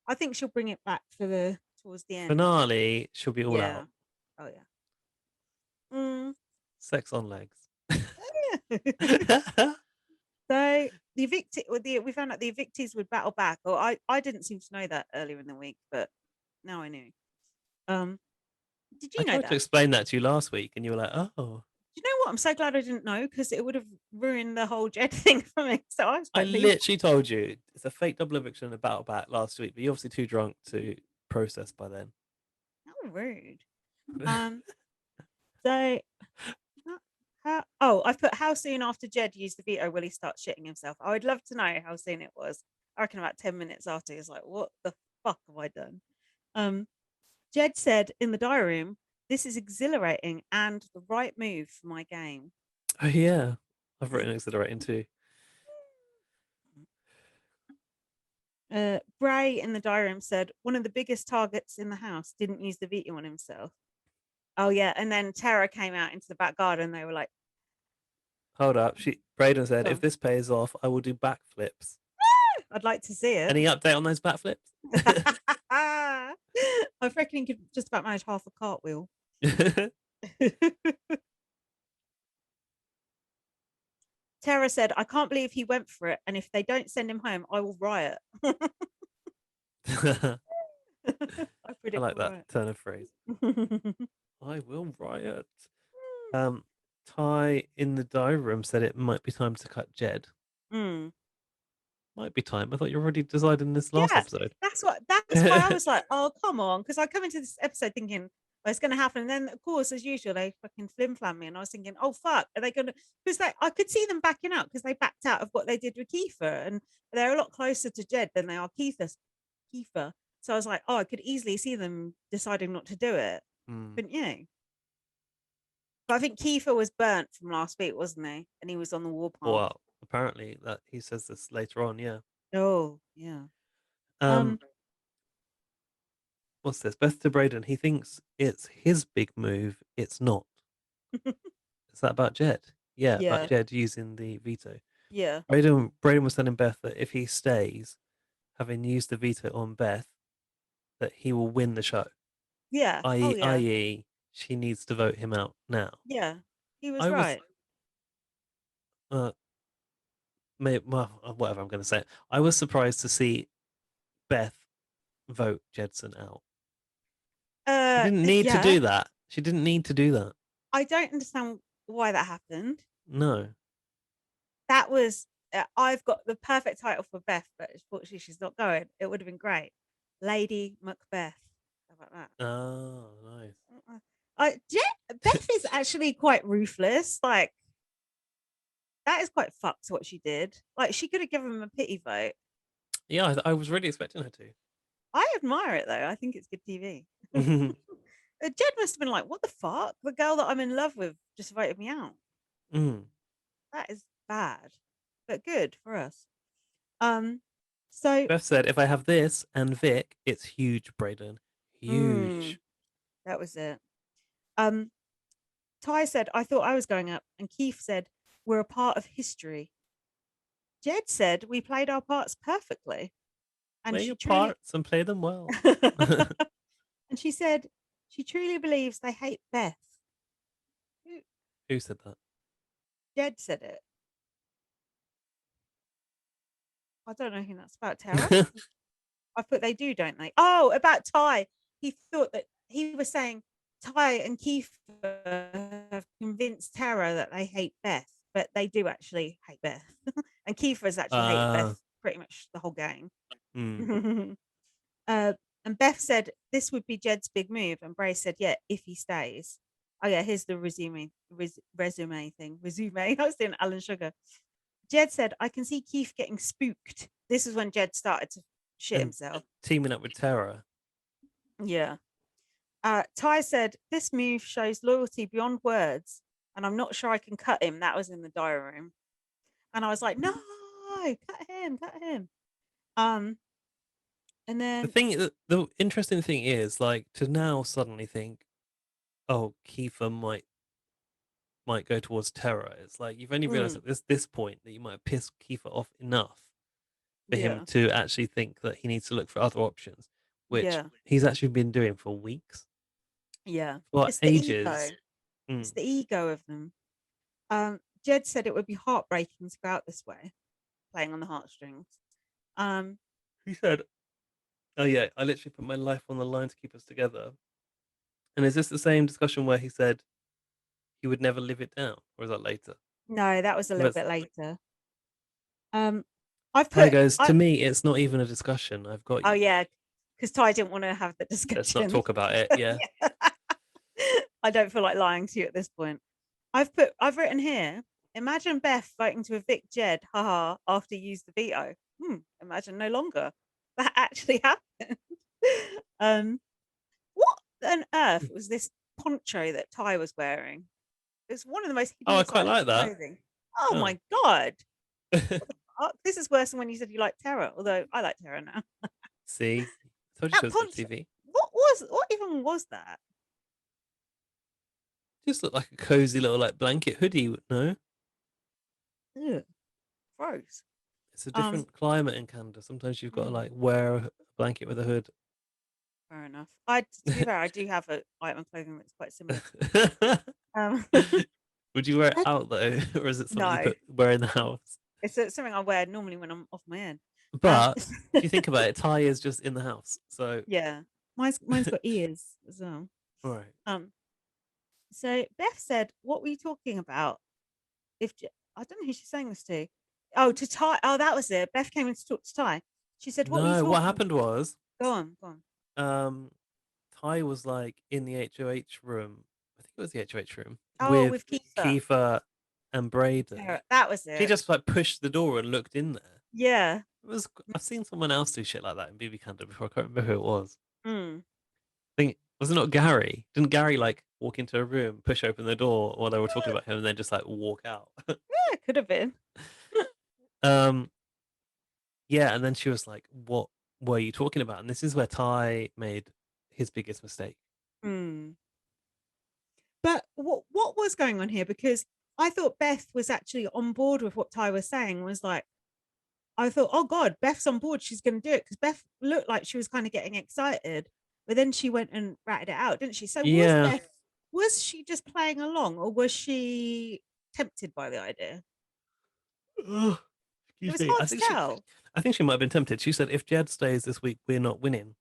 I think she'll bring it back for the towards the end. Finale she'll be all Yeah. out. Oh yeah. Mm. Sex on legs. So the evicted, we found out the evictees would battle back. Or I didn't seem to know that earlier in the week, but now I knew. Um, Did I you know tried to that? explain that to you last week, and you were like, "Oh." Do you know what? I'm so glad I didn't know because it would have ruined the whole Jed thing for me. So I was I like, leave. literally told you it's a fake double eviction and a battle back last week, but you're obviously too drunk to process by then. How rude. Um, so I've put how soon after Jed used the veto will he start shitting himself? I would love to know how soon it was. I reckon about 10 minutes after. He's like, what the fuck have I done? Um, Jed said in the diary room, this is exhilarating and the right move for my game. Oh yeah, I've written exhilarating too. Bray in the diary room said one of the biggest targets in the house didn't use the veto on himself. Oh yeah, and then Tara came out into the back garden. They were like, Hold up, Braden said, go "If on. this pays off, I will do backflips." I'd like to see it. Any update on those backflips? I reckon he could just about manage half a cartwheel. Tara said, I can't believe he went for it. And if they don't send him home, I will riot. I I predict like a that riot. turn of phrase. I will riot. Um, Ty in the diary room said it might be time to cut Jed. Mm. Might be time. I thought you already decided in this last Yeah, episode. that's why I was like, oh, come on. Because I come into this episode thinking, oh, it's going to happen. And then, of course, as usual, they fucking flim flam me. And I was thinking, oh, fuck. Are they going to? Because I could see them backing out because they backed out of what they did with Kiefer. And they're a lot closer to Jed than they are Kiefer. So I was like, oh, I could easily see them deciding not to do it. Hmm. Couldn't you? But I think Kiefer was burnt from last week, wasn't he? And he was on the warpath. Well, apparently that he says this later on. Yeah. Oh, yeah. Um, Um, what's this? Beth to Braden. He thinks it's his big move. It's not. Is that about Jed? Yeah, about yeah, Jed using the veto. yeah, Braden was telling Beth that if he stays, having used the veto on Beth, that he will win the show. yeah. Oh, I.e., yeah, i.e., she needs to vote him out now. yeah. He was I was, right. uh, well, whatever I'm going to say. I was surprised to see Beth vote Jedson out. She didn't need to Yeah. do that. She didn't need to do that. I don't understand why that happened. No. That was I've got the perfect title for Beth, but unfortunately she's not going. It would have been great, Lady McBeth. How about that? Oh, nice. Beth is actually quite ruthless. Like that is quite fucked what she did. Like she could have given him a pity vote. Yeah, I was really expecting her to. I admire it though. I think it's good TV. Jed must have been like, "What the fuck? The girl that I'm in love with just voted me out." Mm. That is bad, but good for us. Um, so Beth said, if I have this and Vic, it's huge, Braden. mm, Huge. that was it. Um, Ty said, "I thought I was going up," and Keith said, "We're a part of history." Jed said, "We played our parts perfectly," and Play she your truly, parts and play them well. and she said, she truly believes they hate Beth. Who said that? Jed said it. I don't know who that's about. Tara. I put they do, don't they? Oh, about Ty. He thought that he was saying Ty and Keith have convinced Tara that they hate Beth, but they do actually hate Beth. And Keith has actually hated uh, Beth pretty much the whole game. mm. And Beth said this would be Jed's big move, and Bray said, "Yeah, if he stays." Oh yeah, here's the resume thing. Resume. I was doing Alan Sugar. Jed said, "I can see Keith getting spooked." This is when Jed started to shit And himself. teaming up with Tara. Yeah. Ty said, "This move shows loyalty beyond words, and I'm not sure I can cut him." That was in the diary room. And I was like, no, cut him. Um, and then The interesting thing is, like, to now suddenly think, oh, Kiefer might go towards Tara. It's like you've only realized mm, at this point that you might have pissed Kiefer off enough for him yeah, to actually think that he needs to look for other options, which yeah, he's actually been doing for weeks, yeah. for It's the ego. ages. Mm. It's the ego of them. Jed said it would be heartbreaking to go out this way, playing on the heartstrings. Um, He said, "Oh yeah, I literally put my life on the line to keep us together." And is this the same discussion where he said he would never live it down, or is that later? No, that was a little Let's. bit later. Um, I've Ty put goes, I to me, it's not even a discussion. I've got oh you. yeah, because Ty didn't want to have the Let's not discussion. talk about it. Yeah. Yeah. I don't feel like lying to you at this point. I've written here, imagine Beth voting to evict Jed, haha, after he used the veto. Imagine no longer. That actually happened. um, what on earth was this poncho that Ty was wearing? It's one of the most Oh, I hideous quite items like of that. clothing. Oh Oh. my god. This is worse than when you said you like terror, although I like terror now. See, I told you she That was good poncho, TV. what even was that? Just looked like a cozy little like blanket hoodie. No, Ugh, gross. it's a Um, different climate in Canada. Sometimes you've got to like mm, wear a blanket with a hood. fair enough. To be fair, I do have an item of clothing that's quite similar to that. Um, Would you wear it I- out though, or is it something you no, put wear in the house? it's something I wear normally when I'm off my end. Um, But if you think about it, Ty is just in the house. So, yeah, mine's got ears as well. all right. Um, so Beth said, "What were you talking about?" I don't know who she's saying this to. Oh, to Ty. Oh, that was it. Beth came in to talk to Ty. She said, "What were you No, what talking happened about?" was, Go on, go on. um, Ty was like in the HOH room. I think it was the HOH room Oh, with with Keitha. Kiefer and Braden. That was She it. just like pushed the door and looked in there. Yeah. It was. I've seen someone else do shit like that in BB Canada before. I can't remember who it was. Mm. I think was it not Gary? Didn't Gary like walk into a room, push open the door while they were talking about him, and then just like walk out? Yeah, it could have been. um, yeah, and then she was like, "What were you talking about?" And this is where Ty made his biggest mistake. Mm. But what was going on here? Because I thought Beth was actually on board with what Ty was saying. Was like, I thought, oh God, Beth's on board. She's going to do it because Beth looked like she was kind of getting excited, but then she went and ratted it out, didn't she? So Yeah. was she just playing along, or was she tempted by the idea? Ugh, It excuse was me. hard to tell. I think she might have been tempted. She said, "If Jed stays this week, we're not winning."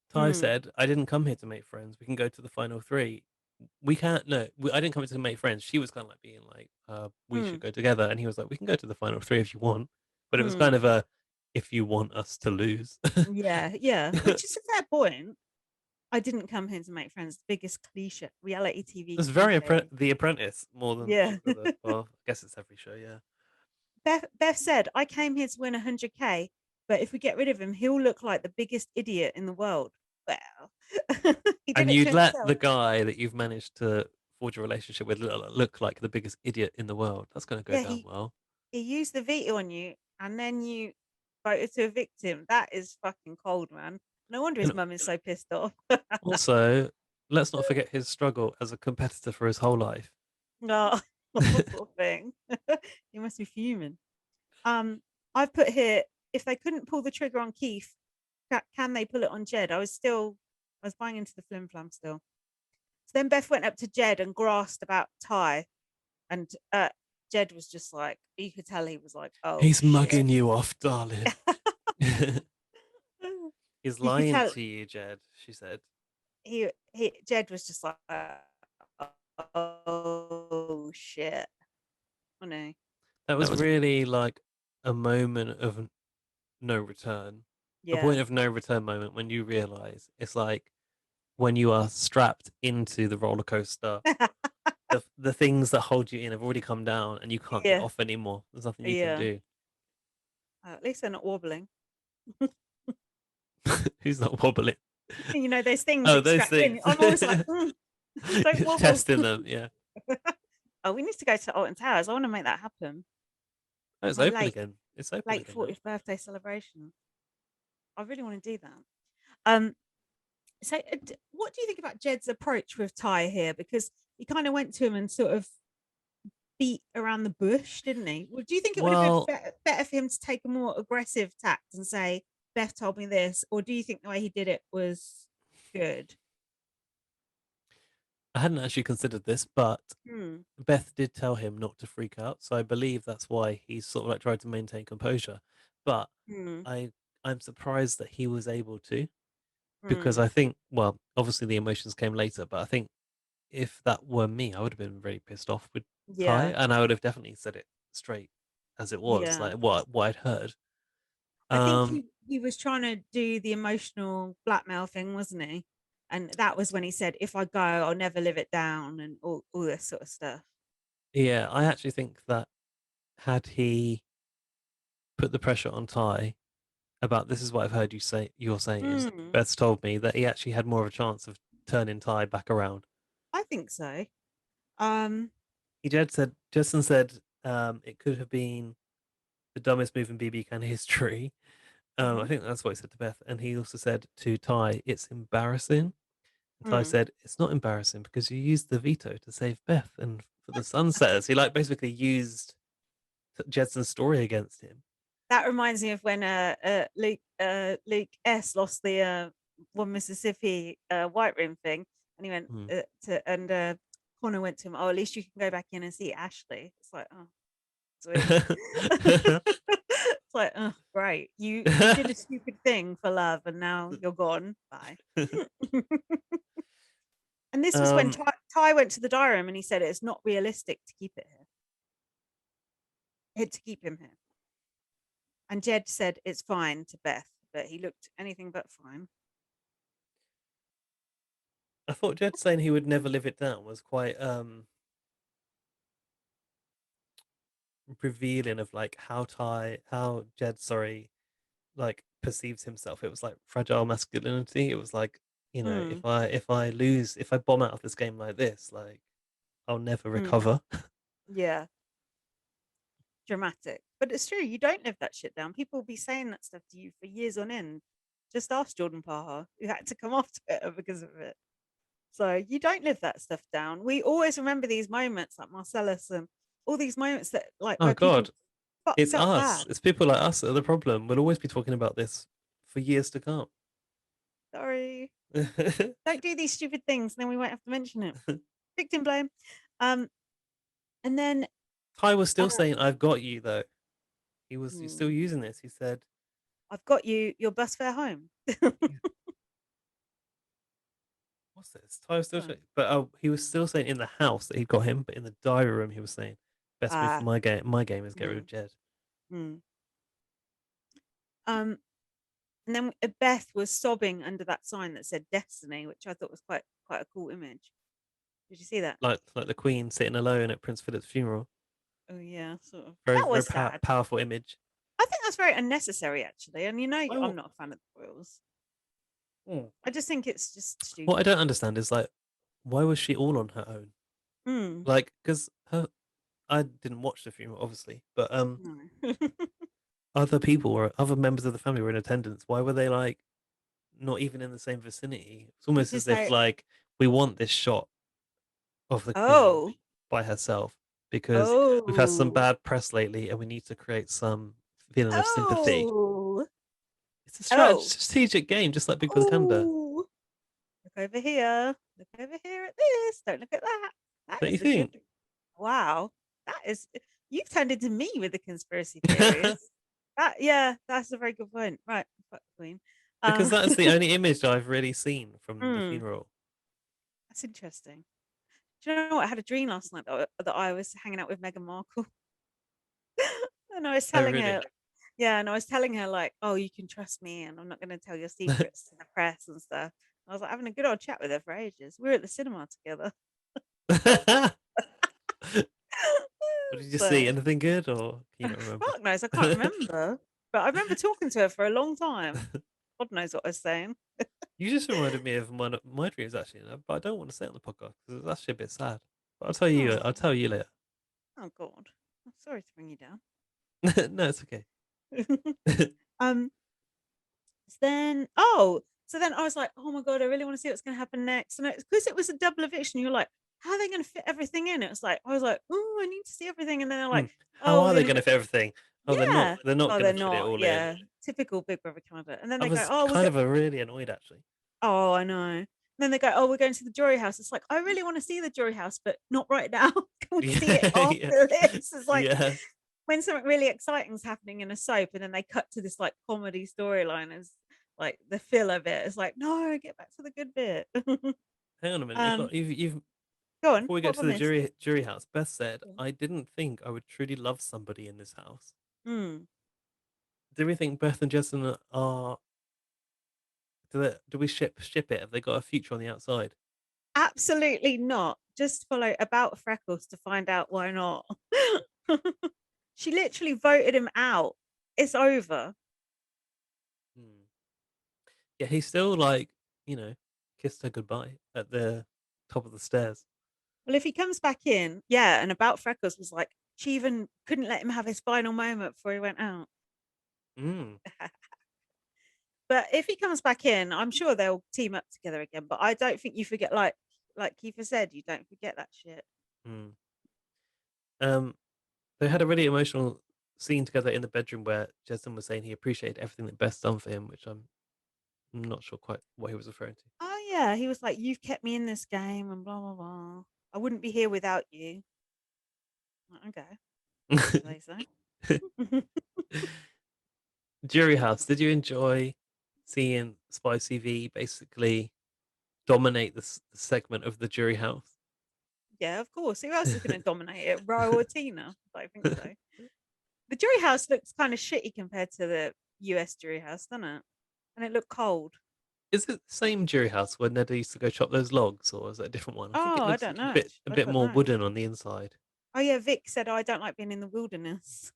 Ty Mm, said, "I didn't come here to make friends. We can go to the final three. We can't. No, I didn't come here to make friends." She was kind of like being like, "We should mm, go together," and he was like, "We can go to the final three if you want," but it was kind mm. of a, "If you want us to lose." Yeah, yeah. Which is a fair point. I didn't come here to make friends. The biggest cliche, reality TV It's very cliche. The Apprentice more than Yeah. any other. Well, I guess it's every show, yeah. Beth said, I came here to win 100K, but if we get rid of him, he'll look like the biggest idiot in the world. Well, he did And it to you'd let the himself. guy that you've managed to forge a relationship with look like the biggest idiot in the world. That's going to go Yeah, down well. he used the veto on you and then you voted to evict him. That is fucking cold, man. No wonder his And mum is so pissed off. also, let's not forget his struggle as a competitor for his whole life. No, poor thing. He must be fuming. Um, I've put here, if they couldn't pull the trigger on Keith, can they pull it on Jed? I was buying into the flim flam still. So then Beth went up to Jed and grasped about Ty, and Jed was just like, you could tell he was like, oh He's shit. mugging you off, darling. He's You could lying tell to you, Jed, she said. he Jed was just like, oh shit. Oh no. That was really like a moment of no return, a Yeah. point of no return moment when you realize it's like when you are strapped into the roller coaster, the things that hold you in have already come down and you can't get Yeah. off anymore. There's nothing you can Yeah. do. At least they're not wobbling. Who's not wobbling? You know, those things Oh, that those strap you in. things. I'm always like, don't wobble. Testing them, yeah. Oh, we need to go to Alton Towers. I want to make that happen. Oh, it's My open again. It's open late again now. 40th birthday celebration. I really want to do that. Um, so what do you think about Jed's approach with Ty here? Because he kind of went to him and sort of beat around the bush, didn't he? Well, do you think it would have been Well, better for him to take a more aggressive tact and say, Beth told me this? Or do you think the way he did it was good? I hadn't actually considered this, but Hmm. Beth did tell him not to freak out, so I believe that's why he's sort of like tried to maintain composure. But Hmm. I I'm surprised that he was able to. because Mm. I think, well, obviously the emotions came later, but I think if that were me, I would have been really pissed off with Ty, Yeah. and I would have definitely said it straight as it was, Yeah. like what I'd heard. I think Um, he was trying to do the emotional blackmail thing, wasn't he? And that was when he said, "If I go, I'll never live it down," and all this sort of stuff. yeah, I actually think that had he put the pressure on Ty about this is what I've heard you're saying is Mm, Beth's told me that he actually had more of a chance of turning Ty back around. I think so. Um, Justin said it could have been the dumbest move in BB Can history. I mhm, think that's what he said to Beth, and he also said to Ty, "It's embarrassing." And Ty mm. said, "It's not embarrassing because you used the veto to save Beth and for the Sunsetters." He like basically used Jedson's story against him. That reminds me of when Luke S lost the one Mississippi White Room thing, and he went Hmm. Connor went to him. Oh, at least you can go back in and see Ashley. It's like, oh, sweet. It's like, oh, great. You did a stupid thing for love, and now you're gone. Bye. And this was when um, Ty went to the diary room and he said it's not realistic to keep it here. To keep him here. And Jed said it's fine to Beth, but he looked anything but fine. I thought Jed saying he would never live it down was quite revealing of like how Jed, sorry, like perceives himself. It was like fragile masculinity. It was like, Mm, if I bomb out of this game like this, like I'll never mm, recover. yeah, dramatic. But it's true, you don't live that shit down. People will be saying that stuff to you for years on end. Just ask Jordan Parha, who had to come off Twitter because of it. So you don't live that stuff down. We always remember these moments like Marcellus and all these moments that like Oh where people God, fucked it's up us. bad. It's people like us that are the problem. We'll always be talking about this for years to come. Sorry. Don't do these stupid things, then we won't have to mention it. Victim blame. Um, and then Ty was uh, still saying, "I've got you," though. He's still hmm, using this. He said, I've got you your bus fare home. he, "What's this?" Ty was still, So, but he was still saying in the house that he got him, but in the diary room he was saying, "Best move for ah, my game is get rid mm, of Jed." mm. Um, and then Beth was sobbing under that sign that said Destiny, which I thought was quite a cool image. Did you see that? Like the Queen sitting alone at Prince Philip's funeral. Oh yeah, sort of. Very That very was sad. powerful image. I think that's very unnecessary, actually. And Well, I'm not a fan of the royals. hmm. I just think it's just What I stupid. don't understand is like, why was she all on her own? Mm, Like, because her, I didn't watch the funeral, obviously, but no. other people or other members of the family were in attendance. Why were they like not even in the same vicinity? It's almost Because as if they. like we want this shot of the Queen Oh, by herself because we've had some oh, bad press lately, and we need to create some feeling of sympathy. oh, It's a oh, strategic game, just like Big Brother Canada. oh. Look over here. Look over here at this. Don't look at that. That Don't you is a think? good. Wow. That is. You've turned into me with the conspiracy theories. That yeah, that's a very good point. Right, fuck the Queen. Because Um, that's the only image I've really seen from the hmm, funeral. that's interesting. Do you know what? I had a dream last night that I was hanging out with Meghan Markle, and I was Oh, telling really? her, yeah, and I was telling her like, oh, you can trust me, and I'm not going to tell your secrets to the press and stuff. I was like having a good old chat with her for ages. We were at the cinema together. What did you see? So Anything good, or can you not remember? fuck knows, I can't remember. But I remember talking to her for a long time. God knows what I was saying. You just reminded me of one of my dreams actually, but I don't want to say it on the podcast because it's actually a bit sad. But I'll tell you. I'll Oh, tell you later. oh God. I'm sorry to bring you down. No, it's okay. um, so then I was like, oh my God, I really want to see what's going to happen next. And because it was a double eviction, you're like, how are they going to fit everything in? It was like, I was like, oh, I need to see everything. And then they're Hmm. like, How oh, we're are they going to going to get, fit everything? Oh, they're not. yeah. They're not Oh, going they're to fit it not. all in. Yeah. Typical Big Brother Canada. And then I they go, was oh, kind of really annoyed actually. oh, I know. And then they go, oh, we're going to the jury house. It's like, I really want to see the jury house, but not right now. Can we see it Yeah, yeah, after this? It's like yeah. when something really exciting is happening in a soap and then they cut to this like comedy storyline. like the filler bit. It's like, no, get back to the good bit. Hang on a minute. um, You've Go on. before we What get have to I the missed? jury house, Beth said, Yeah. "I didn't think I would truly love somebody in this house." Hmm. Do we think Beth and Justin are? Do we ship it? Have they got a future on the outside? Absolutely not. Just follow about Freckles to find out why not. She literally voted him out. It's over. Hmm. Yeah, he still like you know kissed her goodbye at the top of the stairs. Well, if he comes back in, yeah, and about Freckles was like, she even couldn't let him have his final moment before he went out. Mm. But if he comes back in, I'm sure they'll team up together again. But I don't think you forget, like Kiefer said, you don't forget that shit. Mm. Um, they had a really emotional scene together in the bedroom where Justin was saying he appreciated everything that Beth's done for him, which I'm not sure quite what he was referring Oh yeah, he was like, "You've kept me in this game," and blah blah blah. I wouldn't be here without you. Like, okay, if you to. say so. Jury House. Did you enjoy seeing Spicy V basically dominate the segment of the Jury House? Yeah, of course. Who else is going to dominate it? Ro or Tina? I don't think so. The jury house looks kind of shitty compared to the US jury house, doesn't it? And it looked cold. Is it the same Jury House where Ned used to go chop those logs, or is it a different one? I think it Oh, I looks don't a know. bit a I bit don't more know. wooden on the inside. Oh yeah, Vic said, "Oh, I don't like being in the wilderness."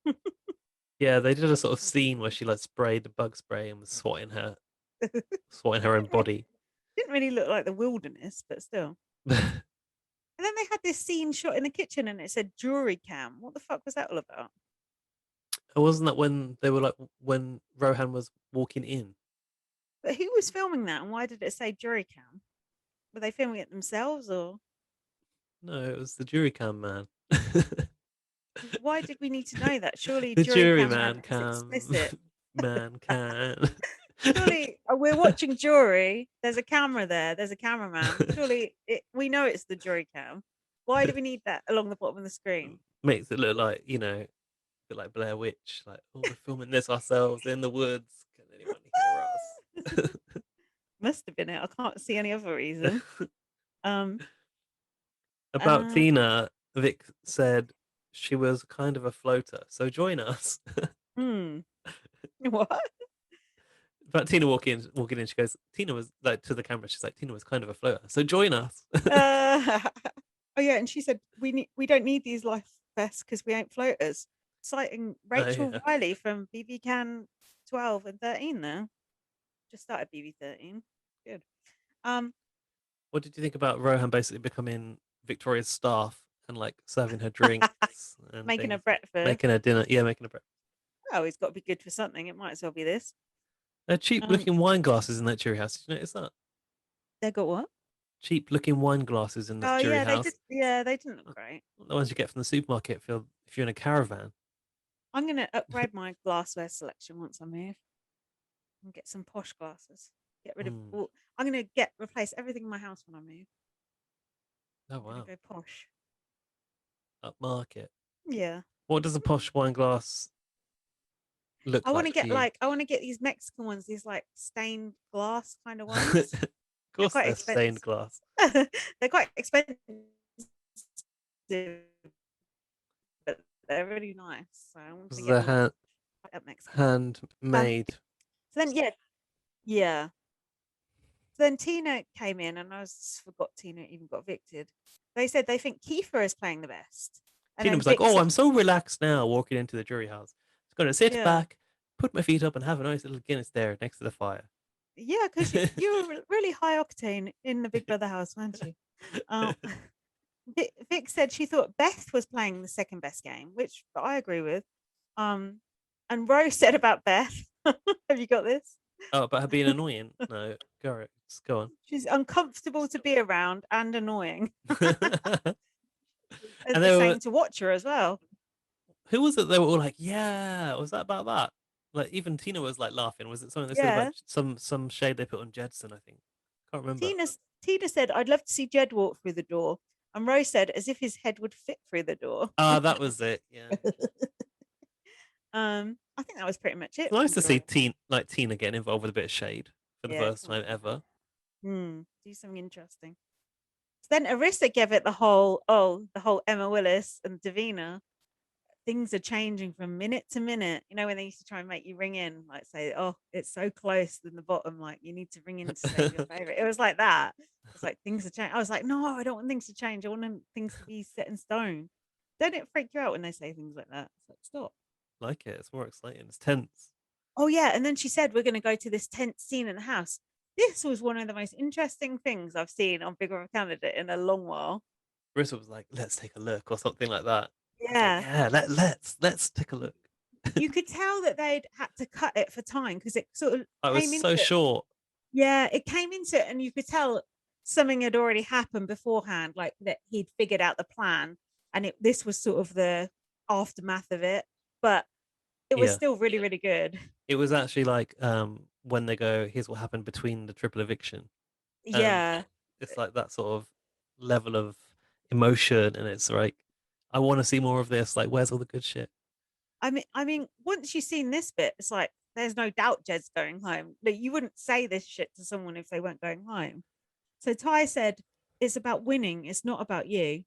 Yeah, they did a sort of scene where she like sprayed the bug spray and was swatting her own didn't, body. didn't really look like the wilderness, but still. And then they had this scene shot in the kitchen, and it said jury cam. What the fuck was that all about? Wasn't that when they were like when Rohan was walking in? But who was filming that, and why did it say jury cam? Were they filming it themselves, or No, it was the jury cam man. why did we need to know that? Surely The jury jury cam man is cam explicit. man can. Surely we're watching jury. There's a camera there. There's a cameraman. Surely we know it's the jury cam. Why do we need that along the bottom of the screen? Makes it look like, a bit like Blair Witch. Like, oh, we're filming this ourselves in the woods. Can anyone hear us? Must have been it. I can't see any other reason. Um. About Uh. Tina, Vic said she was kind of a floater. So join us. Hmm. What? But Tina walking in, she goes, Tina was like to the camera, she's like, Tina was kind of a floater. So join us. Uh. Oh yeah, and she said we don't need these life vests because we ain't floaters. Citing Oh Rachel yeah. Riley from BBCAN 12 and 13 there. Just started BB 13. Good. Um. What did you think about Rohan basically becoming Victoria's staff and like serving her drinks and Making a things, breakfast. making her dinner? Yeah, making a breakfast. Oh, he's got to be good for something. It might as well be this. They're cheap Um, looking wine glasses in that jury house. Did you notice that? they got what? Cheap looking wine glasses in the Oh jury yeah, they did. house. Yeah, they didn't look Not great. the ones you get from the supermarket if you're in a caravan. I'm gonna upgrade my glassware selection once I move and get some posh glasses. Get rid of Mm. all. I'm gonna get replace everything in my house when I move. Oh I'm gonna wow. go posh. Upmarket. Yeah, What does a posh wine glass I look want to like to get you? I want to get these Mexican ones. These like stained glass kind of Of ones. They're course quite they're stained expensive. glass. They're quite expensive, but they're really nice. So I want to get They're one at Mexican. Um. handmade. So then, yeah, yeah. So then Tina came in, and I just forgot Tina even got evicted. They said they think Kiefer is playing the best, and Tina then was like, Vic "Oh, said, I'm so relaxed now walking into the jury house. Just gonna sit "Yeah, back, put my feet up, and have a nice little Guinness there next to the fire." yeah, because you were really high octane in the Big Brother house, weren't you?" Uh, Vic said she thought Beth was playing the second best game, which I agree with. And Rose said about Beth, "Have you got this? Oh, about her being annoying. No, go on. She's uncomfortable to be around and annoying." And The they were, same to watch her as well. who was it? They were all like, "Yeah." Was that about that? Like even Tina was like laughing. Was it something they said about Yeah. some shade they put on Jedson? I think. Can't remember. Tina Tina said, "I'd love to see Jed walk through the door," and Rose said, "As if his head would fit through the door." Ah, that was it. Yeah. um, I think that was pretty much it It's nice from to see Glow. Tina getting involved with a bit of shade for the Yeah, first it's time nice. ever. Do something interesting. So then Arissa gave it the whole Emma Willis and Davina. Things are changing from minute to minute. You know, when they used to try and make you ring in, like say, oh, it's so close in the bottom, like you need to ring in to say your favorite. It was like that. It's like things are changing. I was like, no, I don't want things to change. I want things to be set in stone. Don't it freak you out when they say things like that? It's like, stop. Like it. It's more exciting. It's tense. Oh yeah, and then she said we're going to go to this tense scene in the house. This was one of the most interesting things I've seen on Big Brother Canada in a long while. Bristol was like, let's take a look or something like that. I was like, Yeah, yeah, let's take a look. you could tell that they'd had to cut it for time because it sort of I was came into so it. short. Yeah, it came into it, and you could tell something had already happened beforehand, like that he'd figured out the plan, and this was sort of the aftermath of it. But it was Yeah. still really, really good. It was actually like when they go, here's what happened between the triple eviction. And Yeah, it's like that sort of level of emotion and it's like I want to see more of this. Like, where's all the good shit? I mean, once you've seen this bit, it's like there's no doubt Jed's going home. Like you wouldn't say this shit to someone if they weren't going home. So Ty said, it's about winning, it's not about you.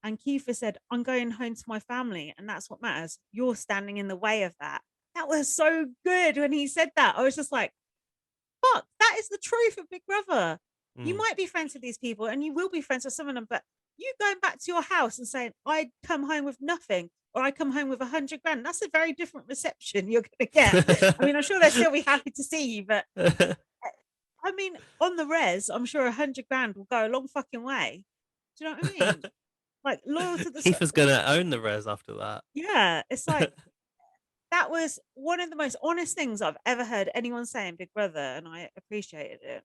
And Kiefer said, I'm going home to my family, and that's what matters. You're standing in the way of that. That was so good when he said that. I was just like, fuck, that is the truth of Big Brother. You Mm. might be friends with these people and you will be friends with some of them, but you going back to your house and saying, I come home with nothing or I come home with 100 grand, that's a very different reception you're going to get. I mean, I'm sure they'll still be happy to see you, but I mean, on the res, I'm sure 100 grand will go a long fucking way. Do you know what I mean? Like loyal to the. Kiefer's gonna own the res after that. Yeah, it's like that was one of the most honest things I've ever heard anyone say in Big Brother, and I appreciated it.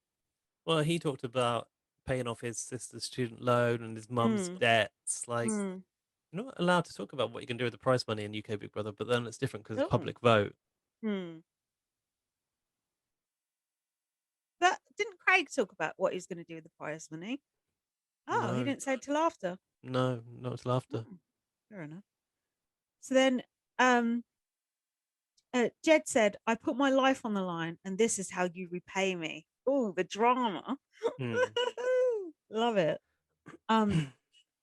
Well, he talked about paying off his sister's student loan and his mum's Mm, debts. Like, mm. you're not allowed to talk about what you can do with the prize money in UK Big Brother, but then it's different because it's Oh, public vote. mm. But didn't Craig talk about what he's going to do with the prize money? Oh, he No, didn't say till after. no, not until after. Oh, fair enough. So then, um, Jed said, I put my life on the line and this is how you repay me. Oh, the drama. Hmm. Love it. Um,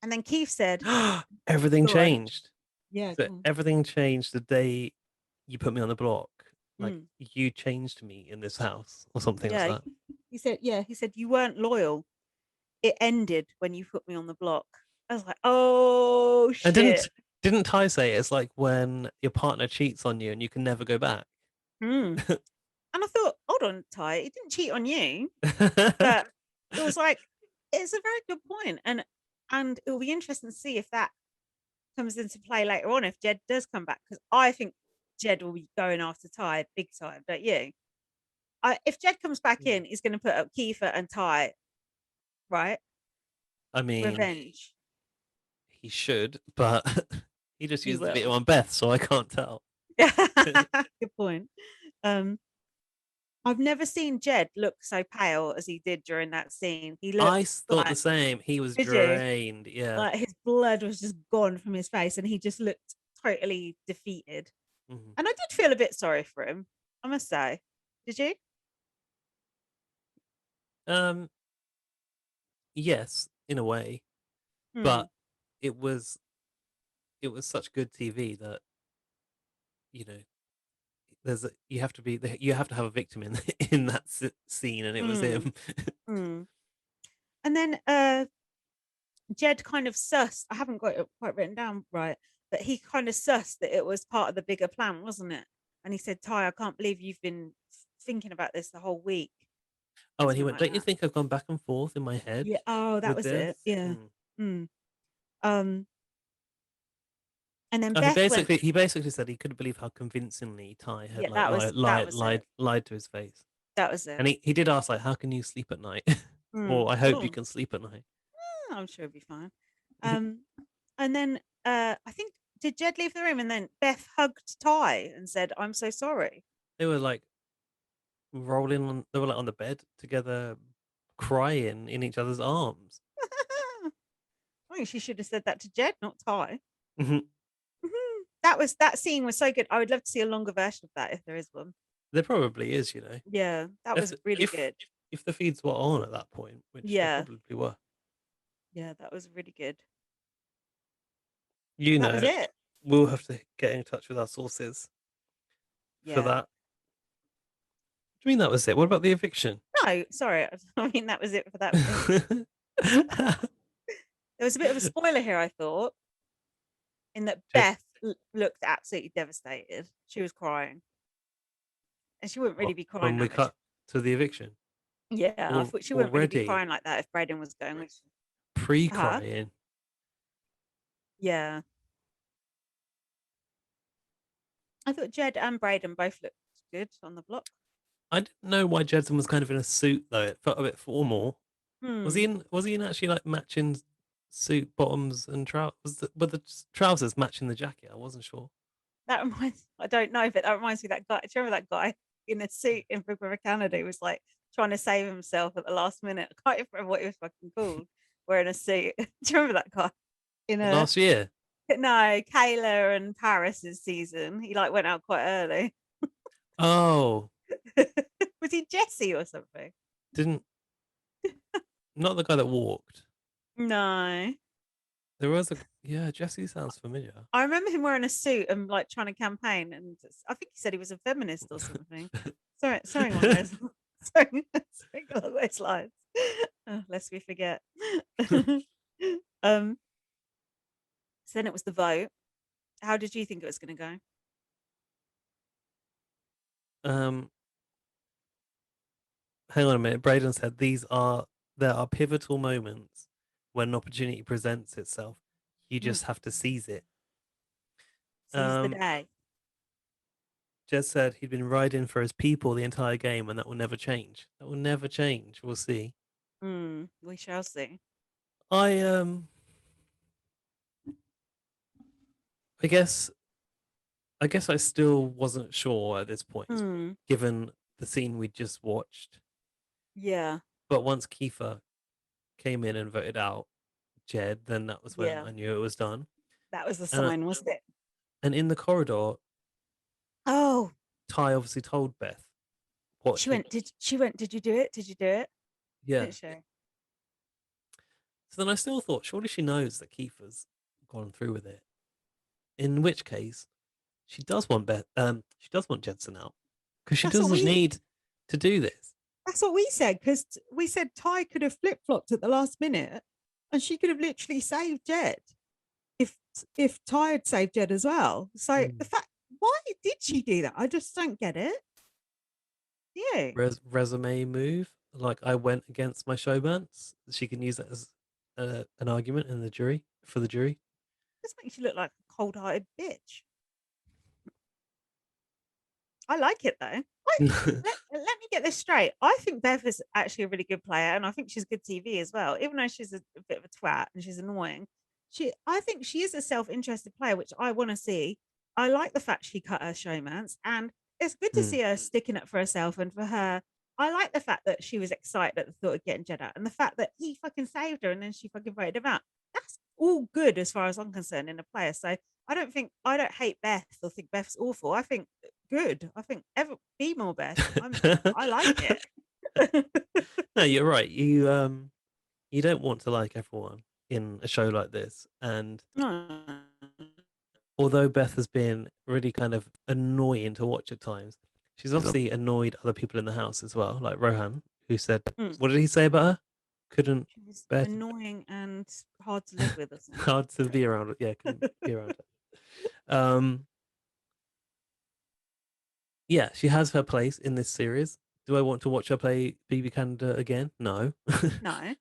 and then Keith said, Everything go on. changed. Yeah, So go on. everything changed the day you put me on the block. Like Mm. you changed me in this house, or something like Yeah. that. He said, you weren't loyal. It ended when you put me on the block. I was like, oh And shit. didn't Ty say it's like when your partner cheats on you and you can never go back? Mm. And I thought, hold on, Ty, he didn't cheat on you. But it was like, it's a very good point. And it'll be interesting to see if that comes into play later on if Jed does come back, because I think Jed will be going after Ty big time, don't you? If Jed comes back in, he's going to put up Kiefer and Ty, right? I mean, Revenge. he should, but he just He used the video will. on Beth, so I can't tell. Good point. Um, I've never seen Jed look so pale as he did during that scene. He looked Thought the like, same. He was did you? drained. Yeah. Like his blood was just gone from his face, and he just looked totally defeated. Mhm. And I did feel a bit sorry for him, I must say. Did you? Um. Yes, in a way, Hmm. but it was it was such good TV that you know you have to have a victim in in that scene, and it was Hmm. him. Hmm. And then Jed kind of sussed, I haven't got it quite written down right, but he kind of sussed that it was part of the bigger plan, wasn't it? And he said, Ty, I can't believe you've been thinking about this the whole week. Oh, and he Something went, like "Don't you that. think I've gone back and forth in my head Yeah. Oh, that with was this?" it. Yeah. Mm. Mm. Um, and then Oh, Beth went, he basically said he couldn't believe how convincingly Ty had yeah, like that was it. lied to his face. That was it. And he did ask like, "How can you sleep at night?" Mm. or "I hope you Oh, can sleep at night." I'm sure it'll be fine. Um, and then I think did Jed leave the room and then Beth hugged Ty and said, I'm so sorry. They were like they were like on the bed together, crying in each other's arms. I think she should have said that to Jed, not Ty. Mhm. That that scene was so good. I would love to see a longer version of that if there is one. There probably is, you know. Yeah, that was really good. If the feeds were on at that point, which they Yeah, probably were, yeah, that was really good. you That was know, it. we'll have to get in touch with our sources for Yeah. that. What do you mean that was it? What about the eviction? No, sorry. I mean, that was it for that bit. There was a bit of a spoiler here, I thought, in that Jed, Beth looked absolutely devastated. She was crying, and she wouldn't really what, be crying when we that much. cut to the eviction, Yeah, I thought she wouldn't really be already crying like that if Braden was going with her. pre-crying. Yeah, I thought Jed and Braden both looked good on the block. I didn't know why Jedson was kind of in a suit though. It felt a bit formal. Was he Hmm. in? Was he in actually like matching suit bottoms and trousers? Were the trousers matching the jacket? I wasn't sure. That reminds. I don't know, but that reminds me of that guy. Do you remember that guy in a suit in Big Brother Canada? He was like trying to save himself at the last minute. I can't even remember what he was fucking called. Wearing a suit. Do you remember that guy in a Last year, no, Kayla and Paris's season. He like went out quite early. oh, Was he Jesse or something? didn't not the guy that walked. No. There was a yeah. Jesse sounds familiar. I remember him wearing a suit and like trying to campaign, and I think he said he was a feminist or something. Sorry, something along those, something along those lines. Oh, lest we forget. um. So then it was the vote. How did you think it was going to go? um, hang on a minute. Braden said there are pivotal moments when an opportunity presents itself. You Mm. just have to seize it. Seize the Um, day. Jez said he'd been riding for his people the entire game, and that will never change. That will never change. We'll see. We shall see. I I guess I still wasn't sure at this point, Mm. given the scene we just watched. Yeah. But once Kiefer came in and voted out Jed, then that was when Yeah. I knew it was done. That was the And sign, wasn't it? and in the corridor, Oh, Ty obviously told Beth what she he. went. Did you do it? Did you do it? Yeah. Didn't she? So then I still thought, surely she knows that Kiefer's gone through with it. In which case, she does want Beth. She does want Jedson out because she That's what doesn't we. need to do this. That's what we said because we said Ty could have flip flopped at the last minute, and she could have literally saved Jed if Ty had saved Jed as well. So the Mm. fact, why did she do that? I just don't get it. Yeah, Resume move. Like I went against my showmance. She can use that as an argument in the jury for the jury. this makes you look like a cold hearted bitch. I like it though. Let me get this straight. I think Bev is actually a really good player, and I think she's good TV as well. Even though she's a bit of a twat and she's annoying, I think she is a self-interested player, which I want to see. I like the fact she cut her showmance, and it's good to Mm. see her sticking up for herself and for her. I like the fact that she was excited at the thought of getting Jed out, and the fact that he fucking saved her and then she fucking voted him out. That's all good as far as I'm concerned in a player. So I don't hate Beth or think Beth's awful. I think good. I think ever be more Beth. I like it. No, you're right. You don't want to like everyone in a show like this. And No. although Beth has been really kind of annoying to watch at times, she's obviously annoyed other people in the house as well, like Rohan, who said, Mm. what did he say about her? Couldn't She's bear to, annoying and hard to live with or something. hard to be around. Yeah, couldn't be around her. Yeah, she has her place in this series. Do I want to watch her play BB Canada again? No. No.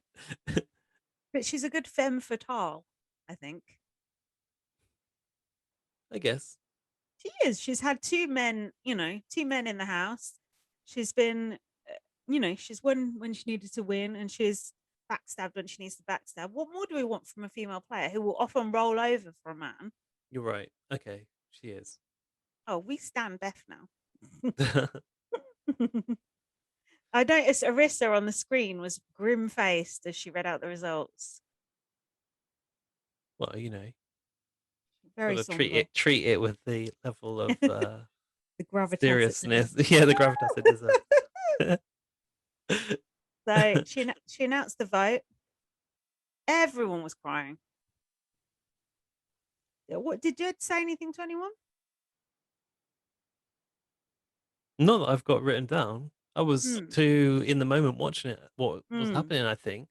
But she's a good femme fatale, I think. I guess. She is. She's had two men in the house. She's been, she's won when she needed to win, and she's backstabbed when she needs to backstab. What more do we want from a female player who will often roll over for a man? You're right. Okay, she is. Oh, we stand Beth now. I noticed Arissa on the screen was grim faced as she read out the results. Well, you know. Very Gotta somber. treat it with the level of The gravitas it seriousness. deserves. Yeah, the gravitas it deserves. So she announced the vote. Everyone was crying. What did you say anything to anyone? Not that I've got written down. I was Hmm. too in the moment watching it. What was Hmm. happening? I think.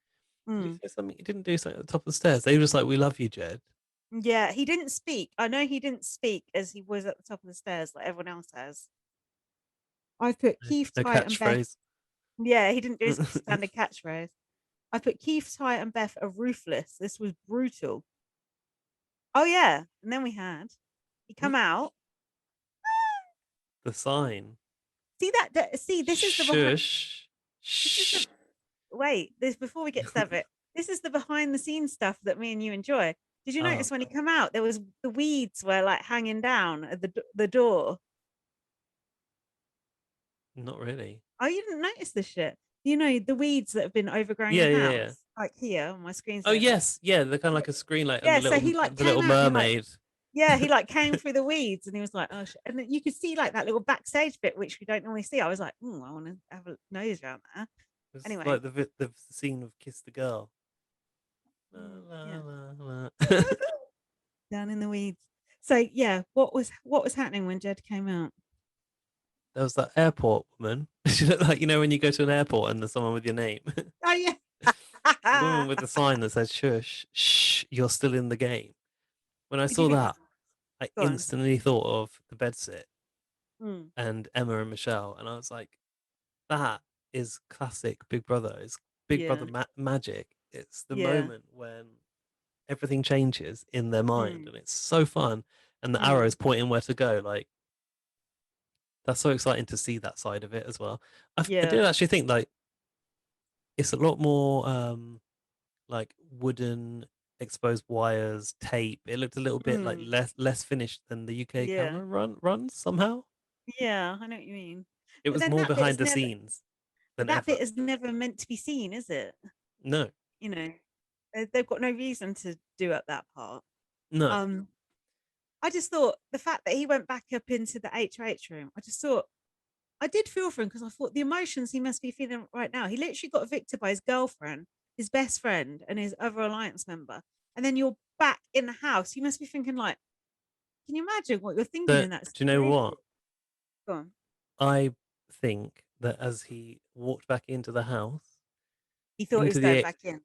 Did he Hmm. say something? He didn't do something at the top of the stairs. They were just like, "We love you, Jed." Yeah, he didn't speak. I know he didn't speak as he was at the top of the stairs like everyone else has. I put Keith, No Ty, and Beth. catchphrase. Yeah, he didn't do his standard catchphrase. I put Keith, Ty, and Beth are ruthless. This was brutal. Oh yeah, and then we had he come out. The sign. See that? See, this is the behind. Shush. This is the Shh. wait. This before we get to it. This is the behind the scenes stuff that me and you enjoy. Did you Oh, notice when he come out, there was the weeds were like hanging down at the door. not really. Oh, you didn't notice this shit. You know the weeds that have been overgrowing the Yeah, yeah, yeah. house, like here on my Oh screensaver. yes, yeah. They're kind of Yeah, like a screen light and yeah. So he like the came little out and he like mermaid. yeah, he like came through the weeds and he was like, oh shit. And then you could see like that little backstage bit which we don't normally see. I was like, oh, I want to have a nose around there. It's Anyway, like the scene of Kiss the Girl. La, la, yeah, la, la. down in the weeds. So yeah, what was happening when Jed came out? There was that airport woman. She looked like when you go to an airport and there's someone with your name. Oh yeah. The woman with the sign that says "Shush, shh, you're still in the game." When I Did you saw think? that, I Go on. instantly thought of the bedsit Mm, and Emma and Michelle, and I was like, "That is classic Big Brother. It's Big Brother yeah. magic. It's the Yeah. moment when everything changes in their mind, Mm, and it's so fun. And the mm, arrows pointing where to go. Like that's so exciting to see that side of it as well. I yeah. did actually think like it's a lot more like wooden exposed wires, tape. It looked a little bit like Mm, less finished than the UK yeah. camera runs somehow. Yeah, I know what you mean. It But was then more that bit behind is the never scenes but than that ever. bit is never meant to be seen, is it? No, You know, they've got no reason to do up that part. no. Um, I just thought the fact that he went back up into the HOH room, I just thought I did feel for him because I thought the emotions he must be feeling right now. He literally got evicted by his girlfriend, his best friend, and his other alliance member. And then you're back in the house. You must be thinking like, can you imagine what you're thinking That in that do you know situation? what? Go on. I think that as he walked back into the house, He thought he was into going the back in.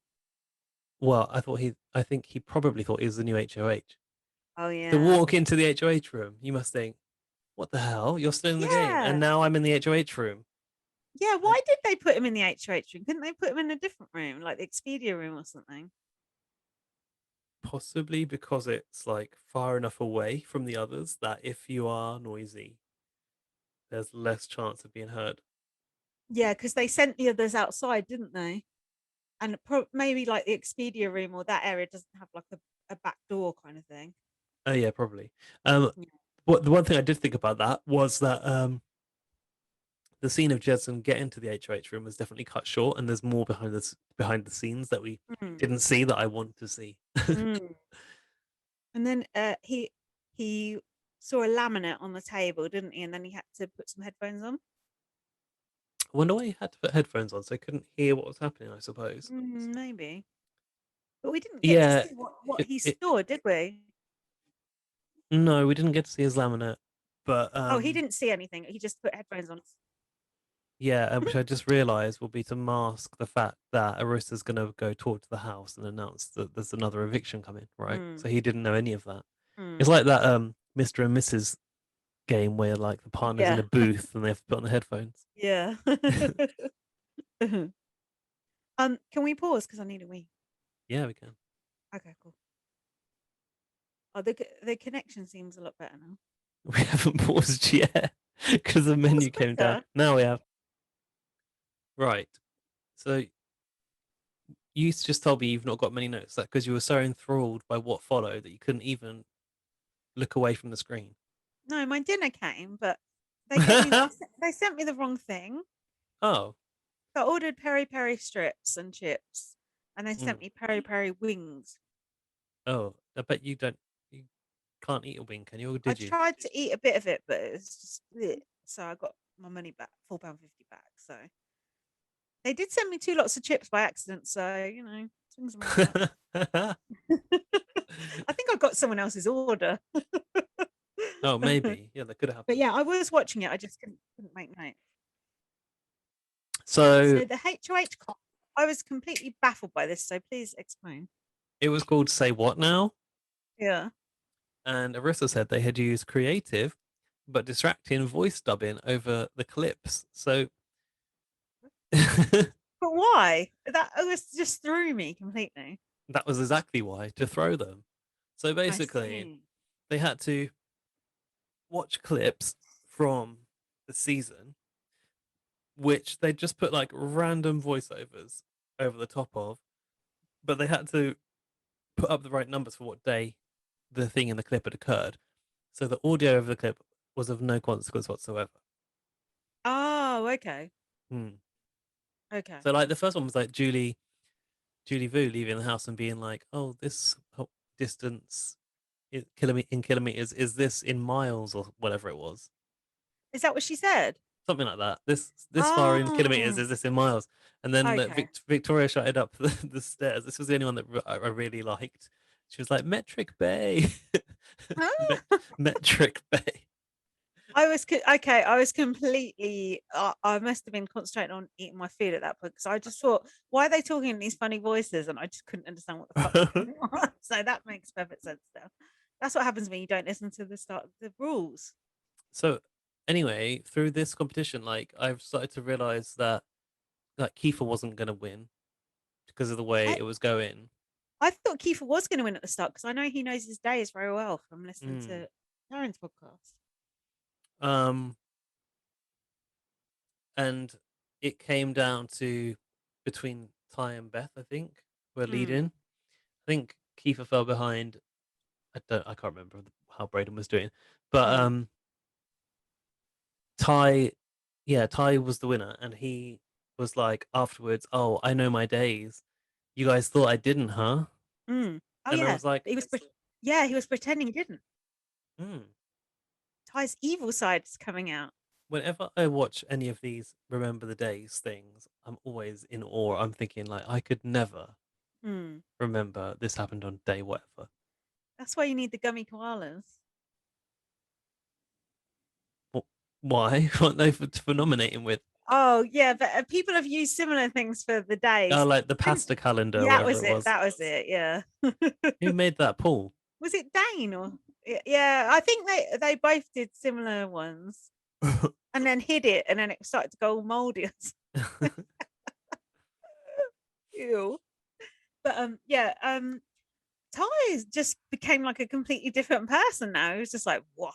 well, I think he probably thought he was the new HOH. Oh To yeah. walk into the HOH room, you must think, what the hell? You're still in the game, and Yeah. now I'm in the HOH room. Yeah. Like, Why did they put him in the HOH room? Couldn't they put him in a different room, like the Expedia room or something? possibly because it's like far enough away from the others that if you are noisy, there's less chance of being heard. Yeah, because they sent the others outside, didn't they? And maybe like the Expedia room or that area doesn't have like a back door kind of thing. Oh yeah, probably. Um, Yeah. what the one thing I did think about that was that the scene of Jedson getting to the HOH room was definitely cut short, and there's more behind the scenes that we Mm, didn't see that I want to see. mm. And then he saw a laminate on the table, didn't he? And then he had to put some headphones on. I wonder why he had to put headphones on so he couldn't hear what was happening. I suppose. Maybe, but we didn't get to Yeah, see what he it saw, did we? no, we didn't get to see his laminate, but Oh, he didn't see anything. He just put headphones on. yeah, which I just realised will be to mask the fact that Arissa's going to go talk to the house and announce that there's another eviction coming, right? Mm, So he didn't know any of that. It's mm. like that Mr. and Mrs. game where like the partner's in Yeah, a booth and they have to put on the headphones. yeah. Can we pause because I need a wee? Yeah, we can. Okay, cool. Oh, the connection seems a lot better now. We haven't paused yet because the Pause menu came down. quicker. Now we have. Right. So you just told me you've not got many notes because you were so enthralled by what followed that you couldn't even look away from the screen. No, my dinner came, but they gave me they sent me the wrong thing. Oh. So I ordered peri peri strips and chips, and they sent Mm. me peri peri wings. Oh, I bet you don't. can't eat a wing, can you? Or I did you? tried to eat a bit of it, but it's just bleh. So I got my money back, £4.50 back. So they did send me 2 lots of chips by accident. So swings and roundabouts. I think I got someone else's order. Oh, maybe. Yeah, that could have But happened. yeah, I was watching it. I just couldn't make note. So So the HOH con, I was completely baffled by this. So please explain. it was called Say What Now? Yeah. And Arissa said they had used creative but distracting voice dubbing over the clips. So that But why? That was just threw me completely. was exactly why, to throw them. So I basically, see. they had to watch clips from the season, which they just put like random voiceovers over the top of, but they had to put up the right numbers for what day the thing in the clip had occurred. So the audio of the clip was of no consequence whatsoever. Oh, okay. Hmm. Okay. So like the first one was like Julie Vu leaving the house and being like, "Oh, this distance in kilometers is this in miles or whatever it was, Is that what she said? something like that. This far in kilometers Oh, is this in miles." And then okay. Victoria shouted up the stairs. This was the only one that I really liked. She was like, "Metric Bay, Met- Metric Bay." Okay. I was completely. I must have been concentrating on eating my food at that point because I just thought, why are they talking in these funny voices? And I just couldn't understand what the fuck was going on. So that makes perfect sense now. That's what happens when you don't listen to the start the rules. So anyway, through this competition, like I've started to realize that Kiefer wasn't going to win because of the way I it was going. I thought Kiefer was going to win at the start because I know he knows his days very well from listening Mm. to Darren's podcast. Um, and it came down to between Ty and Beth, I think, were leading. Mm, I think Kiefer fell behind. I can't remember how Braden was doing, but mm. Ty, yeah, Ty was the winner, and he was like afterwards, "Oh, I know my days. You guys thought I didn't, huh?" Mm. Oh And I yeah, was like, he was. Yeah, he was pretending he didn't. hmm. Ty's evil side is coming out. Whenever I watch any of these Remember the Days things, I'm always in awe. I'm thinking like I could never Mm. remember this happened on day whatever. That's why you need the gummy koalas. Why? What they for nominating with? Oh yeah, but people have used similar things for the Oh, days. like the Didn't? pasta calendar, or Yeah, that whatever was it it. was. That was it. Yeah. Who made that, Paul? Was it Dane or? Yeah, I think they both did similar ones and then hid it, and then it started to go all moldy. Ew. But yeah, Ty just became like a completely different person now. He was just like, "What?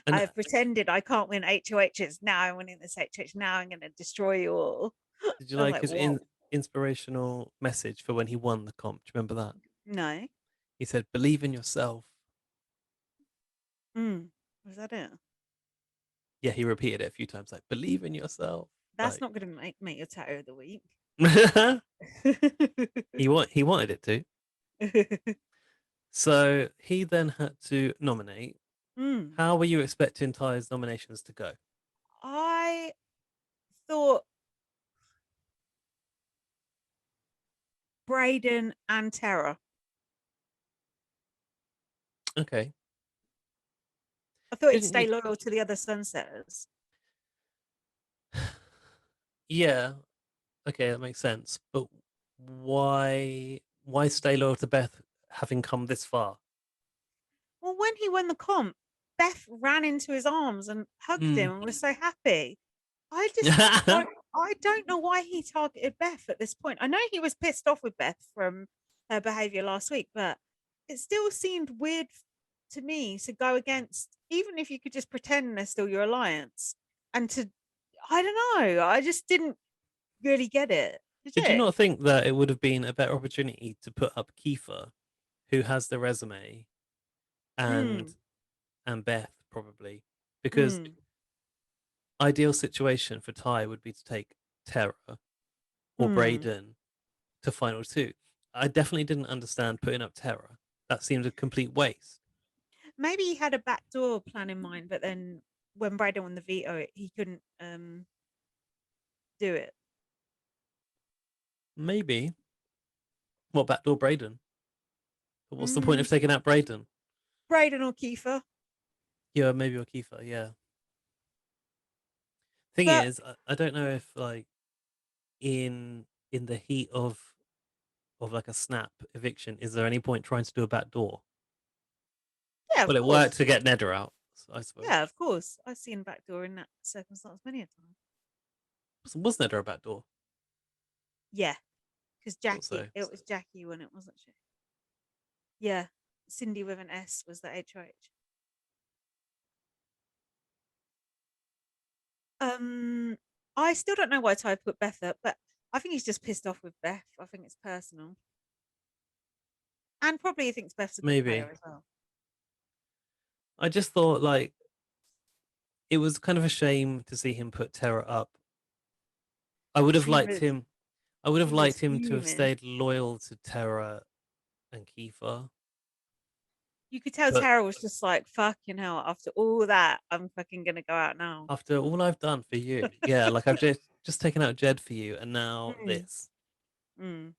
And I've pretended I can't win HOHs. Now I'm winning this HOH. Now I'm going to destroy you all." did you I was like like, his "Whoa, inspirational message for when he won the comp? Do you remember that? no." He said, "Believe in yourself." Was that it? Yeah, he repeated it a few times, like "Believe in yourself." That's Like not going to make your tattoo of the week. he wanted it to. So he then had to nominate. mm. How were you expecting Ty's nominations to go? I thought Braden and Tara. Okay, I thought it'd didn't stay you? loyal to the other Sunsetters. Yeah, okay, that makes sense. But why stay loyal to Beth having come this far? Well, when he won the comp, Beth ran into his arms and hugged Mm. him and was so happy. I just I don't know why he targeted Beth at this point. I know he was pissed off with Beth from her behavior last week, but it still seemed weird to me to go against, even if you could just pretend they're still your alliance, and to, I don't know, I just didn't really get it. Did Did you you? not think that it would have been a better opportunity to put up Kiefer, who has the resume, and Mm, Beth probably? Because mm, ideal situation for Ty would be to take Tara or mm. Braden to final two. I definitely didn't understand putting up Terror. That seemed a complete waste. maybe he had a backdoor plan in mind, but then when Braden won the veto, he couldn't do it. Maybe. What, backdoor Braden? But what's the point Mm, of taking out Braden? Braden or Kiefer. Yeah, maybe or Kiefer. Yeah. Thing But is, I don't know if like in the heat of like a snap eviction, is there any point trying to do a backdoor? yeah, of Well, it worked course. to get Nedda out, I suppose. Yeah, of course. I've seen backdoor in that circumstance many a time. Was Nedda a backdoor? Yeah, because Thought so. It was Jackie when it wasn't she? Yeah, Cindy with an S was the HOH. Um, I still don't know why Ty put Beth up, but I think he's just pissed off with Beth. I think it's personal, and probably he thinks Beth's a good Maybe. player as well. I just thought like it was kind of a shame to see him put Terra up. I would have She liked was him. I would have she was liked him to have fuming. stayed loyal to Terra and Kiefer, You could tell but Tara was just like, fucking hell, after all that, I'm fucking gonna go out now. after all I've done for you, yeah, like I've just taken out Jed for you, and now Mm, this. mm.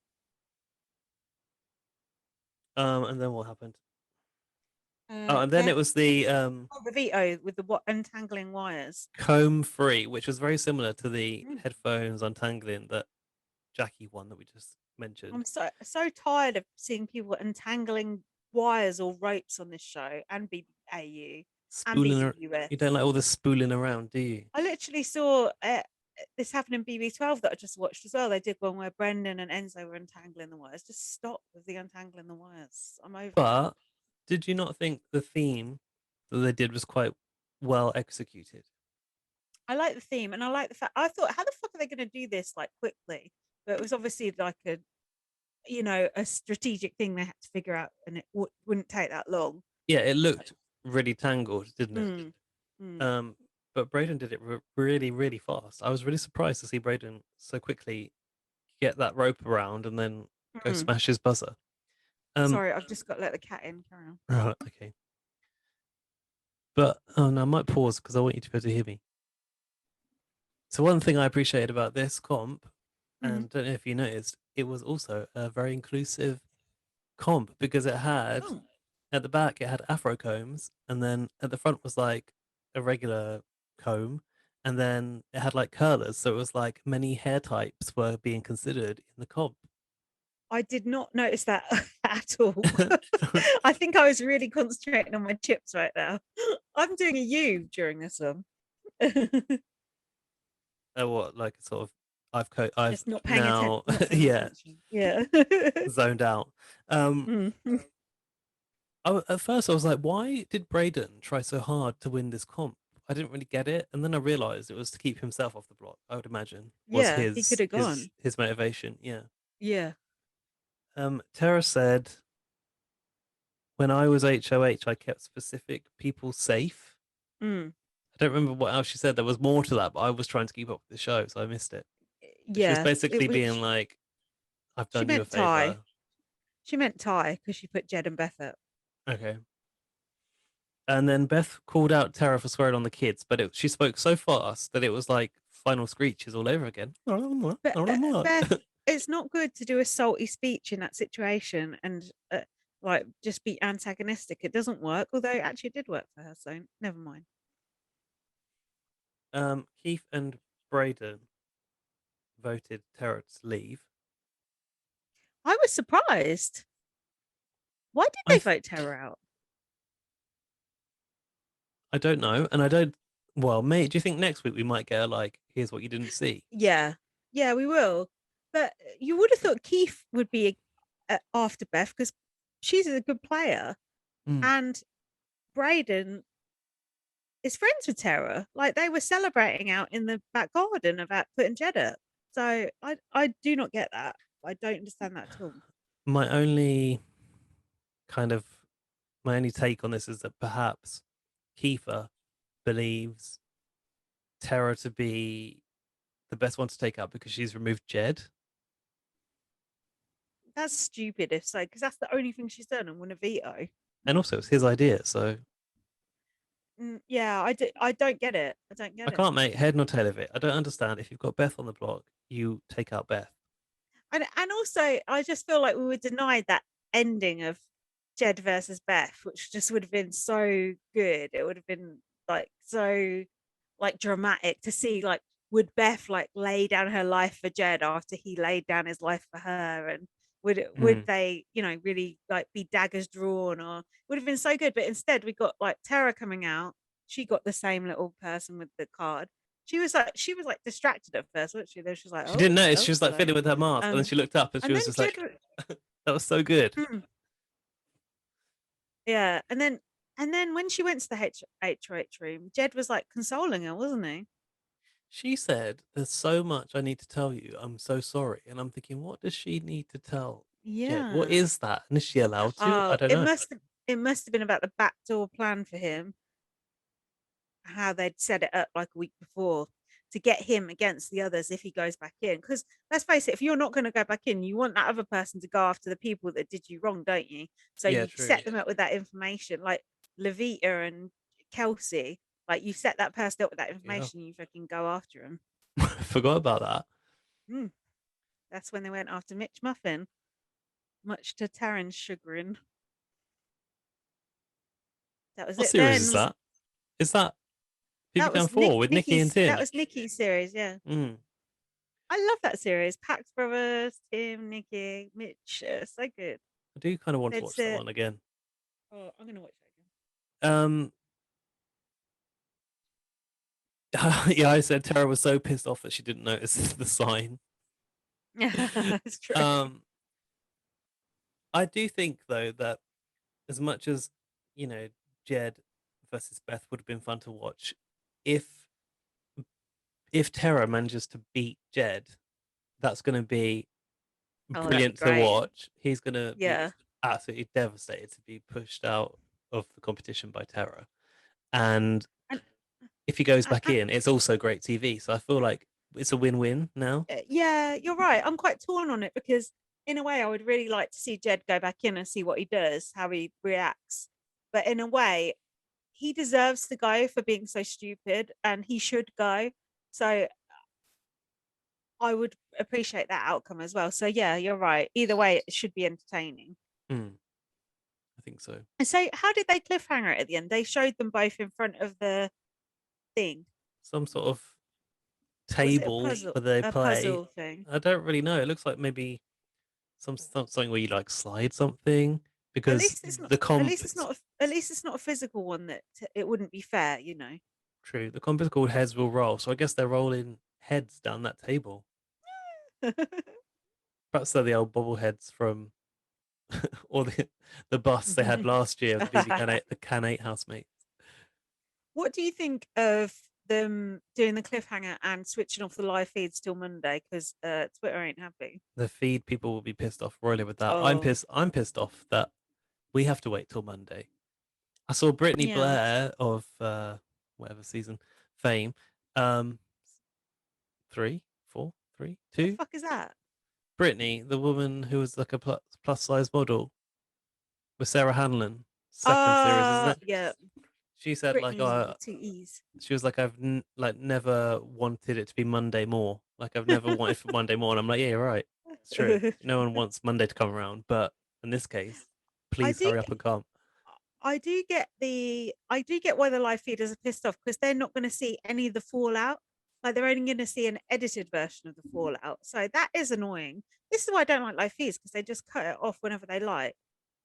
And then what happened? Oh, and then it Beth, was the oh, the veto with the what untangling wires. comb free, which was very similar to the Mm. headphones untangling that Jackie won that we just I'm mentioned. so tired of seeing people untangling wires or ropes on this show and BBAU and Spooling, you don't BBUS. like all this spooling around, do you? I literally saw this happen in BB12 that I just watched as well. They did one where Brendan and Enzo were untangling the wires. Just stop with the untangling the wires. I'm over it. But did you not think the theme that they did was quite well executed? I like the theme and I like the fact I thought, how the fuck are they going to do this like quickly? But it was obviously like a strategic thing they had to figure out, and it wouldn't take that long. Yeah, it looked really tangled, didn't it? Mm, mm, Um, but Braden did it really, really fast. I was really surprised to see Braden so quickly get that rope around and then go mm. smash his buzzer. Um, Sorry, I've just got to let the cat in. Carry on. right, okay. But oh no, I might pause because I want you to be able to hear me. So one thing I appreciated about this comp, Mm. and don't know if you noticed, it was also a very inclusive comp because it had Oh, at the back it had afro combs, and then at the front was like a regular comb, and then it had like curlers, so it was like many hair types were being considered in the comp. I did not notice that at all. I think I was really concentrating on my chips right now. I'm doing a U during this one. What like sort of I've Just not paying attention. now Not paying yeah, attention. Yeah. zoned out. Um Mm. at first I was like, why did Braden try so hard to win this comp? I didn't really get it, and then I realized it was to keep himself off the block. I would imagine was Yeah, he could have gone. his motivation. Yeah. Yeah. Tara said, when I was HOH, I kept specific people safe. Mm. I don't remember what else she said. There was more to that, but I was trying to keep up with the show, so I missed it. But she was Yeah. It basically was. being like, I've She done you a meant Ty. favor. She meant Ty because she put Jed and Beth up. Okay. And then Beth called out Tara for swearing on the kids, but she spoke so fast that it was like final screeches all over again. But Beth, it's not good to do a salty speech in that situation and like just be antagonistic. It doesn't work. Although actually it did work for her, so never mind. Keith and Braden voted Tara to leave. I was surprised. Why did I they th- vote Terror out? I don't know, and I don't. Well, mate, do you think next week we might get a like, here's what you didn't see? Yeah, yeah, we will. But you would have thought Keith would be after Beth because she's a good player, Mm. and Braden is friends with Terror. Like they were celebrating out in the back garden about putting Jed up. So I do not get that. I don't understand that at all. My only kind of my only take on this is that perhaps Kiefer believes Tara to be the best one to take out because she's removed Jed. That's stupid if so, because that's the only thing she's done and won a veto. And also it's his idea, so Yeah, I don't get it. I don't I get it. can't make head nor tail of it. I don't understand. If you've got Beth on the block, you take out Beth. And also, I just feel like we were denied that ending of Jed versus Beth, which just would have been so good. It would have been like so like dramatic to see like would Beth like lay down her life for Jed after he laid down his life for her, and would Mm. they, you know, really like be daggers drawn, or would have been so good. But instead we got like Tara coming out. She got the same little person with the card. She was like distracted at first, wasn't she? Then she was like, She didn't oh, notice. oh, She was like hello. fiddling with her mask, and then Um, she looked up, and she and was then just Jed, like, "That was so good." yeah, and then when she went to the HOH room, Jed was like consoling her, wasn't he? She said, "There's so much I need to tell you. I'm so sorry." And I'm thinking, what does she need to tell Jed? What Yeah. is that? And is she allowed to? I Oh, don't it know. must have it must have been about the backdoor plan for him, how they'd set it up like a week before to get him against the others if he goes back in. Because let's face it, if you're not going to go back in, you want that other person to go after the people that did you wrong, don't you? So Yeah, you true. set them up with that information, like Levita and Kelsey. Like you set that person up with that Yeah, information, you fucking go after him. I forgot about that. Mm, that's when they went after Mitch Muffin, much to Taryn's chagrin. That was What it. series Then is was that? Is that that was BBCAN 4 with Nikki and That Tim? was Nikki's series, yeah. Mm. I love that series. Pax Brothers, Tim, Nikki, Mitch, so good. I do kind of want to They'd watch that sit. one again. Oh, I'm gonna watch Um, yeah, I said Tara was so pissed off that she didn't notice the sign. that again. It's true. um, I do think though that as much as you know, Jed versus Beth would have been fun to watch, if Tara manages to beat Jed, that's going to be Oh, that'd be brilliant to great. watch. He's going to be Yeah. absolutely devastated to be pushed out of the competition by Tara, and And, if he goes and, back in, it's also great TV. So I feel like it's a win-win now. yeah, you're right. I'm quite torn on it because, in a way, I would really like to see Jed go back in and see what he does, how he reacts. But in a way, he deserves to go for being so stupid, and he should go. So I would appreciate that outcome as well. So yeah, you're right. Either way, it should be entertaining. Hmm, I think so. And so, how did they cliffhanger it at the end? They showed them both in front of the thing. Some sort of Was it table where they a play. puzzle thing? I don't really know. It looks like maybe something where you like slide something At because least it's not. the At comp least it's not. At least it's not a physical one that it wouldn't be fair, you know. true. The comp is called heads will roll, so I guess they're rolling heads down that table. Perhaps they're the old bobbleheads from or the bus they had last year of the BB Can 8 housemates. What do you think of them doing the cliffhanger and switching off the live feeds till Monday because Twitter ain't happy? The feed people will be pissed off royally with that. I'm Oh, pissed. I'm pissed off that we have to wait till Monday. I saw Brittany yeah. Blair of whatever season fame. Um, three, four, three, The two. fuck is that? Brittany, the woman who was like a plus size model with Sarah Hanlon, second series, isn't it? Yeah. She said like, Brittany with two E's. she was like, like never wanted it to be Monday more. Like I've never wanted for Monday more. And I'm like, yeah, you're right. It's true. No one wants Monday to come around, but in this case, I please do hurry up and come. I do get why the live feeders are pissed off because they're not going to see any of the fallout. Like they're only going to see an edited version of the fallout. So that is annoying. This is why I don't like live feeds because they just cut it off whenever they like,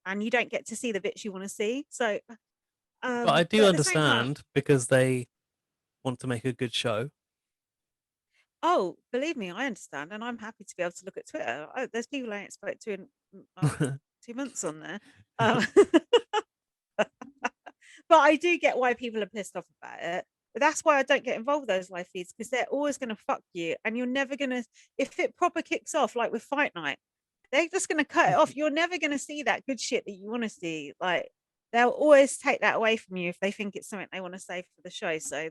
and you don't get to see the bits you want to see. So, But I but do at the same time, understand because they want to make a good show. oh, believe me, I understand, and I'm happy to be able to look at Twitter. There's people I ain't spoke to in like 2 months on there. Um, but I do get why people are pissed off about it. But that's why I don't get involved with those live feeds because they're always going to fuck you, and you're never going to. If it proper kicks off, like with Fight Night, they're just going to cut it off. You're never going to see that good shit that you want to see. Like they'll always take that away from you if they think it's something they want to save for the show. So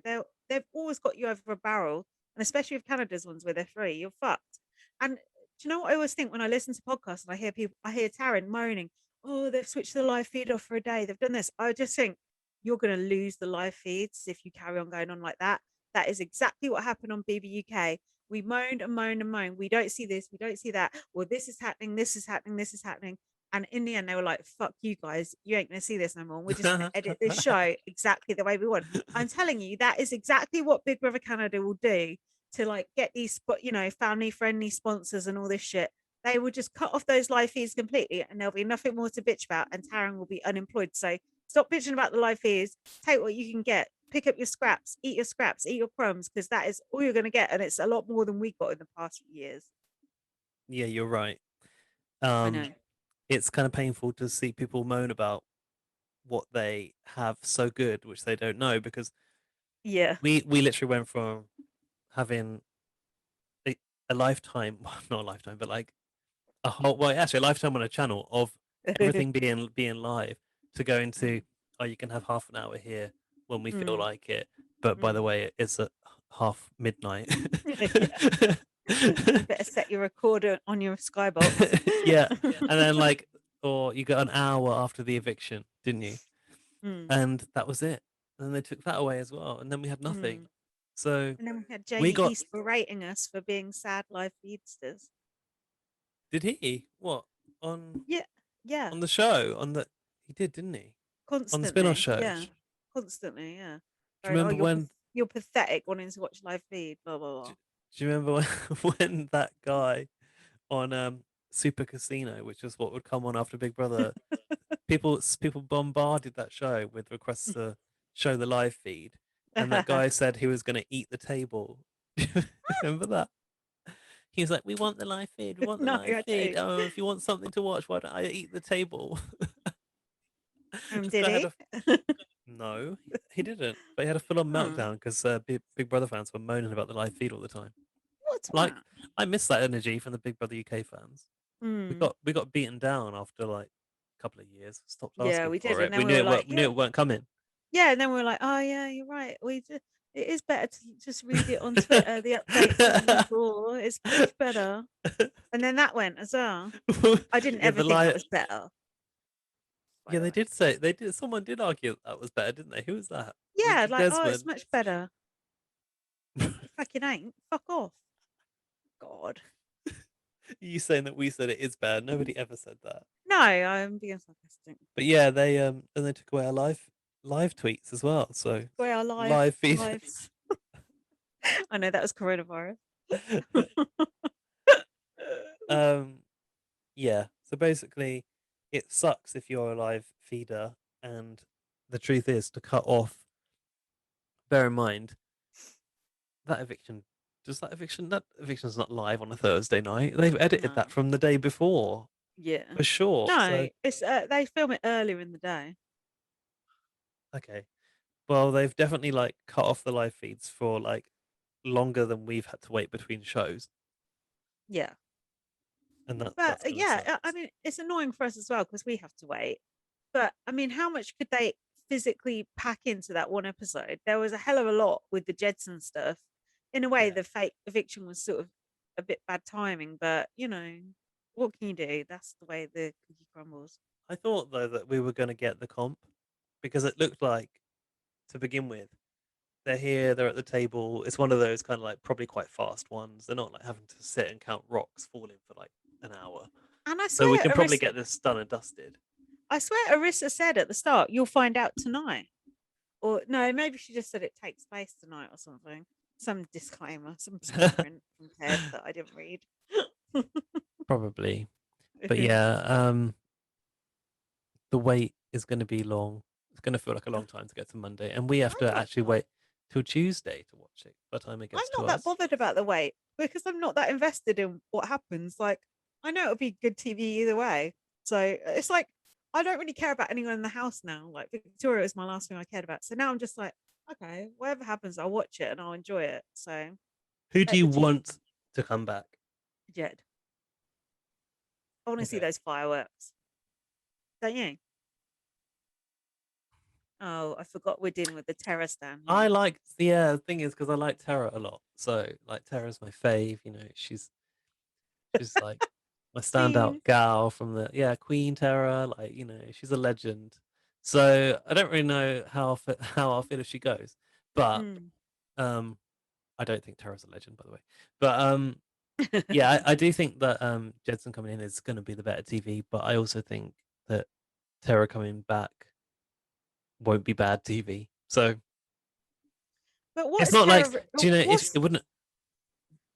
they've always got you over a barrel, and especially with Canada's ones where they're free, you're fucked. And do you know what I always think when I listen to podcasts and I hear Taryn moaning, "Oh, they've switched the live feed off for a day. They've done this." I just think you're going to lose the live feeds if you carry on going on like that. That is exactly what happened on BBUK. We moaned and moaned and moaned. We don't see this. We don't see that. Well, this is happening. This is happening. This is happening. And in the end, they were like, fuck you guys. You ain't going to see this no more. We're just going to edit this show exactly the way we want. I'm telling you, that is exactly what Big Brother Canada will do to like get these, family friendly sponsors and all this shit. They will just cut off those live feeds completely and there'll be nothing more to bitch about. And Taryn will be unemployed. So stop bitching about the live feeds. Take what you can get. Pick up your scraps, eat your crumbs, because that is all you're going to get. And it's a lot more than we got in the past few years. Yeah, you're right. I know. It's kind of painful to see people moan about what they have so good, which they don't know, because Yeah. we literally went from having a, a lifetime, well, not a lifetime, but like actually a lifetime on a channel of everything being live, to go into, oh, you can have half an hour here when we feel Mm. like it, but by the Mm. way, it's at half midnight. Yeah. You better set your recorder on your Skybox. Yeah, and then like, or you got an hour after the eviction, didn't you? Mm. And that was it. And then they took that away as well, and then we had nothing. Mm. So And then we had we Jamie got. East berating us for being sad live feedsters. Did he what on Yeah. Yeah. on the show on the? He did, didn't he? On the spin-off Constantly. show. Yeah. Constantly. Yeah. Do you Going, oh, remember when? you're pathetic wanting to watch live feed. Blah blah Do, blah. do you remember when that guy on Super Casino, which is what would come on after Big Brother, people bombarded that show with requests to show the live feed, and that guy said he was going to eat the table. Remember that? He was like, "We want the live feed. We want the No, live I feed. don't. Oh, if you want something to watch, why don't I eat the table?" This Did guy had he? a no, he didn't. But he had a full-on Oh, meltdown because Big Brother fans were moaning about the live feed all the time. what a Like, twat. I miss that energy from the Big Brother UK fans. We Mm. got we got beaten down after like a couple of years. Stopped Yeah, asking we did. for And it. then we were like, We knew yeah, it weren't coming. yeah. And then we were like, oh, yeah, you're right. It is better to just read it on Twitter. The updates from before. It's much better. And then that went as well. I didn't Yeah, ever the think that lie. was better, by Yeah, the they way. did say they did. Someone did argue that was better, didn't they? Who was that? Was Yeah, it like, oh, it's Desmond? much better. It fucking ain't. Fuck off. God. You saying that we said it is bad? Nobody ever said that. No, I'm being sarcastic. But yeah, they and they took away our live tweets as well. So We are live live feed. lives. I know that was coronavirus. um, yeah. So basically, it sucks if you're a live feeder, and the truth is to cut off. Bear in mind that eviction. Does that eviction? That eviction's not live on a Thursday night. They've edited that No. from the day before Yeah. for sure. No, So it's they film it earlier in the day. okay. Well, they've definitely like cut off the live feeds for like longer than we've had to wait between shows, Yeah. and But that's kind of yeah, I sucks. mean, it's annoying for us as well because we have to wait. But I mean, how much could they physically pack into that one episode? There was a hell of a lot with the Jedson stuff. In a way, Yeah, the fake eviction was sort of a bit bad timing, but what can you do? That's the way the cookie crumbles. I thought though that we were going to get the comp because it looked like to begin with they're here, they're at the table. It's one of those kind of like probably quite fast ones. They're not like having to sit and count rocks falling for like an hour, And I so we swear, can probably get this done and dusted. Arissa said at the start, "You'll find out tonight." Or no, maybe she just said it takes place tonight or something. Some disclaimer, some small print from Ted that I didn't read. Probably, but I yeah, the wait is going to be long. It's going to feel like a long time to get to Monday, and we have to don't actually wait till Tuesday to watch it by the time it I'm gets to not that us. bothered about the wait because I'm not that invested in what happens. Like, I know it'll be good TV either way. So it's like I don't really care about anyone in the house now. Like Victoria was my last thing I cared about. So now I'm just like, okay, whatever happens, I'll watch it and I'll enjoy it. So Who do let you the G want to come back? Jed. I want to see Okay. those fireworks. Don't you? Oh, I forgot we're dealing with the terror stand I here. like, yeah, the thing is, because I like Tara a lot. So, like, Tara's my fave. She's like my standout Queen. gal from yeah, Queen Tara. Like, she's a legend. So I don't really know how I'll feel if she goes, but Mm. um, I don't think Tara's a legend, by the way. But yeah, I do think that Jedson coming in is going to be the better TV, but I also think that Tara coming back won't be bad TV. So But it's not like, do you know, if what's it wouldn't.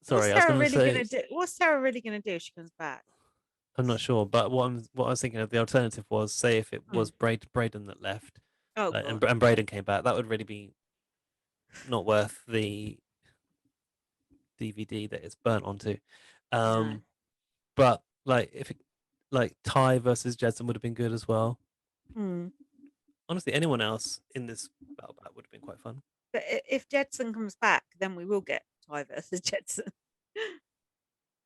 what's Sorry, I was Tara going to really say gonna do? What's Tara really gonna do if she comes back? I'm not sure, but what I was thinking of the alternative was, say if it Mm. was Braden that left, Oh and God, Braden came back, that would really be not worth the DVD that it's burnt onto. no. Um, but like if it, like Ty versus Jedson would have been good as well. Mm. Honestly, anyone else in this battle pack would have been quite fun. But if Jedson comes back, then we will get Ty versus Jedson.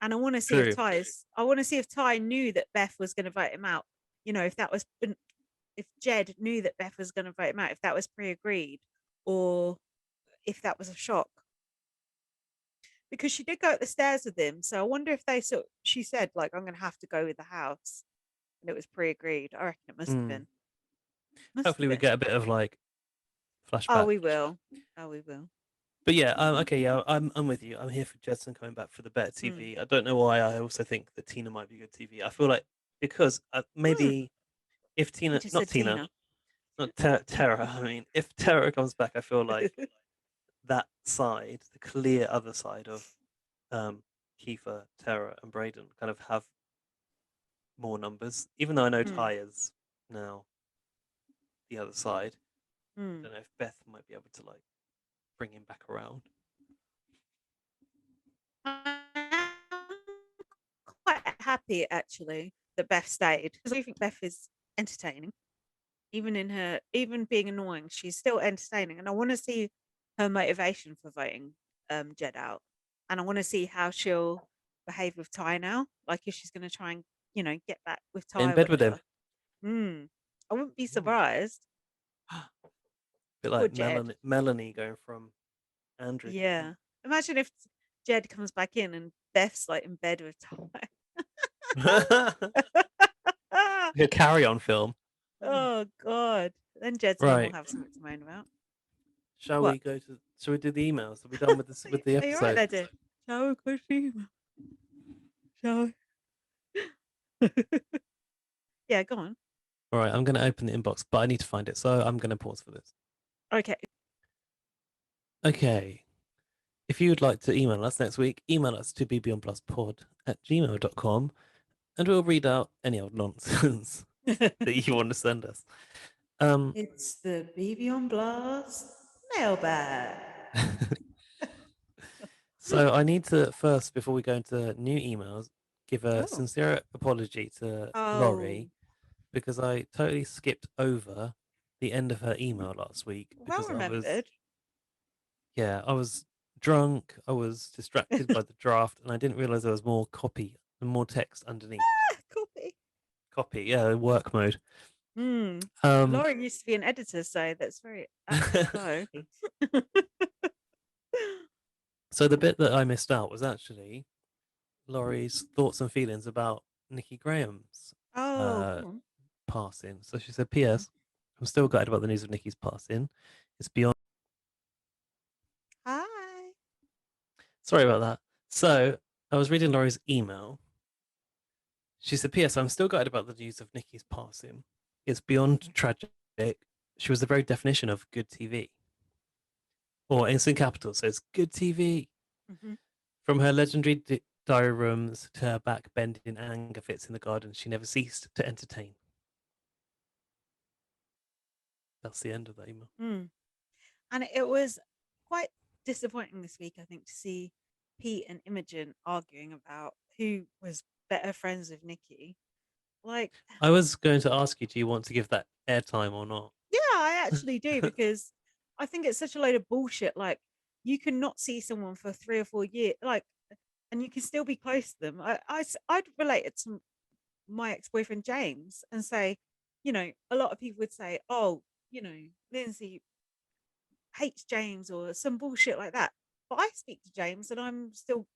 And I want to see if True. Ty knew that Beth was going to vote him out. You know, if Jed knew that Beth was going to vote him out, if that was pre-agreed, or if that was a shock. Because she did go up the stairs with him, so I wonder if she said like, I'm going to have to go with the house, and it was pre-agreed. I reckon it must have Mm. been. Must have Hopefully we been. get a bit of like Oh, flashback. we will. Oh, we will. But yeah, okay, yeah, I'm with you. I'm here for Jedson coming back for the better Mm. TV. I don't know why. I also think that Tina might be good TV. I feel like because Mm. maybe if You Tina, just not said Tina, Tina. not Tara. I mean, if Tara comes back, I feel like that side, the clear other side of um, Kiefer, Tara, and Braden, kind of have more numbers. Even though I know Mm. Ty is now the other side, I Mm. don't know if Beth might be able to like bring him back around. I'm quite happy actually that Beth stayed because I think Beth is entertaining. Even being annoying, she's still entertaining, and I want to see her motivation for voting Jed out, and I want to see how she'll behave with Ty now. Like if she's going to try and get back with In Ty, or bed with him, whatever. Hmm. I wouldn't be Ooh. surprised. A bit Poor like Jed. Melanie going from Andrew to Pete. Yeah. Imagine if Jed comes back in and Beth's like in bed with Ty. A carry-on film. Oh God. Then Jed's mum will Right. have something to moan about. Shall What? we go to? Shall we do the emails? Are we done with this with the Are you right episode? there, dear? Shall we go see? Shall we? Yeah, go on. All right. I'm going to open the inbox, but I need to find it, so I'm going to pause for this. Okay. Okay. If you would like to email us next week, email us to bbonpluspod@gmail.com, and we'll read out any old nonsense that you want to send us. It's the BB on Blast mailbag. So I need to first, before we go into new emails, give a Oh. sincere apology to Oh. Laurie because I totally skipped over the end of her email last week Well because remembered. I was drunk, I was distracted by the draft, and I didn't realize there was more copy and more text underneath. Copy. Copy, yeah, work mode. Hmm. Um, Laura used to be an editor, so that's very apropos. so the bit that I missed out was actually Laurie's thoughts and feelings about Nikki Graham's Oh, uh, go on. passing. So she said, P.S. I'm still gutted about the news of Nikki's passing. It's beyond. Hi. Sorry about that. So I was reading Laurie's email. She said, P.S. I'm still gutted about the news of Nikki's passing. It's beyond tragic. She was the very definition of good TV. Or Instant Capital says, good TV. Mm-hmm. From her legendary diary rooms to her back bending anger fits in the garden, she never ceased to entertain. That's the end of that email. Mm. And it was quite disappointing this week, I think, to see Pete and Imogen arguing about who was better friends with Nikki. Like, I was going to ask you, do you want to give that airtime or not? yeah, I actually do because I think it's such a load of bullshit. Like, you can not see someone for 3 or 4 years, like, and you can still be close to them. I'd relate it to my ex-boyfriend James and say, a lot of people would say, oh, Lindsay hates James or some bullshit like that. But I speak to James and I'm still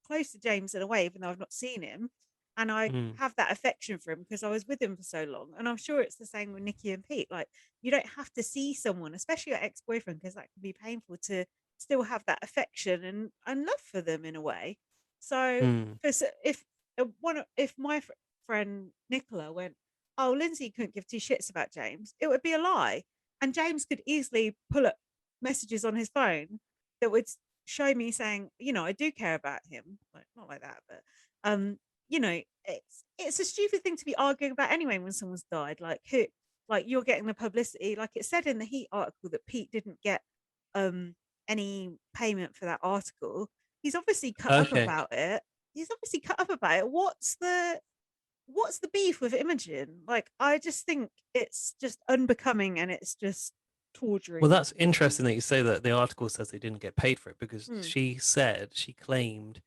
close to James in a way, even though I've not seen him. and I Mm, have that affection for him because I was with him for so long. And I'm sure it's the same with Nikki and Pete. Like, you don't have to see someone, especially your ex-boyfriend, because that can be painful, to still have that affection and love for them in a way. So mm. if my friend Nicola went, "Oh, Lindsay couldn't give two shits about James," it would be a lie. And James could easily pull up messages on his phone that would show me saying, I do care about him. Like, not like that, but um, it's a stupid thing to be arguing about anyway when someone's died. Like, who, like, you're getting the publicity. Like it said in the Heat article that Pete didn't get um any payment for that article. He's obviously cut up Okay. about it. He's obviously cut up about it. What's the beef with Imogen? Like, I just think it's just unbecoming and it's just Well, torturing. that's interesting that you say that the article says they didn't get paid for it because Hmm. she claimed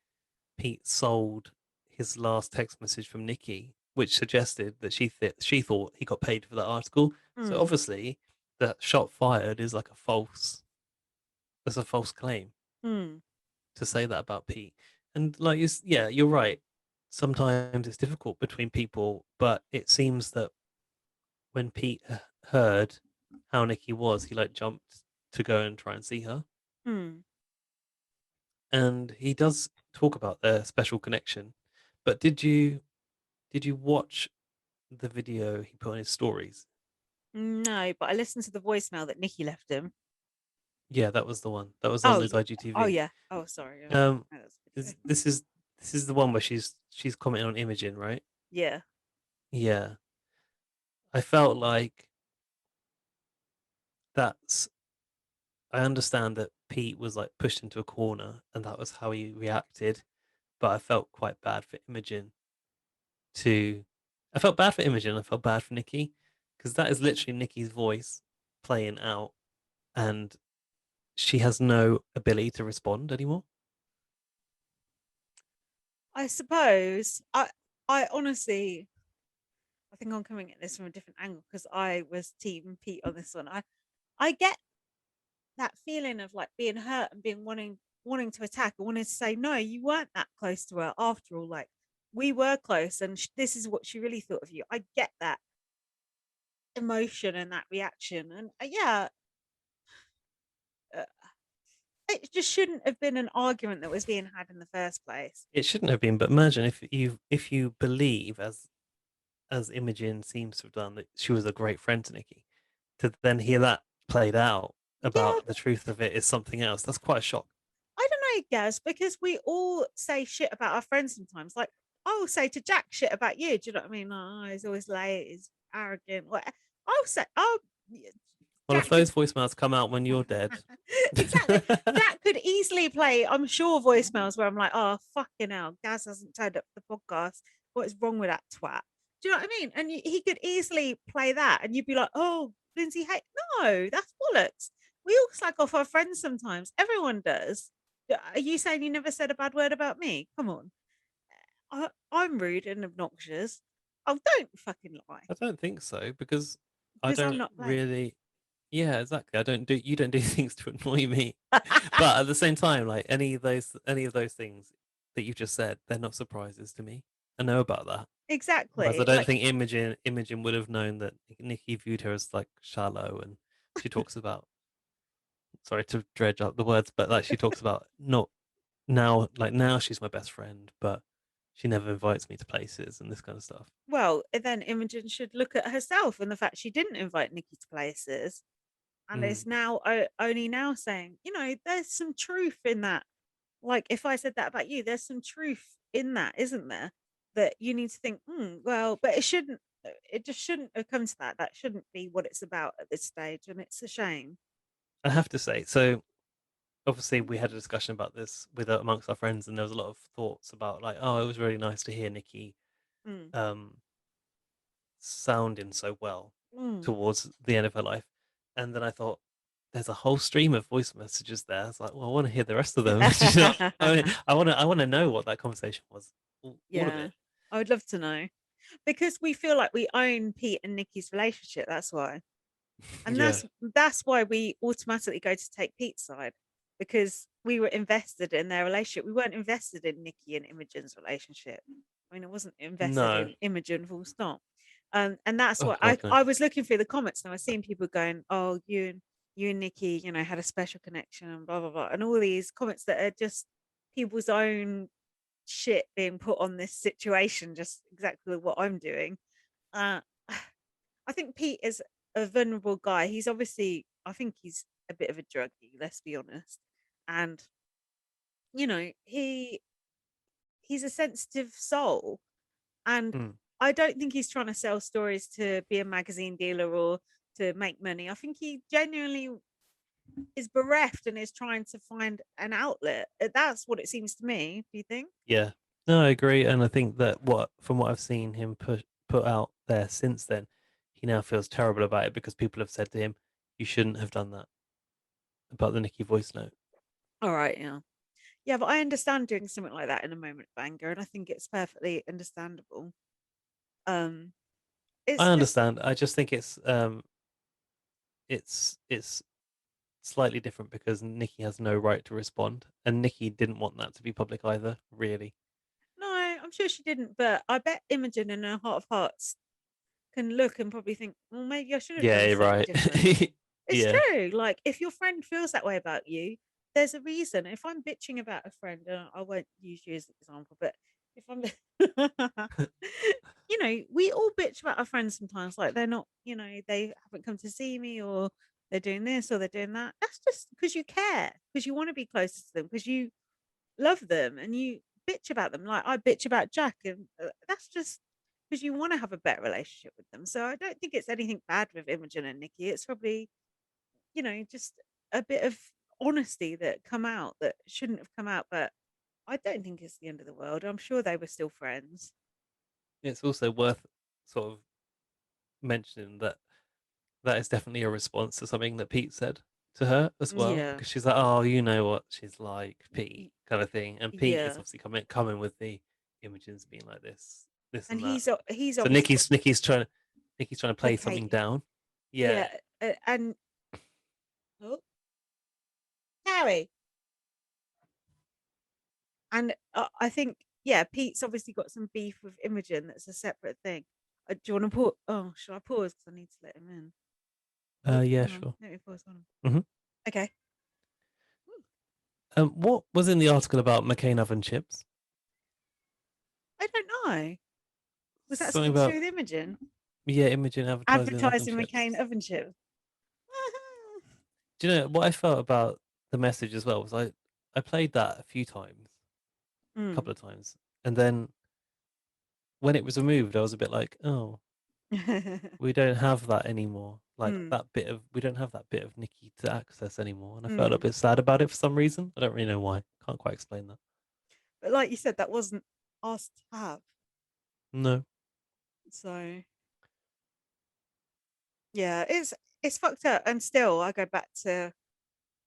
Pete sold his last text message from Nikki, which suggested that she thought he got paid for that article. So Hmm. obviously, that shot fired is like that's a false claim Hmm. to say that about Pete. And like, yeah, you're right. Sometimes it's difficult between people, but it seems that when Pete heard how Nikki was, he like jumped to go and try and see her. Hmm. And he does talk about their special connection. But did you watch the video he put on his stories? No, but I listened to the voicemail that Nikki left him. Yeah, that was the one. That was on Oh, his oh IGTV. yeah. Oh, sorry. I didn't Um, know that's a video. this is the one where she's commenting on Imogen, right? Yeah. Yeah, I felt like that's. I understand that Pete was like pushed into a corner, and that was how he reacted. But I felt quite bad for Imogen. To, I felt bad for Imogen. I felt bad for Nikki because that is literally Nikki's voice playing out, and she has no ability to respond anymore. I suppose I honestly I think I'm coming at this from a different angle because I was team Pete on this one. I get that feeling of like being hurt and being wanting to attack and wanting to say no, you weren't that close to her after all. Like, we were close, and this is what she really thought of you. I get that emotion and that reaction, and yeah, uh, it just shouldn't have been an argument that was being had in the first place. It shouldn't have been, but imagine if you believe as Imogen seems to have done that she was a great friend to Nikki, to then hear that played out Yeah, about the truth of it is something else. That's quite a shock. I don't know, Gaz, because we all say shit about our friends sometimes. Like, I'll say to Jack shit about you. Do you know what I mean? Oh, he's always late. He's arrogant. I'll say, oh, Well, if Jack could those voicemails come out when you're dead, exactly. Jack could easily play, I'm sure, voicemails where I'm like, oh, fucking hell, Gaz hasn't turned up for the podcast. What is wrong with that twat? Do you know what I mean? And he could easily play that, and you'd be like, oh, Lindsay, hey, no, that's bollocks. We all slag off our friends sometimes. Everyone does. Are you saying you never said a bad word about me? Come on. I'm rude and obnoxious. Oh, don't fucking lie I don't think so because I because I'm don't not late. really. Yeah, exactly. I don't do you don't do things to annoy me. But at the same time, like any of those things that you've just said, they're not surprises to me. I know about that. Whereas I Exactly. don't Like, think Imogen would have known that Nikki viewed her as like shallow, and she talks about, sorry to dredge up the words, but like she talks about not now, like now she's my best friend, but she never invites me to places and this kind of stuff. well, then Imogen should look at herself and the fact she didn't invite Nikki to places, and Mm. is now only now saying, there's some truth in that. Like, if I said that about you, there's some truth in that, isn't there? That you need to think, well, but it shouldn't. It just shouldn't have come to that. That shouldn't be what it's about at this stage, and it's a shame. I have to say, so obviously we had a discussion about this with amongst our friends, and there was a lot of thoughts about like, oh, it was really nice to hear Nikki Mm, um, sounding so well mm. towards the end of her life, and then I thought, there's a whole stream of voice messages there. I was like, well, I want to hear the rest of them. You know, I want to know what that conversation was, all of Yeah, it. I would love to know because we feel like we own Pete and Nikki's relationship. That's why. And Yeah, that's why we automatically go to take Pete's side because we were invested in their relationship. We weren't invested in Nikki and Imogen's relationship. I mean, I wasn't invested No. in Imogen full stop. And that's Oh what God, no. I was looking through the comments and I was seeing people going, "Oh, you and Nikki, had a special connection and blah blah blah," and all these comments that are just people's own shit being put on this situation, just exactly what I'm doing. Uh, I think Pete is a vulnerable guy. He's obviously, I think he's a bit of a druggie, let's be honest. And he's a sensitive soul, and Mm. I don't think he's trying to sell stories to be a magazine dealer or to make money. I think he genuinely is bereft and is trying to find an outlet. That's what it seems to me. Do you think? Yeah. No, I agree, and I think that from what I've seen him put out there since then, he now feels terrible about it because people have said to him, "You shouldn't have done that about the Nikki voice note." All right, yeah. Yeah, but I understand doing something like that in a moment of anger, and I think it's perfectly understandable. Um, it's I just understand. I just think it's slightly different because Nikki has no right to respond, and Nikki didn't want that to be public either. Really. no, I'm sure she didn't, but I bet Imogen in her heart of hearts can look and probably think, well, maybe I should have Yeah, done you're something right. different. It's Yeah. true. Like, if your friend feels that way about you, there's a reason. If I'm bitching about a friend, and I won't use you as an example, but if I'm, we all bitch about our friends sometimes. Like, they're not, they haven't come to see me, or they're doing this, or they're doing that. That's just because you care, because you want to be closer to them, because you love them and you bitch about them. Like, I bitch about Jack, and that's just because you want to have a better relationship with them. So I don't think it's anything bad with Imogen and Nikki. It's probably, just a bit of honesty that come out that shouldn't have come out. But I don't think it's the end of the world. I'm sure they were still friends. It's also worth sort of mentioning that that is definitely a response to something that Pete said to her as well, Yeah. because she's like, "Oh, you know what she's like, Pete," Y- kind of thing, and Pete is Yeah. obviously coming with the Imogen's being like this And and that. he's So obviously got Nikki's trying to play something placate. down. Yeah, Yeah. And oh, Harry. And I think, yeah, Pete's obviously got some beef with Imogen. That's a separate thing. Do you want to pause? Oh, should I pause? Because I need to let him in. Oh, yeah, hang on. sure. Let me pause on him. hmm Okay. What was in the article about McCain oven chips? I don't know. Was that Something something to do about, with Imogen? yeah, Imogen advertising oven Advertising chips. McCain oven chips. Do you know what I felt about the message as well? Was I played that a few times, a Mm. couple of times, and then when it was removed, I was a bit like, oh, we don't have that anymore. Like mm. that bit of we don't have that bit of Nikki to access anymore, and I felt a Mm. bit sad about it for some reason. I don't really know why. Can't quite explain that. But like you said, that wasn't asked to have. No. So yeah, it's fucked up. And still, I go back to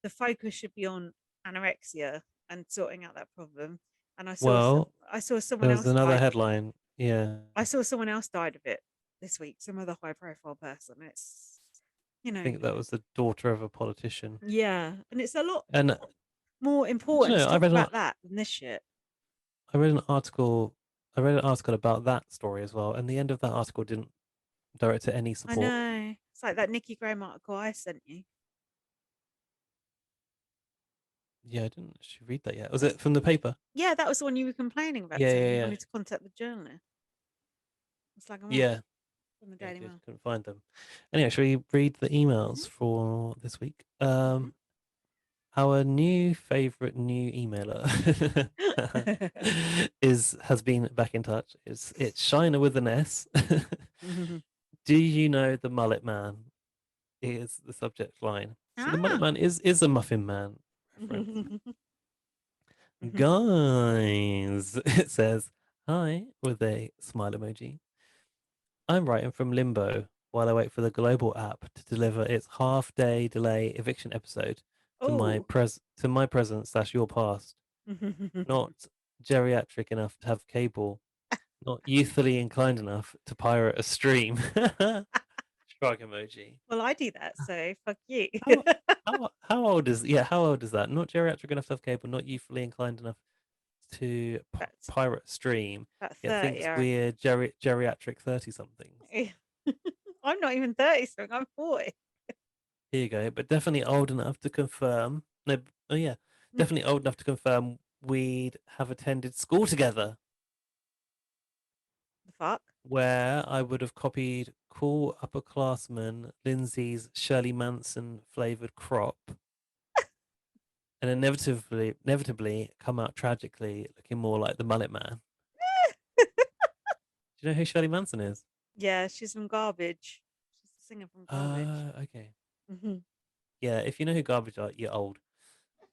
the focus should be on anorexia and sorting out that problem. And Well, I saw someone there was else another died. headline. Yeah, I saw someone else died of it this week. Some other high profile person. It's you I know, think that was the daughter of a politician. yeah, and it's a lot And more do you important know, to talk about that than this shit. I read an article. I read an article about that story as well, and the end of that article didn't direct to any I support. know. It's like that Nikki Graham article I sent you. Yeah, I didn't actually read that yet. Was it from the paper? Yeah, that was the one you were complaining about, Yeah, saying yeah, you yeah, wanted to contact the journalist. It's like I'm off yeah. from the Yeah, Daily good. Mail. Couldn't find them. Anyway, shall we read the emails hmm for this week? hmm Our new favorite new emailer is has been back in touch. It's Shiner with an S. Do you know the Mullet Man? Is the subject line. So the Mullet ah. Man is a Muffin Man reference. Guys, it says hi with a smile emoji. I'm writing from limbo while I wait for the global app to deliver its half-day delay eviction episode Oh. to my present slash your past. Not geriatric enough to have cable, not youthfully inclined enough to pirate a stream. Shrug emoji. Well, I do that, so fuck you. How old is how old is that? Not geriatric enough to have cable, not youthfully inclined enough to About Pirate Stream, about it 30, thinks I reckon. we're geriatric 30 somethings. I'm not even 30 something, I'm 40. Here you go. But definitely old enough to confirm. No, oh yeah, definitely old enough to confirm we'd have attended school together, The fuck? where I would have copied cool upperclassman Lindsay's Shirley Manson flavored crop and inevitably come out tragically looking more like the mullet man. Do you know who Shirley Manson is? Yeah, she's from Garbage. She's the singer from Garbage. Okay. Hmm. Yeah, if you know who Garbage are, you're old.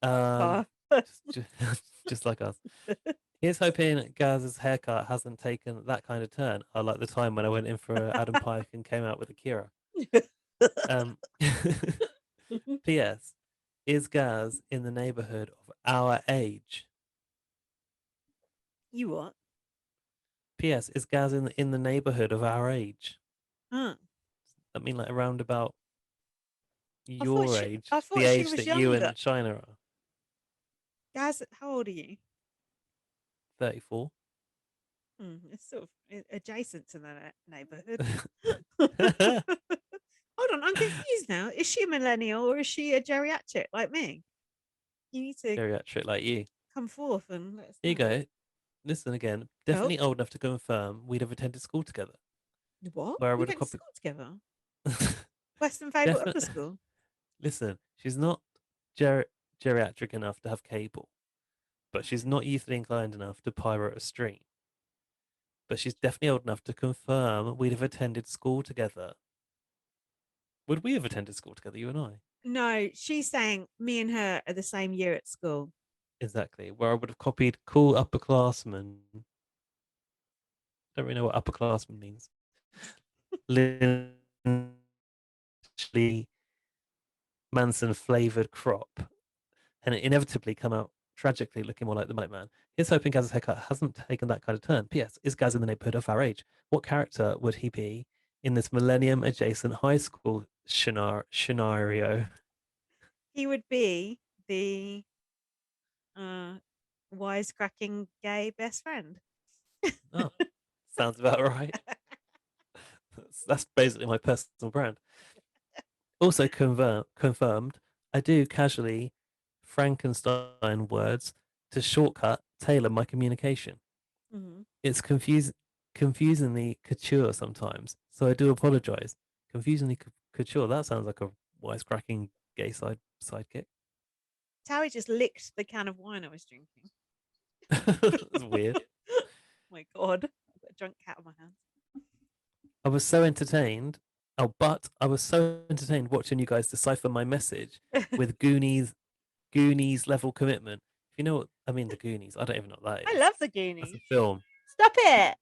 Um, Fuck. just like us. Here's hoping Gaz's haircut hasn't taken that kind of turn. I like the time when I went in for Adam Pike and came out with Akira. Um, P.S. Is Gaz in the neighborhood of our age? You what? P.S. Is Gaz in the neighborhood of our age? Huh. I mean, like around about I thought your she age, I the thought she age was that you younger. and China are. Guys, how old are you? 34. It's sort of adjacent to the neighborhood. Hold on, I'm confused now. Is she a millennial or is she a geriatric like me? You need to Geriatric like you. come forth and let us Here you know. go. Listen again. Oh, Definitely old enough to confirm we'd have attended school together. what? Where I We would have went to copied. school together. Western Favourite Upper Definitely. School. Listen, she's not ger- geriatric enough to have cable, but she's not youthfully inclined enough to pirate a stream. But she's definitely old enough to confirm we'd have attended school together. Would we have attended school together, you and I? No, she's saying me and her are the same year at school. Exactly. Where I would have copied cool upperclassmen. Don't really know what upperclassman means. Literally Manson flavored crop, and it inevitably come out tragically looking more like the Mullet Man. Here's hoping Gaz's haircut hasn't taken that kind of turn. P.S. Is Gaz in the neighborhood of our age? What character would he be in this millennium adjacent high school scenario? He would be the uh, wisecracking gay best friend. Oh, sounds about right. That's basically my personal brand. Also confirmed, I do casually Frankenstein words to shortcut tailor my communication. Mhm. It's confusingly couture sometimes, so I do apologize. Confusingly couture, that sounds like a wisecracking gay sidekick. Towie just licked the can of wine I was drinking. That's weird. My God, I've got a drunk cat on my hands. I was so entertained. Oh, but I was so entertained watching you guys decipher my message with Goonies level commitment. If you know what I mean, the Goonies. I don't even know what that I is. love the That's a Goonies. film. Stop it.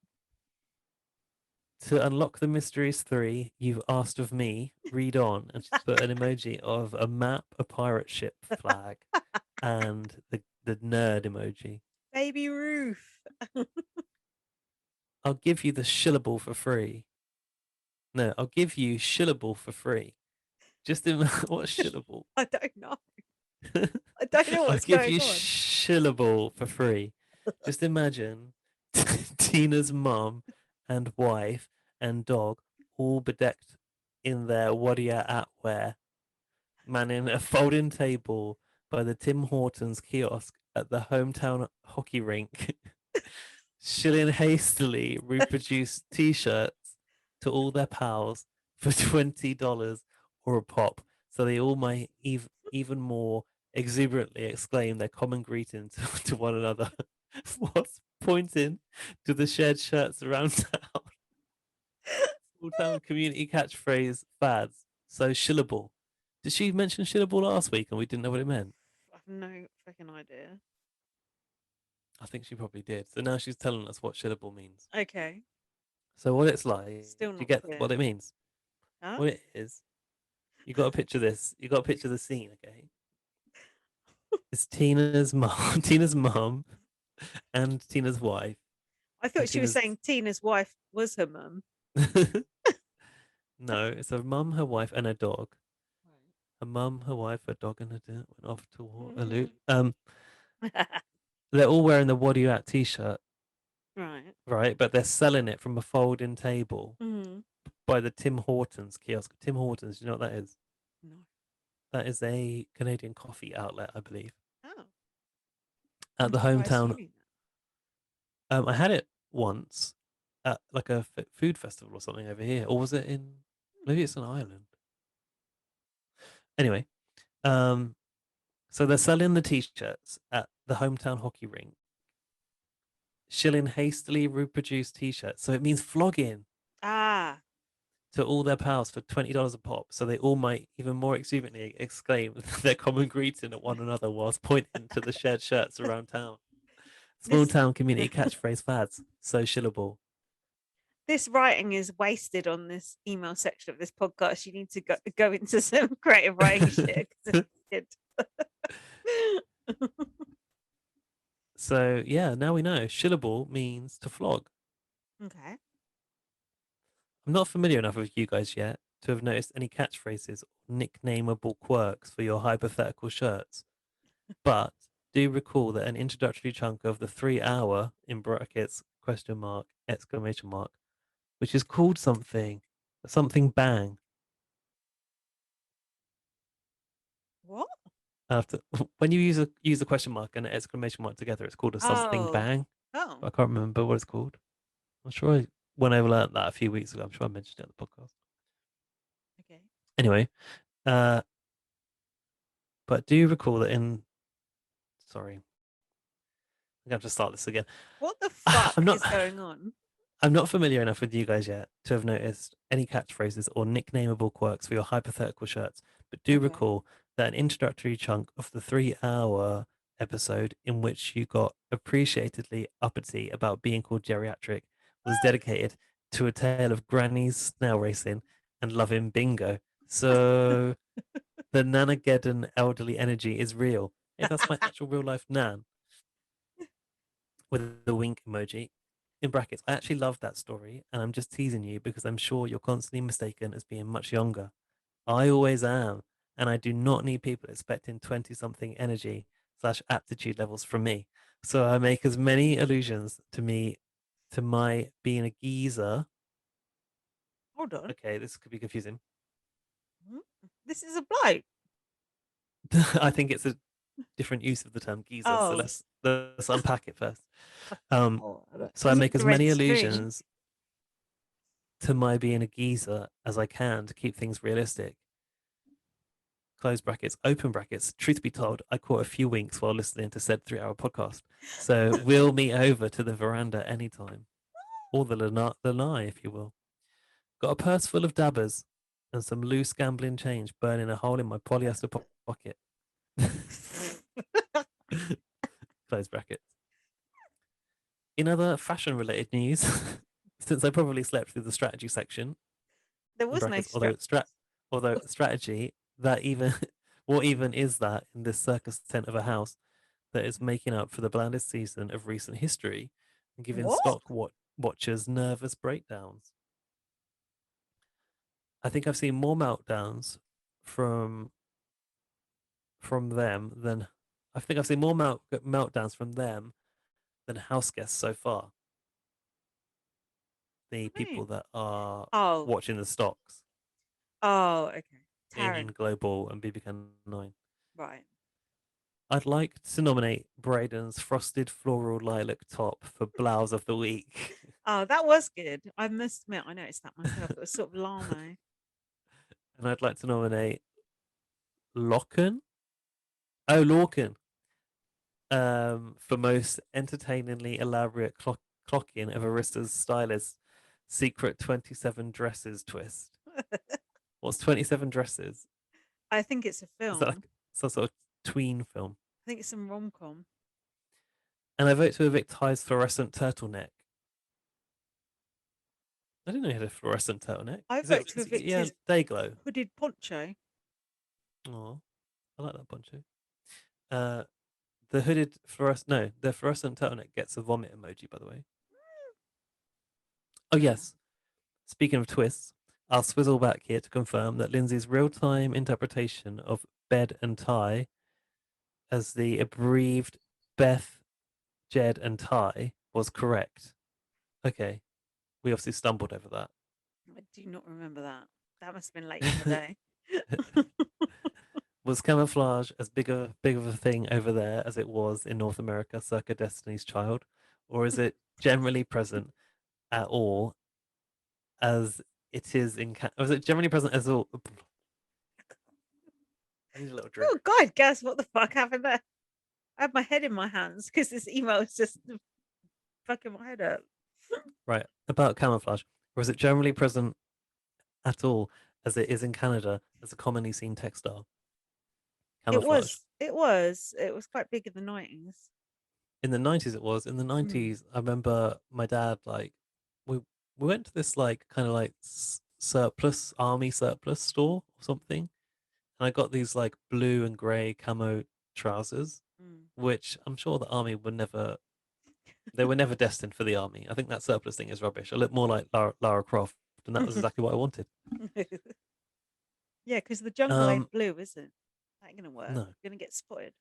To unlock the mysteries three you've asked of me, read on, and she's put an emoji of a map, a pirate ship flag, and the nerd emoji. Baby Ruth. I'll give you the shillable for free. No, I'll give you shillable for free. Just in what's shillable? I don't know. I don't know I'll what's give going you on. shillable for free. Just imagine Tina's mum and wife and dog all bedecked in their warrior atwear, manning a folding table by the Tim Hortons kiosk at the hometown hockey rink, shilling hastily reproduced t-shirts to all their pals for $20 or a pop, so they all might even more exuberantly exclaim their common greeting to one another, whilst pointing to the shared shirts around town. Small town community catchphrase fads. So shillable. Did she mention shillable last week and we didn't know what it meant? I've no fucking idea. I think she probably did. So now she's telling us what shillable means. Okay. So what it's like, Still do you not get clear. what it means? Huh? What it is, you got to picture this. You got to picture the scene, okay? It's Tina's mom, Tina's mom, and Tina's wife, I and thought she was Tina's. saying Tina's wife was her mum. No, it's her mum, her wife, and a dog. Right. Her mum, her wife, her dog, and her dad went off to Waterloo. Mhm. they're all wearing the "What are you at" t-shirt, Right. right? But they're selling it from a folding table Mm. by the Tim Hortons kiosk. Tim Hortons, you know what that is? No. That is a Canadian coffee outlet, I believe. Oh, At I'm the surprised you hometown, knew I had it once at like a food festival or something over here, or was it in? that. Maybe it's in Ireland. Anyway, um, so they're selling the t-shirts at the hometown hockey rink, shilling hastily reproduced t-shirts. So it means flogging Ah. to all their pals for $20 a pop. So they all might even more exuberantly exclaim their common greeting at one another whilst pointing to the shared shirts around town. Small This town community catchphrase fads. So shillable. this writing is wasted on this email section of this podcast. You need to go into some creative writing shit because it's good. So yeah, now we know. Shillable means to flog. Okay. I'm not familiar enough with you guys yet to have noticed any catchphrases or nicknameable quirks for your hypothetical shirts, but do recall that an introductory chunk of the 3 hour in brackets question mark exclamation mark, which is called something bang. What? After when you use a question mark and an exclamation mark together, it's called a something Oh. bang. Oh. I can't remember what it's called. I'm sure when I learned that a few weeks ago, I'm sure I mentioned it on the podcast. Okay. Anyway, uh, but do recall that in sorry, I'm gonna have to start this again. What the I'm fuck not is going on? I'm not familiar enough with you guys yet to have noticed any catchphrases or nicknameable quirks for your hypothetical shirts, but do Okay. recall that an introductory chunk of the 3 hour episode in which you got appreciatedly uppity about being called geriatric was dedicated to a tale of granny's snail racing and loving bingo. So the Nanageddon elderly energy is real. Hey, that's my actual real life Nan with the wink emoji in brackets. I actually love that story, and I'm just teasing you because I'm sure you're constantly mistaken as being much younger. I always am, and I do not need people expecting 20 something energy slash aptitude levels from me. So I make as many allusions to my being a geezer. Hold on. Okay, this could be confusing. Hmm? This is a bloke. I think it's a different use of the term geezer. So Oh. let's unpack it first. Um, Oh, so I look make at the as red many screen. allusions to my being a geezer as I can to keep things realistic. Close brackets, open brackets. Truth be told, I caught a few winks while listening to said 3 hour podcast. So we'll meet over to the veranda anytime, or the lanai, if you will. Got a purse full of dabbers and some loose gambling change burning a hole in my polyester pocket. Close brackets. In other fashion related news, since I probably slept through the strategy section, There in was no brackets, strap. although strategy, that even what even is that in this circus tent of a house that is making up for the blandest season of recent history and giving What? stock watchers nervous breakdowns. I think I've seen more meltdowns from from them than I think I've seen more meltdowns from them than house guests so far. The Right. people that are Oh. watching the stocks Oh, okay. in Taryn. Global and BBCAN9. Right. I'd like to nominate Braden's frosted floral lilac top for blouse of the week. Oh, that was good. I must admit, I noticed that myself. It was sort of lamo. And I'd like to nominate Locken. Oh, Lorcan. For most entertainingly elaborate clocking of Arista's stylist secret 27 dresses twist. What's 27 dresses? I think it's a Is that film. like some sort of tween film? I think it's some rom com. And I vote to evict Ty's fluorescent turtleneck. I didn't know he had a fluorescent turtleneck. I vote to Is evict yeah, his day glow. hooded poncho. Oh, I like that poncho. Uh, the fluorescent turtleneck gets a vomit emoji, by the way. Oh, Fair enough. yes. Speaking of twists, I'll swizzle back here to confirm that Lindsay's real time interpretation of bed and tie as the abbreviated Beth Jed and Ty was correct. Okay, we obviously stumbled over that. I do not remember that. That must have been late in the day. Was camouflage as big of a thing over there as it was in North America circa Destiny's Child? Or is it generally present at all as it is in or is it generally present as all I need a little drink. Oh God, guess what the fuck happened there? I have my head in my hands because this email is just fucking my head up. Right, about camouflage. Or is it generally present at all as it is in Canada as a commonly seen textile? It Camouflage. was. It was. It was quite big in the 90s. In the 90s it was. In the Mm. 90s, I remember my dad we we went to this like kind of like surplus army surplus store or something, and I got these like blue and grey camo trousers, Mm. which I'm sure the army would never they were never destined for the army. I think that surplus thing is rubbish. I look more like Lara Croft, and that was exactly what I wanted. Yeah, because the jungle Um, ain't blue, is it? That ain't gonna work. no. You're gonna get spotted.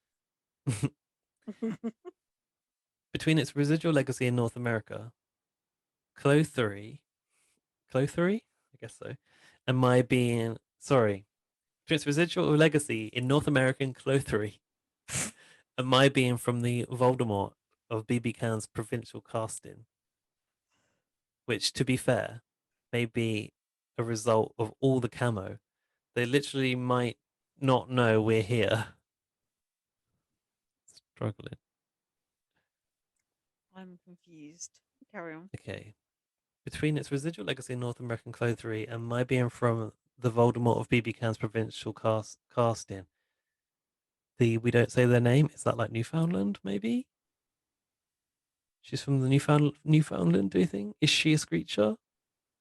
Between its residual legacy in North America, Clo3, Clo3, I guess so, and my being sorry, between its residual legacy in North American Clo3, and my being from the Voldemort of BBCAN's provincial casting, which, to be fair, may be a result of all the camo. They literally might not know we're here. Struggling. I'm confused. Carry on. Okay. Between its residual legacy in North American Clo3 and my being from the Voldemort of BBCAN's provincial casting, we don't say their name. Is that like Newfoundland, maybe? She's from the Newfoundland, do you think? Is she a screecher?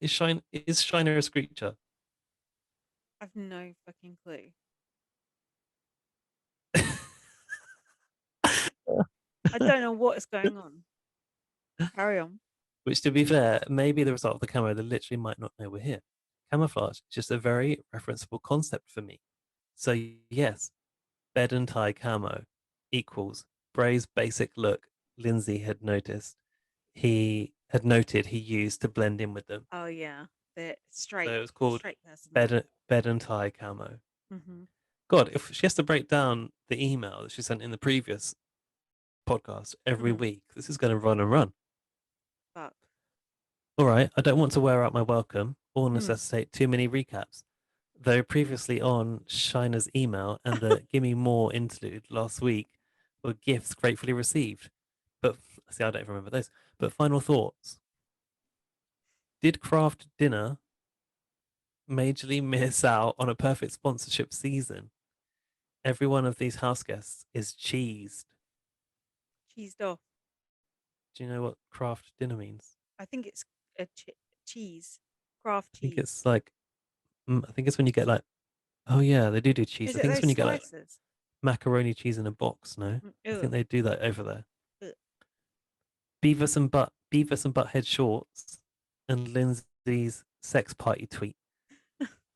Is Shiner a screecher? I've no fucking clue. I don't know what is going on. Carry on. Which, to be fair, may be the result of the camo. They literally might not know we're here. Camouflage is just a very referenceable concept for me. So, yes, bed and tie camo equals Bray's basic look Lindsay had noticed. He had noted he used to blend in with them. Oh yeah, the So straight it was called straight person. bed and tie camo. Mm-hmm. God, if she has to break down the email that she sent in the previous podcast every Mm. week, this is going to run and run. Fuck. All right, I don't want to wear out my welcome or Mm. necessitate too many recaps. Though previously on Shiner's email and the Gimme More interlude last week were gifts gratefully received. But see, I don't even remember those. But final thoughts. Did Craft Dinner majorly miss out on a perfect sponsorship season? Every one of these house guests is cheesed. Cheesed off. Do you know what Craft Dinner means? I think it's a cheese. Craft I think cheese. it's like, I think it's when you get like, oh yeah, they do cheese. Is I it think it's those when you get like slices? macaroni cheese in a box. No, I think Ugh. they do that over there. Ugh. Beavis and Butthead shorts, and Lindsay's sex party tweet.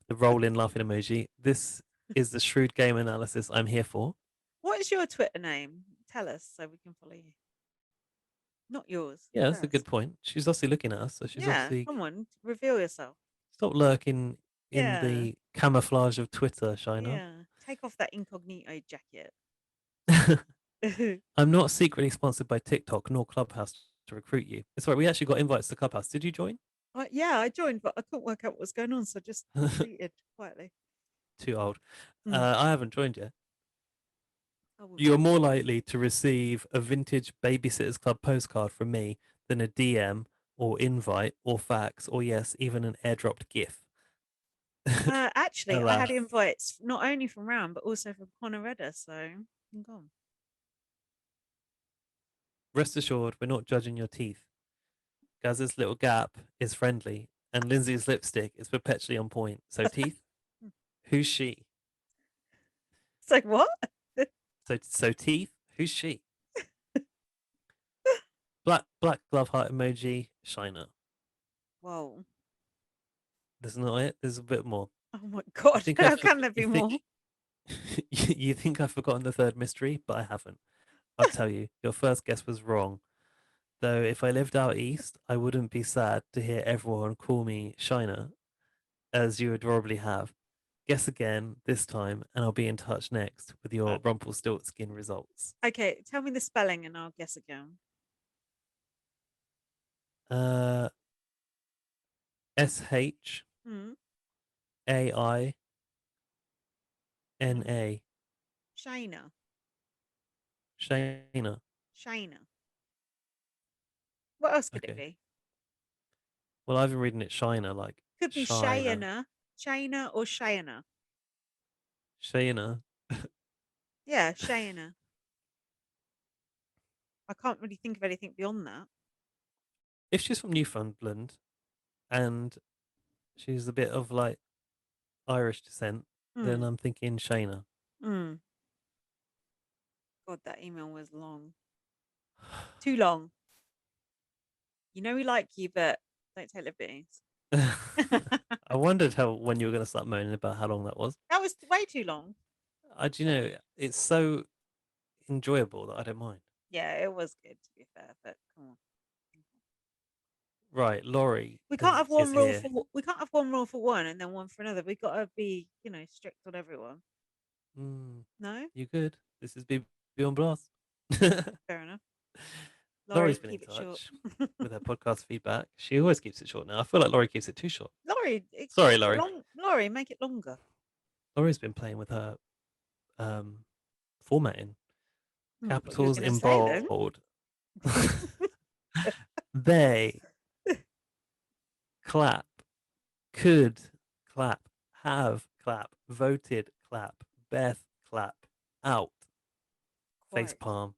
The rolling laughing emoji. This is the shrewd game analysis I'm here for. What is your Twitter name? Tell us so we can follow you. Not yours. Yeah, that's a Hers. good point. She's obviously looking at us, so she's Yeah, obviously come on, reveal yourself. stop lurking in Yeah, the camouflage of Twitter, Shiner. yeah. Take off that incognito jacket. I'm not secretly sponsored by TikTok nor Clubhouse to recruit you. It's right, we actually got invites to Clubhouse. Did you join? Yeah, I joined, but I couldn't work out what was going on, so I just retreated quietly. Too old. Mm. I haven't joined yet. I will You're join. more likely to receive a vintage Babysitters Club postcard from me than a DM or invite or fax or, yes, even an airdropped GIF. Actually, I had Alas. invites not only from Ram but also from Connor Redder, so I'm gone. Rest assured, we're not judging your teeth. Gaz's little gap is friendly, and Lindsay's lipstick is perpetually on point. So, teeth, who's she? So what? So teeth, who's she? Black glove heart emoji, Shiner. Whoa. That's not it. There's a bit more. Oh my You god. think How can there you be more? think you think I've forgotten the third mystery, but I haven't. I'll tell you, your first guess was wrong. Though if I lived out east, I wouldn't be sad to hear everyone call me Shiner, as you adorably have. Guess again this time, and I'll be in touch next with your Rumpelstiltskin results. Okay, tell me the spelling and I'll guess again. Uh, SHAINA. Mm. Mm. Shayna. Shayna. Shayna. What else could it Okay. be? Well, I've been reading it Shiner, like Could be Shiner. Shayna, Shayna or Shayna. Shayna. Yeah, Shayna. I can't really think of anything beyond that. If she's from Newfoundland and she's a bit of like Irish descent, then Mm. I'm thinking Shayna. Mm. God, that email was long. Too long. You know we like you, but don't take liberties. I wondered how when you were going to start moaning about how long that was. That was way too long. Do you know it's so enjoyable that I don't mind. Yeah, it was good to be fair, but come on. Right, Laurie We can't have is one rule here. for we can't have one rule for one and then one for another. We've got to be, strict on everyone. Mm, No? you good? This is BB on Blast. Fair enough. Laurie, Laurie's been in keep it short. touch with her podcast feedback. She always keeps it short now. I feel like Laurie keeps it too short. Laurie, Sorry, make it Laurie. long. Laurie, make it longer. Laurie's been playing with her um, formatting. What you were Capitals going to in say then? bold. They clap, could clap, have clap, voted clap, Beth clap, out, face Quite. palm,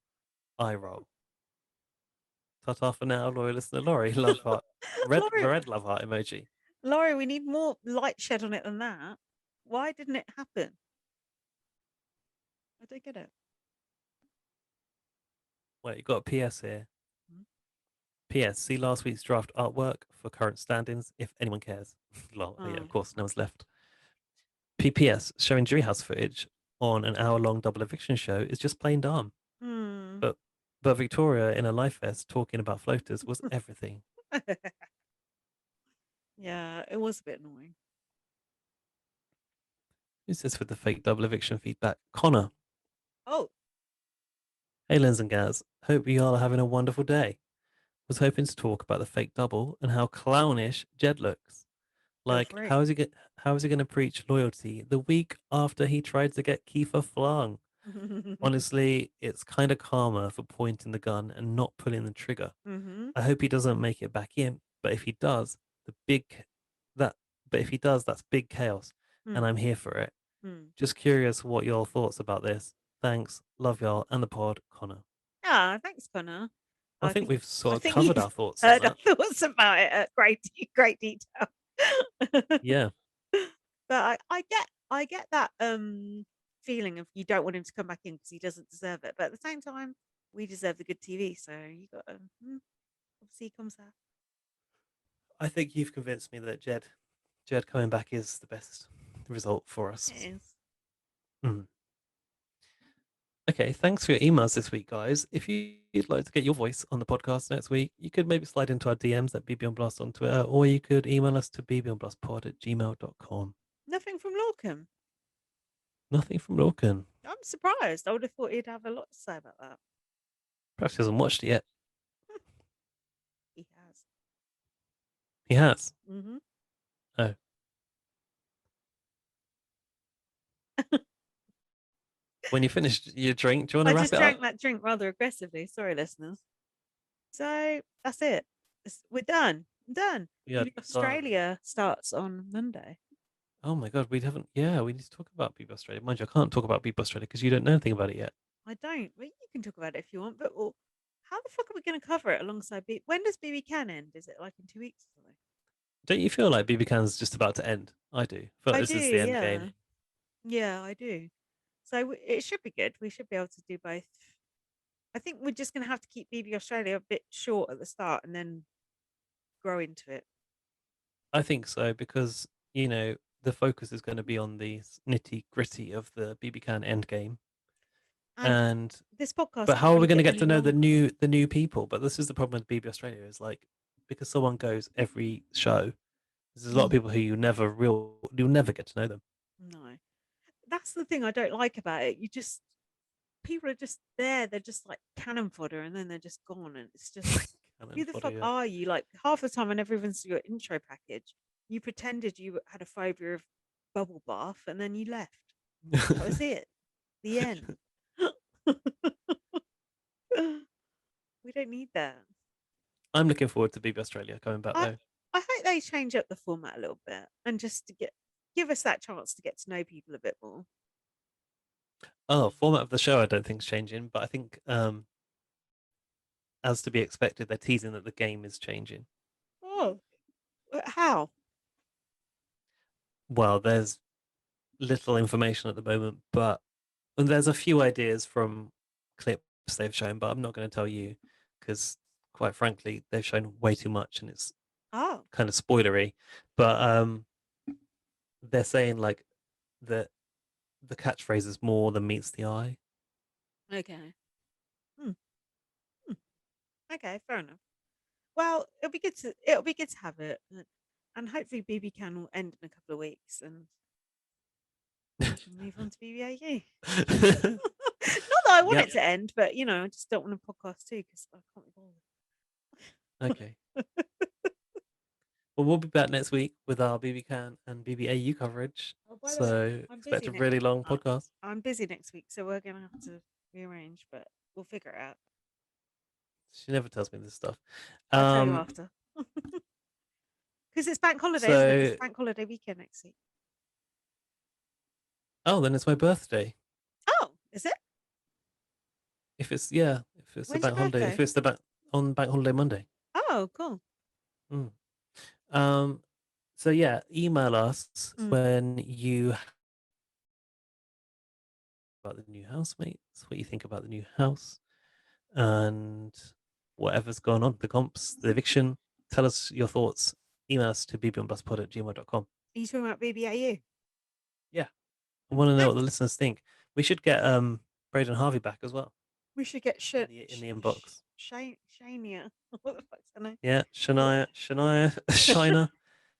eye roll. Ta-ta for now, loyal listener Laurie. Love heart. The Laurie, red love heart emoji. Laurie, we need more light shed on it than that. Why didn't it happen? I don't get it. Wait, you got a PS here. Hmm? PS, see last week's draft artwork for current standings, if anyone cares. Lol, oh, yeah, of Oh. course, no one's left. PPS, showing jury house footage on an hour-long double eviction show is just plain dumb. Hmm. But Victoria in a life vest talking about floaters was everything. Yeah, it was a bit annoying. Who's this with the fake double eviction feedback? Connor. Oh, Hey, Lens and Gaz. Hope you all are having a wonderful day. Was hoping to talk about the fake double and how clownish Jed looks. go Like, for it. how is he going to preach loyalty the week after he tried to get Kiefer flung? Honestly, it's kind of karma for pointing the gun and not pulling the trigger. Mm-hmm. I hope he doesn't make it back in, but if he does, the big that but if he does, that's big chaos, and Mm. I'm here for it. Mm. Just curious what your thoughts about this. Thanks, love y'all and the pod, Connor. Ah, thanks, Connor. I I think think we've sort I of think covered you've our thoughts on heard our that. thoughts about it at great detail. Yeah, But I get that feeling of you don't want him to come back in because he doesn't deserve it. But at the same time, we deserve the good TV, so you got to obviously he comes out. I think you've convinced me that Jed coming back is the best result for It us. is. Mm. Okay, thanks for your emails this week, guys. If you'd like to get your voice on the podcast next week, you could maybe slide into our DMs at BB on Blast on Twitter, or you could email us to bbonblastpod@gmail.com. Nothing from Lorcan. Nothing from Lorcan. I'm surprised. I would have thought he'd have a lot to say about that. Perhaps he hasn't watched it yet. He has. He has. Mm-hmm. Oh. When you finished your drink, do you want to I wrap just it up? drank that drink rather aggressively. Sorry, listeners. So that's it. We're done. I'm done. Yeah, BB done. Australia starts on Monday. Oh my god, we haven't. Yeah, we need to talk about BB Australia. Mind you, I can't talk about BB Australia because you don't know anything about it yet. I don't. Well, you can talk about it if you want, but well, how the fuck are we going to cover it alongside When does BB Can end? Is it like in 2 weeks or something? Don't you feel like BB Can's just about to end? I do. I feel like I this do, is the end game. yeah. Yeah, I do. So it should be good. We should be able to do both. I think we're just going to have to keep BB Australia a bit short at the start and then grow into it. I think so because the focus is going to be on the nitty gritty of the BB Can end game. And And this podcast but can't how are we really going to get get any to know the longer. new people? But this is the problem with BB Australia is like because someone goes every show, there's a lot of people who you'll never get to know them. No, that's the thing I don't like about it. You just people are just there. They're just like cannon fodder, and then they're just gone. And it's just Cannon who the fuck fodder, are you? Like half the time, whenever everyone's your intro package, you pretended you had a phobia of bubble bath, and then you left. That yeah. was it. The end. We don't need that. I'm looking forward to BB Australia coming back I though. I hope they change up the format a little bit and just to give us that chance to get to know people a bit more. Oh, format of the show I don't think is changing, but I think as to be expected, they're teasing that the game is changing. Oh, how? Well, there's little information at the moment, but and there's a few ideas from clips they've shown, but I'm not going to tell you because, quite frankly, they've shown way too much and it's Oh, kind of spoilery. But they're saying like that the catchphrase is more than meets the eye. okay. Hmm. Hmm. Okay, fair enough. Well, it'll be good to have it, and hopefully BB Can will end in a couple of weeks, and we can move on to BBAU. Not that I want Yep. it to end, but I just don't want a podcast too because I can't be Okay. bothered. Well, we'll be back next week with our BBCAN and BBAU coverage. Oh, by the way, So I'm expect busy a next. really long Uh, podcast. I'm busy next week, so we're gonna have to rearrange, but we'll figure it out. She never tells me this stuff. I'll tell you Um, after. Because it's bank holiday, isn't it? It's so bank holiday weekend next week. oh, then it's my birthday. Oh, is it? If it's the When's your bank holiday, if birthday? it's the bank holiday Monday. Oh, cool. Mm. Um, so yeah, email us Mm. when you about the new housemates, what you think about the new house, and whatever's going on, the comps, the eviction. Tell us your thoughts. Email us to bbonbuspod@gmail.com. Are you talking about BBAU? Yeah, I want to know what the Nice. listeners think. We should get Braden Harvey back as well We should get in the inbox. Shania. What the fuck's her name? Yeah, What? Shina,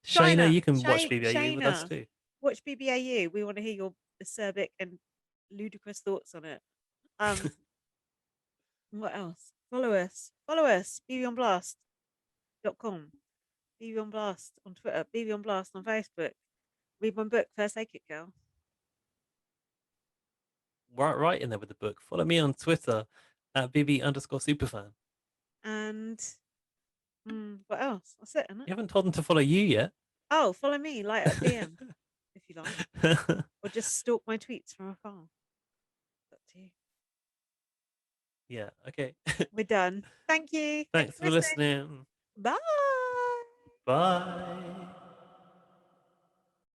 Shina. you can watch BBAU with us Shana. too. Watch BBAU. We want to hear your acerbic and ludicrous thoughts on it. Um, what else? Follow us. Follow us. bbonblast.com. BB on Blast on Twitter. BB on Blast on Facebook. Read my book, First Aid Kit Girl. Right in there with the book. Follow me on Twitter at bb_superfan. And what else? That's it, isn't it? You haven't told them to follow you yet. Oh, follow me, light up DM if you like, or just stalk my tweets from afar. It's up to you. Yeah, okay. We're done. Thank you. Thanks Thanks for for listening. listening. Bye. Bye.